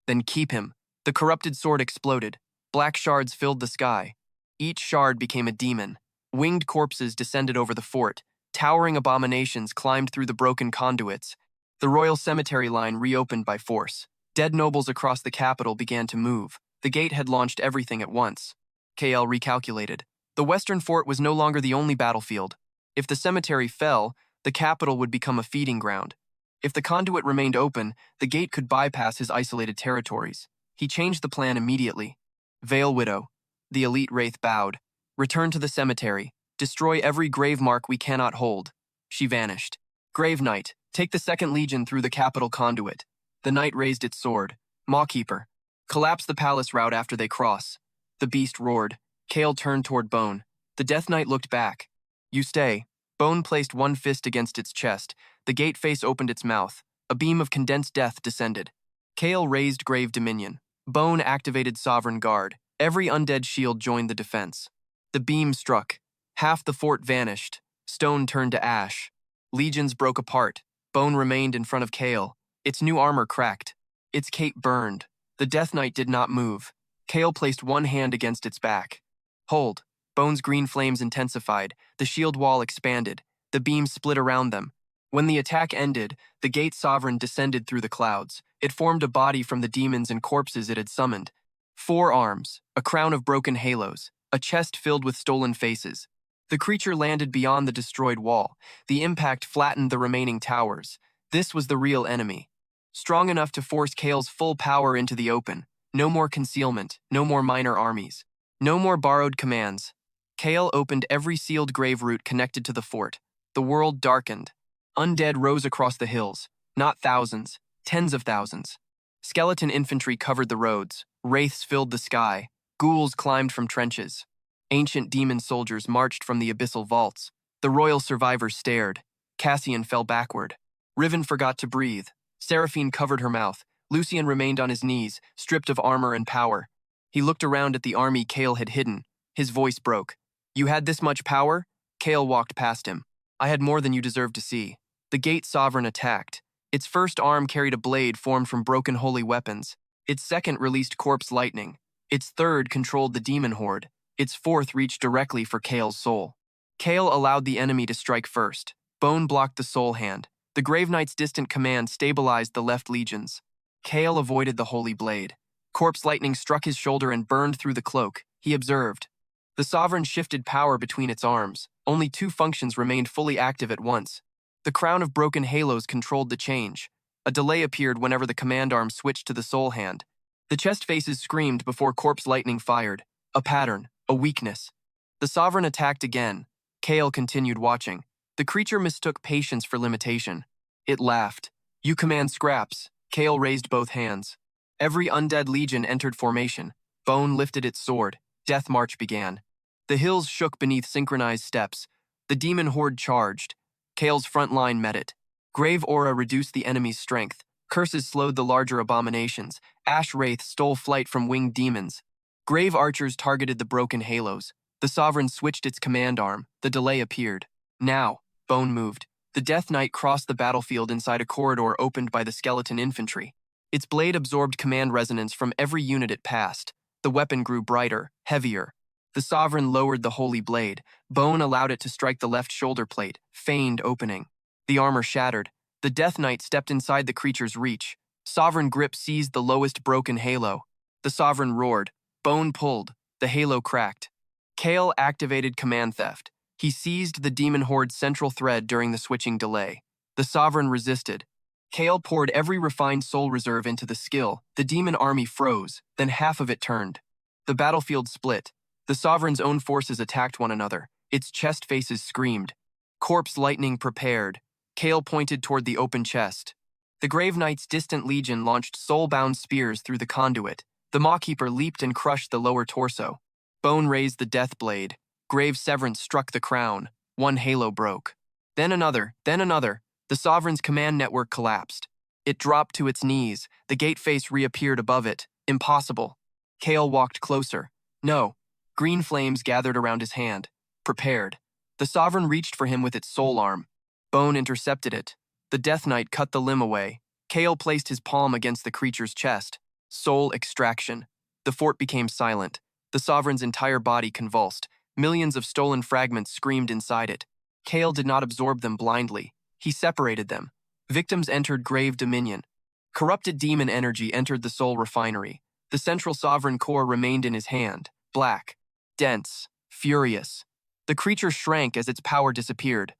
Then keep him. The corrupted sword exploded. Black shards filled the sky. Each shard became a demon. Winged corpses descended over the fort. Towering abominations climbed through the broken conduits. The royal cemetery line reopened by force. Dead nobles across the capital began to move. The gate had launched everything at once. Kael recalculated. The western fort was no longer the only battlefield. If the cemetery fell, the capital would become a feeding ground. If the conduit remained open, the gate could bypass his isolated territories. He changed the plan immediately. Vale Widow. The elite wraith bowed. Return to the cemetery. Destroy every grave mark we cannot hold. She vanished. Grave Knight, take the 2nd Legion through the capital conduit. The knight raised its sword. Mawkeeper. Collapse the palace route after they cross. The beast roared. Kael turned toward Bone. The Death Knight looked back. You stay. Bone placed one fist against its chest. The gate face opened its mouth. A beam of condensed death descended. Kael raised Grave Dominion. Bone activated Sovereign Guard. Every undead shield joined the defense. The beam struck. Half the fort vanished. Stone turned to ash. Legions broke apart. Bone remained in front of Kael. Its new armor cracked. Its cape burned. The Death Knight did not move. Kael placed one hand against its back. Hold. Bone's green flames intensified. The shield wall expanded. The beam split around them. When the attack ended, the Gate Sovereign descended through the clouds. It formed a body from the demons and corpses it had summoned. 4 arms, a crown of broken halos, a chest filled with stolen faces. The creature landed beyond the destroyed wall. The impact flattened the remaining towers. This was the real enemy. Strong enough to force Kael's full power into the open. No more concealment, no more minor armies. No more borrowed commands. Kael opened every sealed grave route connected to the fort. The world darkened. Undead rose across the hills. Not thousands, tens of thousands. Skeleton infantry covered the roads. Wraiths filled the sky. Ghouls climbed from trenches. Ancient demon soldiers marched from the abyssal vaults. The royal survivors stared. Cassian fell backward. Riven forgot to breathe. Seraphine covered her mouth. Lucien remained on his knees, stripped of armor and power. He looked around at the army Kael had hidden. His voice broke. "You had this much power?" Kael walked past him. "I had more than you deserved to see." The Gate Sovereign attacked. Its first arm carried a blade formed from broken holy weapons. Its second released corpse lightning. Its third controlled the demon horde. Its fourth reached directly for Kael's soul. Kael allowed the enemy to strike first. Bone blocked the soul hand. The Grave Knight's distant command stabilized the left legions. Kael avoided the holy blade. Corpse lightning struck his shoulder and burned through the cloak. He observed. The Sovereign shifted power between its arms. Only two functions remained fully active at once. The crown of broken halos controlled the change. A delay appeared whenever the command arm switched to the soul hand. The chest faces screamed before corpse lightning fired. A pattern, a weakness. The Sovereign attacked again. Kael continued watching. The creature mistook patience for limitation. It laughed. "You command scraps." Kael raised both hands. Every undead legion entered formation. Bone lifted its sword. Death march began. The hills shook beneath synchronized steps. The demon horde charged. Kael's front line met it. Grave aura reduced the enemy's strength. Curses slowed the larger abominations. Ash wraiths stole flight from winged demons. Grave archers targeted the broken halos. The Sovereign switched its command arm. The delay appeared. Now, Bone moved. The Death Knight crossed the battlefield inside a corridor opened by the skeleton infantry. Its blade absorbed command resonance from every unit it passed. The weapon grew brighter, heavier. The Sovereign lowered the holy blade. Bone allowed it to strike the left shoulder plate, feigned opening. The armor shattered. The Death Knight stepped inside the creature's reach. Sovereign grip seized the lowest broken halo. The Sovereign roared. Bone pulled. The halo cracked. Kael activated command theft. He seized the demon horde's central thread during the switching delay. The Sovereign resisted. Kael poured every refined soul reserve into the skill. The demon army froze, then half of it turned. The battlefield split. The Sovereign's own forces attacked one another. Its chest faces screamed. Corpse lightning prepared. Kael pointed toward the open chest. The Grave Knight's distant legion launched soul-bound spears through the conduit. The Mawkeeper leaped and crushed the lower torso. Bone raised the death blade. Grave severance struck the crown. One halo broke. Then another, then another. The Sovereign's command network collapsed. It dropped to its knees. The gate face reappeared above it. Impossible. Kael walked closer. No. Green flames gathered around his hand. Prepared. The Sovereign reached for him with its soul arm. Bone intercepted it. The Death Knight cut the limb away. Kael placed his palm against the creature's chest. Soul extraction. The fort became silent. The Sovereign's entire body convulsed. Millions of stolen fragments screamed inside it. Kael did not absorb them blindly. He separated them. Victims entered grave dominion. Corrupted demon energy entered the soul refinery. The central Sovereign core remained in his hand, black, dense, furious. The creature shrank as its power disappeared.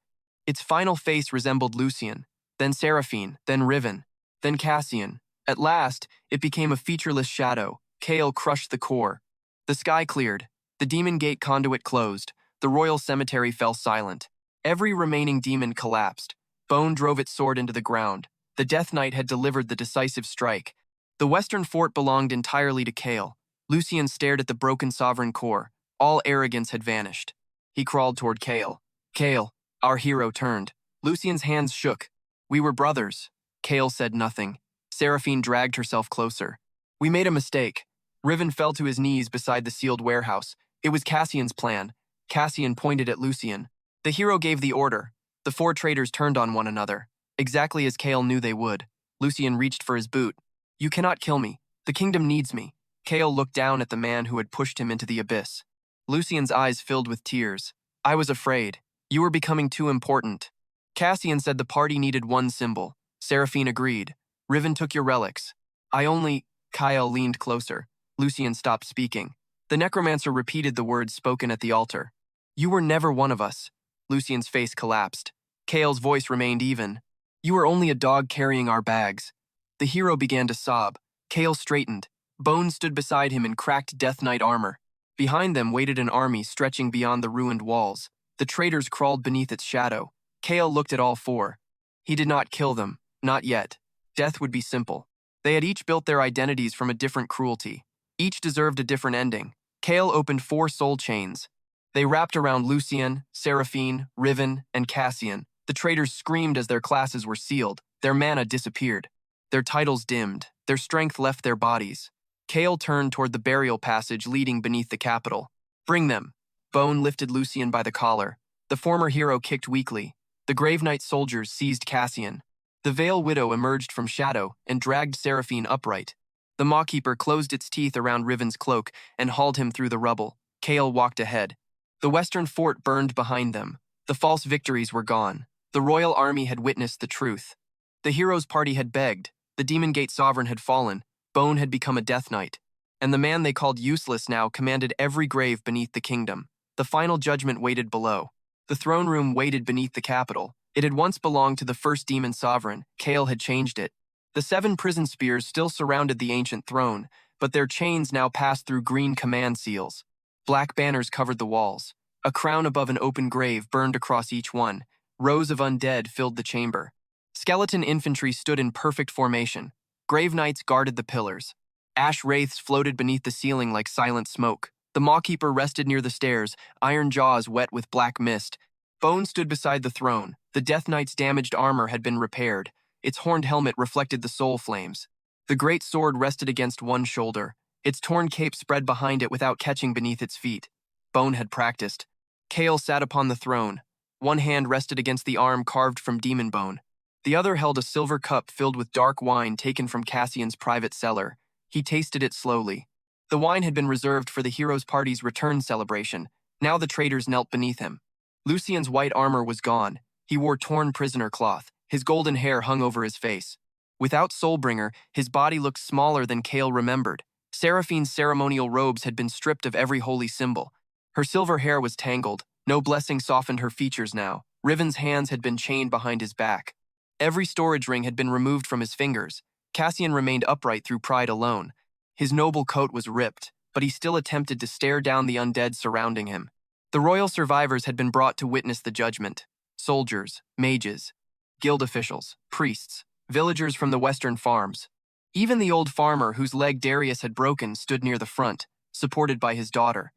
Its final face resembled Lucien, then Seraphine, then Riven, then Cassian. At last, it became a featureless shadow. Kael crushed the core. The sky cleared. The demon gate conduit closed. The royal cemetery fell silent. Every remaining demon collapsed. Bone drove its sword into the ground. The Death Knight had delivered the decisive strike. The western fort belonged entirely to Kael. Lucien stared at the broken Sovereign core. All arrogance had vanished. He crawled toward Kael. "Kael." Our hero turned. Lucien's hands shook. "We were brothers." Kael said nothing. Seraphine dragged herself closer. "We made a mistake." Riven fell to his knees beside the sealed warehouse. It was Cassian's plan. Cassian pointed at Lucien. The hero gave the order. The four traitors turned on one another, exactly as Kael knew they would. Lucien reached for his boot. "You cannot kill me. The kingdom needs me." Kael looked down at the man who had pushed him into the abyss. Lucien's eyes filled with tears. "I was afraid. You were becoming too important." Cassian said the party needed one symbol. Seraphine agreed. "Riven took your relics." Kael leaned closer. Lucien stopped speaking. The necromancer repeated the words spoken at the altar. "You were never one of us." Lucien's face collapsed. Kael's voice remained even. "You were only a dog carrying our bags." The hero began to sob. Kael straightened. Bone stood beside him in cracked Death Knight armor. Behind them waited an army stretching beyond the ruined walls. The traitors crawled beneath its shadow. Kael looked at all four. He did not kill them, not yet. Death would be simple. They had each built their identities from a different cruelty. Each deserved a different ending. Kael opened 4 soul chains. They wrapped around Lucien, Seraphine, Riven, and Cassian. The traitors screamed as their classes were sealed. Their mana disappeared. Their titles dimmed. Their strength left their bodies. Kael turned toward the burial passage leading beneath the capital. Bring them. Bone lifted Lucien by the collar. The former hero kicked weakly. The Grave Knight soldiers seized Cassian. The Veil Widow emerged from shadow and dragged Seraphine upright. The Mawkeeper closed its teeth around Riven's cloak and hauled him through the rubble. Kael walked ahead. The western fort burned behind them. The false victories were gone. The royal army had witnessed the truth. The hero's party had begged. The Demon Gate sovereign had fallen. Bone had become a Death Knight. And the man they called useless now commanded every grave beneath the kingdom. The final judgment waited below. The throne room waited beneath the capital. It had once belonged to the first demon sovereign. Kael had changed it. The 7 prison spears still surrounded the ancient throne, but their chains now passed through green command seals. Black banners covered the walls. A crown above an open grave burned across each one. Rows of undead filled the chamber. Skeleton infantry stood in perfect formation. Grave knights guarded the pillars. Ash wraiths floated beneath the ceiling like silent smoke. The Mawkeeper rested near the stairs, iron jaws wet with black mist. Bone stood beside the throne. The Death Knight's damaged armor had been repaired. Its horned helmet reflected the soul flames. The great sword rested against one shoulder. Its torn cape spread behind it without catching beneath its feet. Bone had practiced. Kael sat upon the throne. One hand rested against the arm carved from demon bone. The other held a silver cup filled with dark wine taken from Cassian's private cellar. He tasted it slowly. The wine had been reserved for the hero's party's return celebration. Now the traitors knelt beneath him. Lucien's white armor was gone. He wore torn prisoner cloth. His golden hair hung over his face. Without Soulbringer, his body looked smaller than Kael remembered. Seraphine's ceremonial robes had been stripped of every holy symbol. Her silver hair was tangled. No blessing softened her features now. Riven's hands had been chained behind his back. Every storage ring had been removed from his fingers. Cassian remained upright through pride alone. His noble coat was ripped, but he still attempted to stare down the undead surrounding him. The royal survivors had been brought to witness the judgment. Soldiers, mages, guild officials, priests, villagers from the western farms. Even the old farmer whose leg Darius had broken stood near the front, supported by his daughter.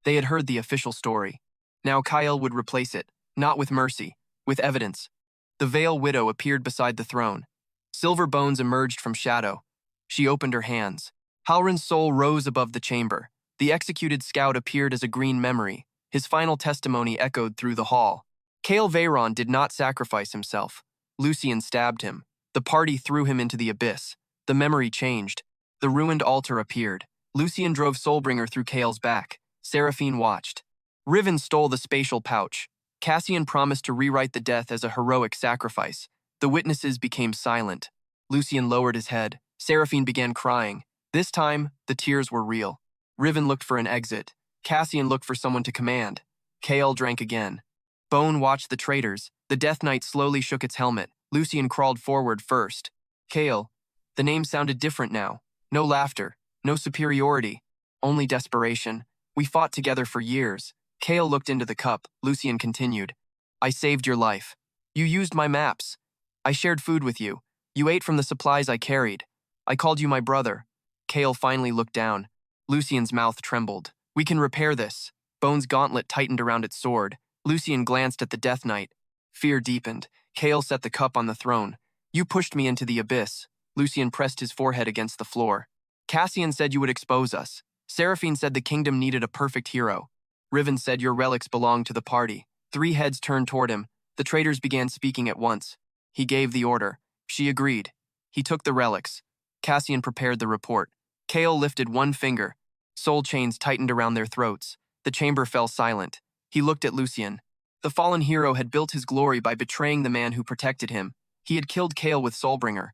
They had heard the official story. Now Kael would replace it, not with mercy, with evidence. The Veil Widow appeared beside the throne. Silver bones emerged from shadow. She opened her hands. Halrin's soul rose above the chamber. The executed scout appeared as a green memory. His final testimony echoed through the hall. Kael Veyron did not sacrifice himself. Lucien stabbed him. The party threw him into the abyss. The memory changed. The ruined altar appeared. Lucien drove Soulbringer through Kael's back. Seraphine watched. Riven stole the spatial pouch. Cassian promised to rewrite the death as a heroic sacrifice. The witnesses became silent. Lucien lowered his head. Seraphine began crying. This time, the tears were real. Riven looked for an exit. Cassian looked for someone to command. Kael drank again. Bone watched the traitors. The Death Knight slowly shook its helmet. Lucien crawled forward first. Kael. The name sounded different now. No laughter. No superiority. Only desperation. We fought together for years. Kael looked into the cup. Lucien continued. I saved your life. You used my maps. I shared food with you. You ate from the supplies I carried. I called you my brother. Kael finally looked down. Lucien's mouth trembled. We can repair this. Bone's gauntlet tightened around its sword. Lucien glanced at the Death Knight. Fear deepened. Kael set the cup on the throne. You pushed me into the abyss. Lucien pressed his forehead against the floor. Cassian said you would expose us. Seraphine said the kingdom needed a perfect hero. Riven said your relics belonged to the party. 3 heads turned toward him. The traitors began speaking at once. He gave the order. She agreed. He took the relics. Cassian prepared the report. Kael lifted one finger. Soul chains tightened around their throats. The chamber fell silent. He looked at Lucien. The fallen hero had built his glory by betraying the man who protected him. He had killed Kael with Soulbringer.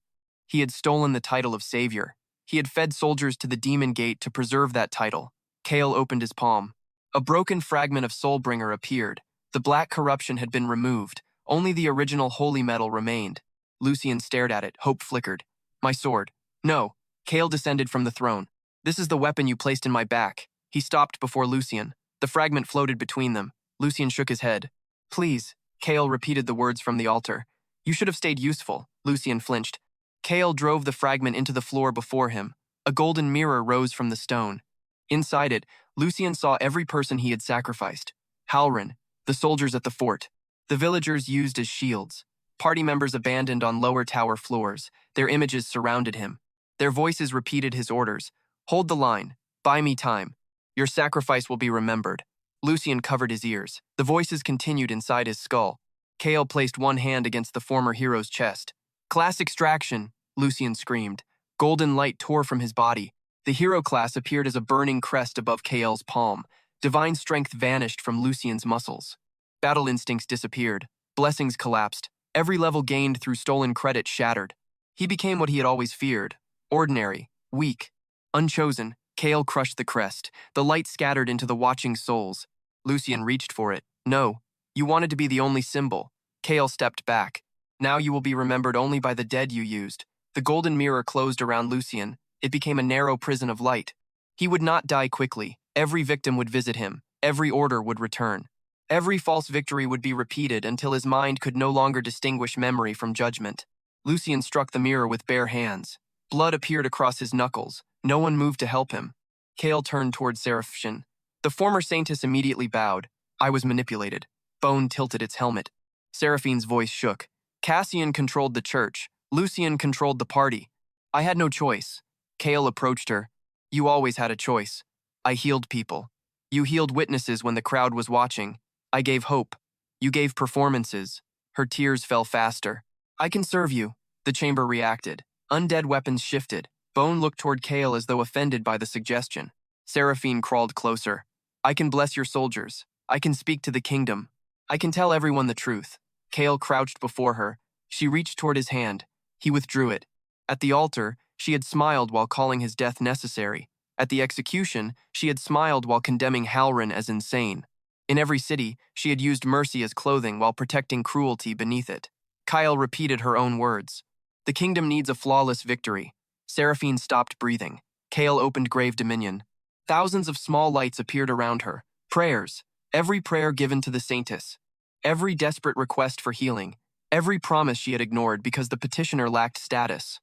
He had stolen the title of savior. He had fed soldiers to the Demon Gate to preserve that title. Kael opened his palm. A broken fragment of Soulbringer appeared. The black corruption had been removed. Only the original holy metal remained. Lucien stared at it. Hope flickered. My sword. No. Kael descended from the throne. This is the weapon you placed in my back. He stopped before Lucien. The fragment floated between them. Lucien shook his head. Please. Kael repeated the words from the altar. You should have stayed useful. Lucien flinched. Kael drove the fragment into the floor before him. A golden mirror rose from the stone. Inside it, Lucien saw every person he had sacrificed. Halrin, the soldiers at the fort, the villagers used as shields, party members abandoned on lower tower floors. Their images surrounded him. Their voices repeated his orders. Hold the line. Buy me time. Your sacrifice will be remembered. Lucien covered his ears. The voices continued inside his skull. Kael placed one hand against the former hero's chest. Class extraction, Lucien screamed. Golden light tore from his body. The hero class appeared as a burning crest above Kael's palm. Divine strength vanished from Lucien's muscles. Battle instincts disappeared. Blessings collapsed. Every level gained through stolen credit shattered. He became what he had always feared. Ordinary, weak, unchosen. Kael crushed the crest. The light scattered into the watching souls. Lucien reached for it. No, you wanted to be the only symbol. Kael stepped back. Now you will be remembered only by the dead you used. The golden mirror closed around Lucien. It became a narrow prison of light. He would not die quickly. Every victim would visit him. Every order would return. Every false victory would be repeated until his mind could no longer distinguish memory from judgment. Lucien struck the mirror with bare hands. Blood appeared across his knuckles. No one moved to help him. Kael turned toward Seraphine. The former saintess immediately bowed. I was manipulated. Bone tilted its helmet. Seraphine's voice shook. Cassian controlled the church. Lucien controlled the party. I had no choice. Kael approached her. You always had a choice. I healed people. You healed witnesses when the crowd was watching. I gave hope. You gave performances. Her tears fell faster. I can serve you. The chamber reacted. Undead weapons shifted. Bone looked toward Kael as though offended by the suggestion. Seraphine crawled closer. I can bless your soldiers. I can speak to the kingdom. I can tell everyone the truth. Kael crouched before her. She reached toward his hand. He withdrew it. At the altar, she had smiled while calling his death necessary. At the execution, she had smiled while condemning Halrin as insane. In every city, she had used mercy as clothing while protecting cruelty beneath it. Kael repeated her own words. The kingdom needs a flawless victory. Seraphine stopped breathing. Kael opened grave dominion. Thousands of small lights appeared around her. Prayers. Every prayer given to the saintess. Every desperate request for healing. Every promise she had ignored because the petitioner lacked status.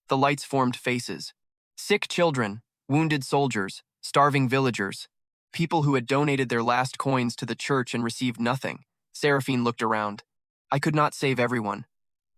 The lights formed faces. Sick children, wounded soldiers, starving villagers, people who had donated their last coins to the church and received nothing. Seraphine looked around. I could not save everyone.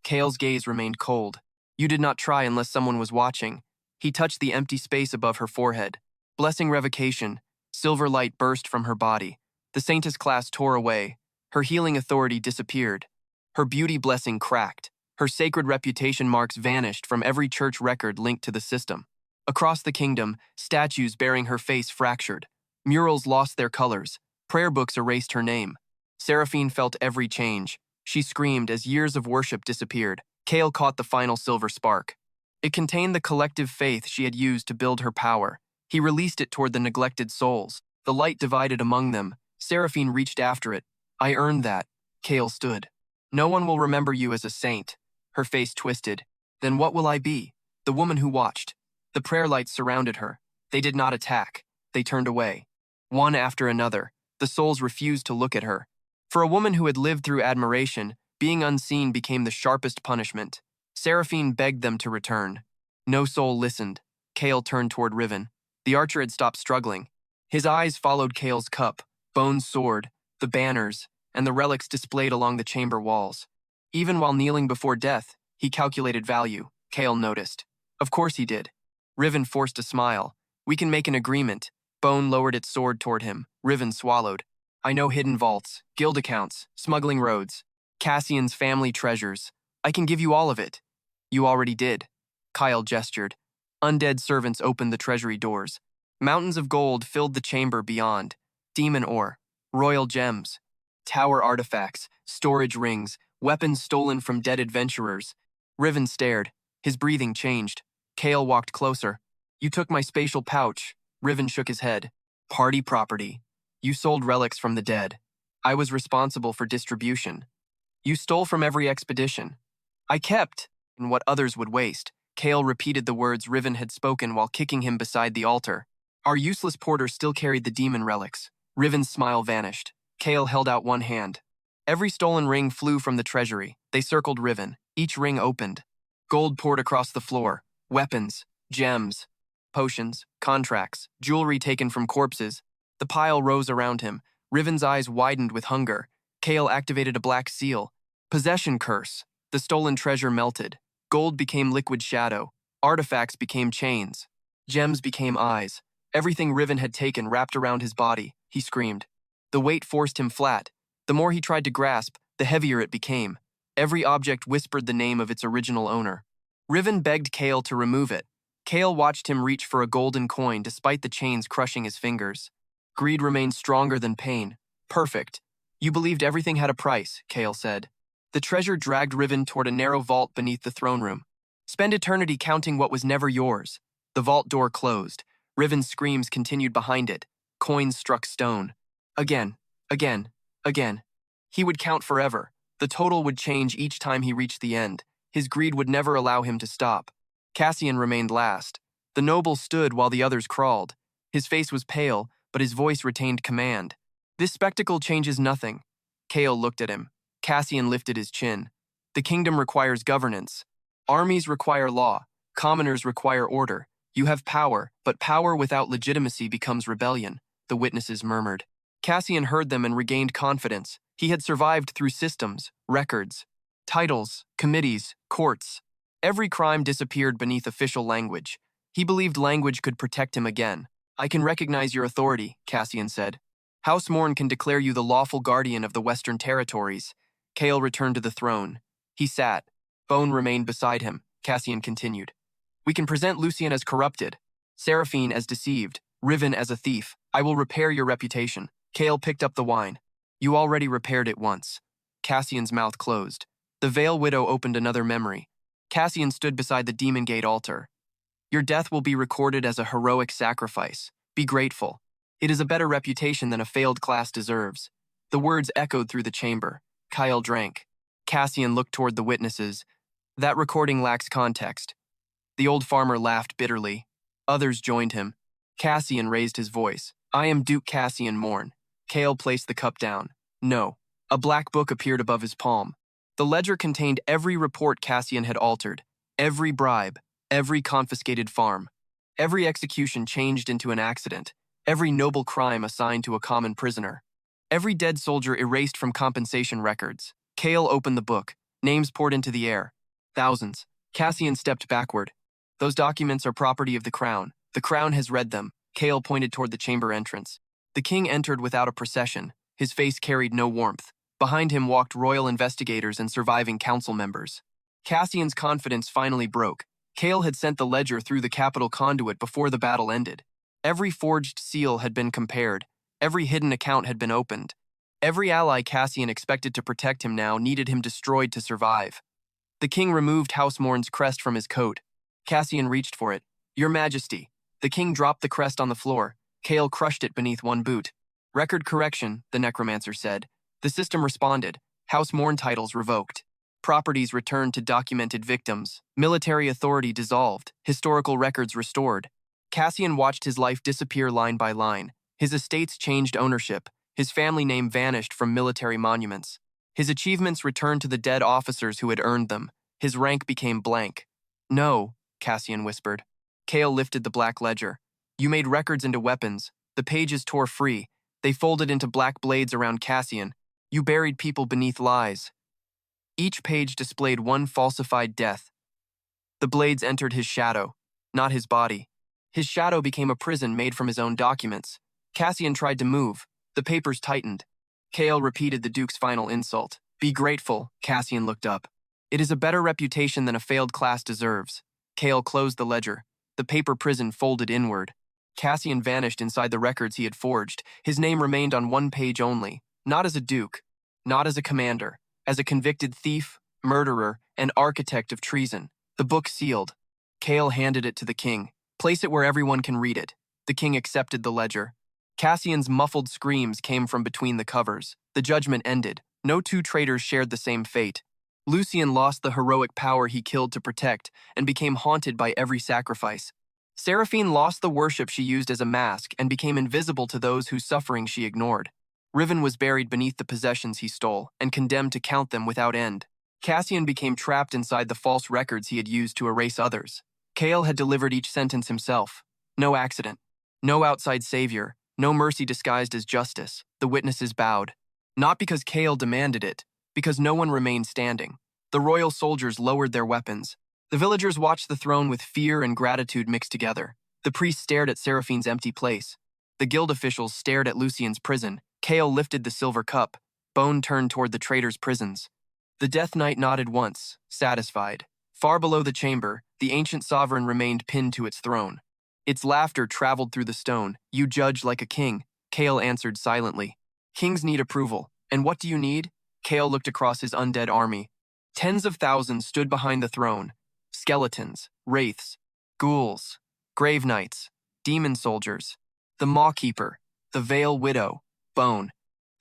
Kael's gaze remained cold. You did not try unless someone was watching. He touched the empty space above her forehead. Blessing revocation. Silver light burst from her body. The saintess class tore away. Her healing authority disappeared. Her beauty blessing cracked. Her sacred reputation marks vanished from every church record linked to the system. Across the kingdom, statues bearing her face fractured. Murals lost their colors. Prayer books erased her name. Seraphine felt every change. She screamed as years of worship disappeared. Kael caught the final silver spark. It contained the collective faith she had used to build her power. He released it toward the neglected souls. The light divided among them. Seraphine reached after it. I earned that. Kael stood. No one will remember you as a saint. Her face twisted. Then what will I be? The woman who watched. The prayer lights surrounded her. They did not attack. They turned away. One after another, the souls refused to look at her. For a woman who had lived through admiration, being unseen became the sharpest punishment. Seraphine begged them to return. No soul listened. Kael turned toward Riven. The archer had stopped struggling. His eyes followed Kael's cup, Bone's sword, the banners, and the relics displayed along the chamber walls. Even while kneeling before death, he calculated value. Kael noticed. Of course he did. Riven forced a smile. We can make an agreement. Bone lowered its sword toward him. Riven swallowed. I know hidden vaults, guild accounts, smuggling roads, Cassian's family treasures. I can give you all of it. You already did. Kael gestured. Undead servants opened the treasury doors. Mountains of gold filled the chamber beyond. Demon ore, royal gems, tower artifacts, storage rings, weapons stolen from dead adventurers. Riven stared. His breathing changed. Kael walked closer. You took my spatial pouch. Riven shook his head. Party property. You sold relics from the dead. I was responsible for distribution. You stole from every expedition. I kept, in what others would waste. Kael repeated the words Riven had spoken while kicking him beside the altar. Our useless porter still carried the demon relics. Riven's smile vanished. Kael held out one hand. Every stolen ring flew from the treasury. They circled Riven. Each ring opened. Gold poured across the floor. Weapons, gems, potions, contracts, jewelry taken from corpses. The pile rose around him. Riven's eyes widened with hunger. Kael activated a black seal. Possession curse. The stolen treasure melted. Gold became liquid shadow. Artifacts became chains. Gems became eyes. Everything Riven had taken wrapped around his body. He screamed. The weight forced him flat. The more he tried to grasp, the heavier it became. Every object whispered the name of its original owner. Riven begged Kael to remove it. Kael watched him reach for a golden coin despite the chains crushing his fingers. Greed remained stronger than pain. Perfect. You believed everything had a price, Kael said. The treasure dragged Riven toward a narrow vault beneath the throne room. Spend eternity counting what was never yours. The vault door closed. Riven's screams continued behind it. Coins struck stone. Again, again, again. He would count forever. The total would change each time he reached the end. His greed would never allow him to stop. Cassian remained last. The noble stood while the others crawled. His face was pale, but his voice retained command. This spectacle changes nothing. Kael looked at him. Cassian lifted his chin. The kingdom requires governance. Armies require law. Commoners require order. You have power, but power without legitimacy becomes rebellion, the witnesses murmured. Cassian heard them and regained confidence. He had survived through systems, records, titles, committees, courts. Every crime disappeared beneath official language. He believed language could protect him again. I can recognize your authority, Cassian said. House Morn can declare you the lawful guardian of the Western Territories. Kael returned to the throne. He sat. Bone remained beside him. Cassian continued. We can present Lucien as corrupted, Seraphine as deceived, Riven as a thief. I will repair your reputation. Kael picked up the wine. You already repaired it once. Cassian's mouth closed. The Veil Widow opened another memory. Cassian stood beside the Demon Gate altar. Your death will be recorded as a heroic sacrifice. Be grateful. It is a better reputation than a failed class deserves. The words echoed through the chamber. Kael drank. Cassian looked toward the witnesses. That recording lacks context. The old farmer laughed bitterly. Others joined him. Cassian raised his voice. I am Duke Cassian Morn. Kael placed the cup down. No. A black book appeared above his palm. The ledger contained every report Cassian had altered, every bribe, every confiscated farm, every execution changed into an accident, every noble crime assigned to a common prisoner, every dead soldier erased from compensation records. Kael opened the book. Names poured into the air. Thousands. Cassian stepped backward. Those documents are property of the crown. The crown has read them. Kael pointed toward the chamber entrance. The king entered without a procession. His face carried no warmth. Behind him walked royal investigators and surviving council members. Cassian's confidence finally broke. Kael had sent the ledger through the capital conduit before the battle ended. Every forged seal had been compared. Every hidden account had been opened. Every ally Cassian expected to protect him now needed him destroyed to survive. The king removed House Morn's crest from his coat. Cassian reached for it. Your Majesty. The king dropped the crest on the floor. Kael crushed it beneath one boot. Record correction, the necromancer said. The system responded. House Morn titles revoked. Properties returned to documented victims. Military authority dissolved. Historical records restored. Cassian watched his life disappear line by line. His estates changed ownership. His family name vanished from military monuments. His achievements returned to the dead officers who had earned them. His rank became blank. No, Cassian whispered. Kael lifted the black ledger. You made records into weapons. The pages tore free. They folded into black blades around Cassian. You buried people beneath lies. Each page displayed one falsified death. The blades entered his shadow, not his body. His shadow became a prison made from his own documents. Cassian tried to move. The papers tightened. Kael repeated the Duke's final insult. Be grateful, Cassian looked up. It is a better reputation than a failed class deserves. Kael closed the ledger. The paper prison folded inward. Cassian vanished inside the records he had forged. His name remained on one page only, not as a duke, not as a commander, as a convicted thief, murderer, and architect of treason. The book sealed. Kael handed it to the king. Place it where everyone can read it. The king accepted the ledger. Cassian's muffled screams came from between the covers. The judgment ended. No two traitors shared the same fate. Lucien lost the heroic power he killed to protect and became haunted by every sacrifice. Seraphine lost the worship she used as a mask and became invisible to those whose suffering she ignored. Riven was buried beneath the possessions he stole and condemned to count them without end. Cassian became trapped inside the false records he had used to erase others. Kael had delivered each sentence himself. No accident. No outside savior. No mercy disguised as justice. The witnesses bowed. Not because Kael demanded it, because no one remained standing. The royal soldiers lowered their weapons. The villagers watched the throne with fear and gratitude mixed together. The priests stared at Seraphine's empty place. The guild officials stared at Lucien's prison. Kael lifted the silver cup. Bone turned toward the traitors' prisons. The Death Knight nodded once, satisfied. Far below the chamber, the ancient sovereign remained pinned to its throne. Its laughter traveled through the stone. You judge like a king, Kael answered silently. Kings need approval. And what do you need? Kael looked across his undead army. Tens of thousands stood behind the throne. Skeletons, wraiths, ghouls, grave knights, demon soldiers, the Mawkeeper, the Veil Widow, Bone,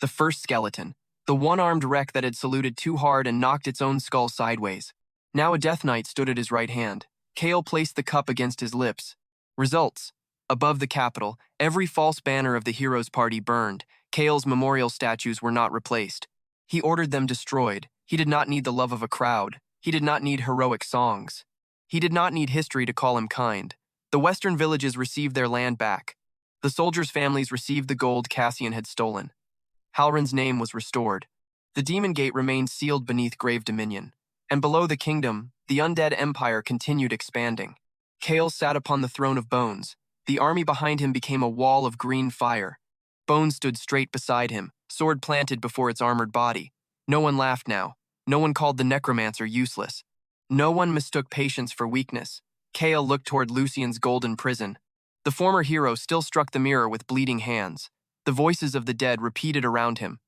the first skeleton, the one-armed wreck that had saluted too hard and knocked its own skull sideways. Now a Death Knight stood at his right hand. Kael placed the cup against his lips. Results. Above the capital, every false banner of the hero's party burned. Kael's memorial statues were not replaced. He ordered them destroyed. He did not need the love of a crowd. He did not need heroic songs. He did not need history to call him kind. The western villages received their land back. The soldiers' families received the gold Cassian had stolen. Halrin's name was restored. The Demon Gate remained sealed beneath grave dominion. And below the kingdom, the undead empire continued expanding. Kael sat upon the throne of Bones. The army behind him became a wall of green fire. Bones stood straight beside him, sword planted before its armored body. No one laughed now. No one called the Necromancer useless. No one mistook patience for weakness. Kael looked toward Lucien's golden prison. The former hero still struck the mirror with bleeding hands. The voices of the dead repeated around him.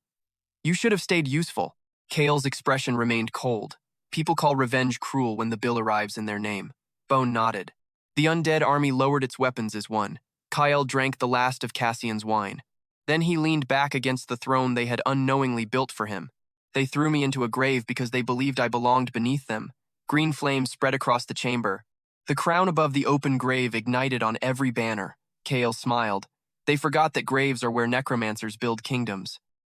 You should have stayed useful. Kael's expression remained cold. People call revenge cruel when the bill arrives in their name. Bone nodded. The undead army lowered its weapons as one. Kael drank the last of Cassian's wine. Then he leaned back against the throne they had unknowingly built for him. They threw me into a grave because they believed I belonged beneath them. Green flames spread across the chamber. The crown above the open grave ignited on every banner. Kael smiled. They forgot that graves are where necromancers build kingdoms.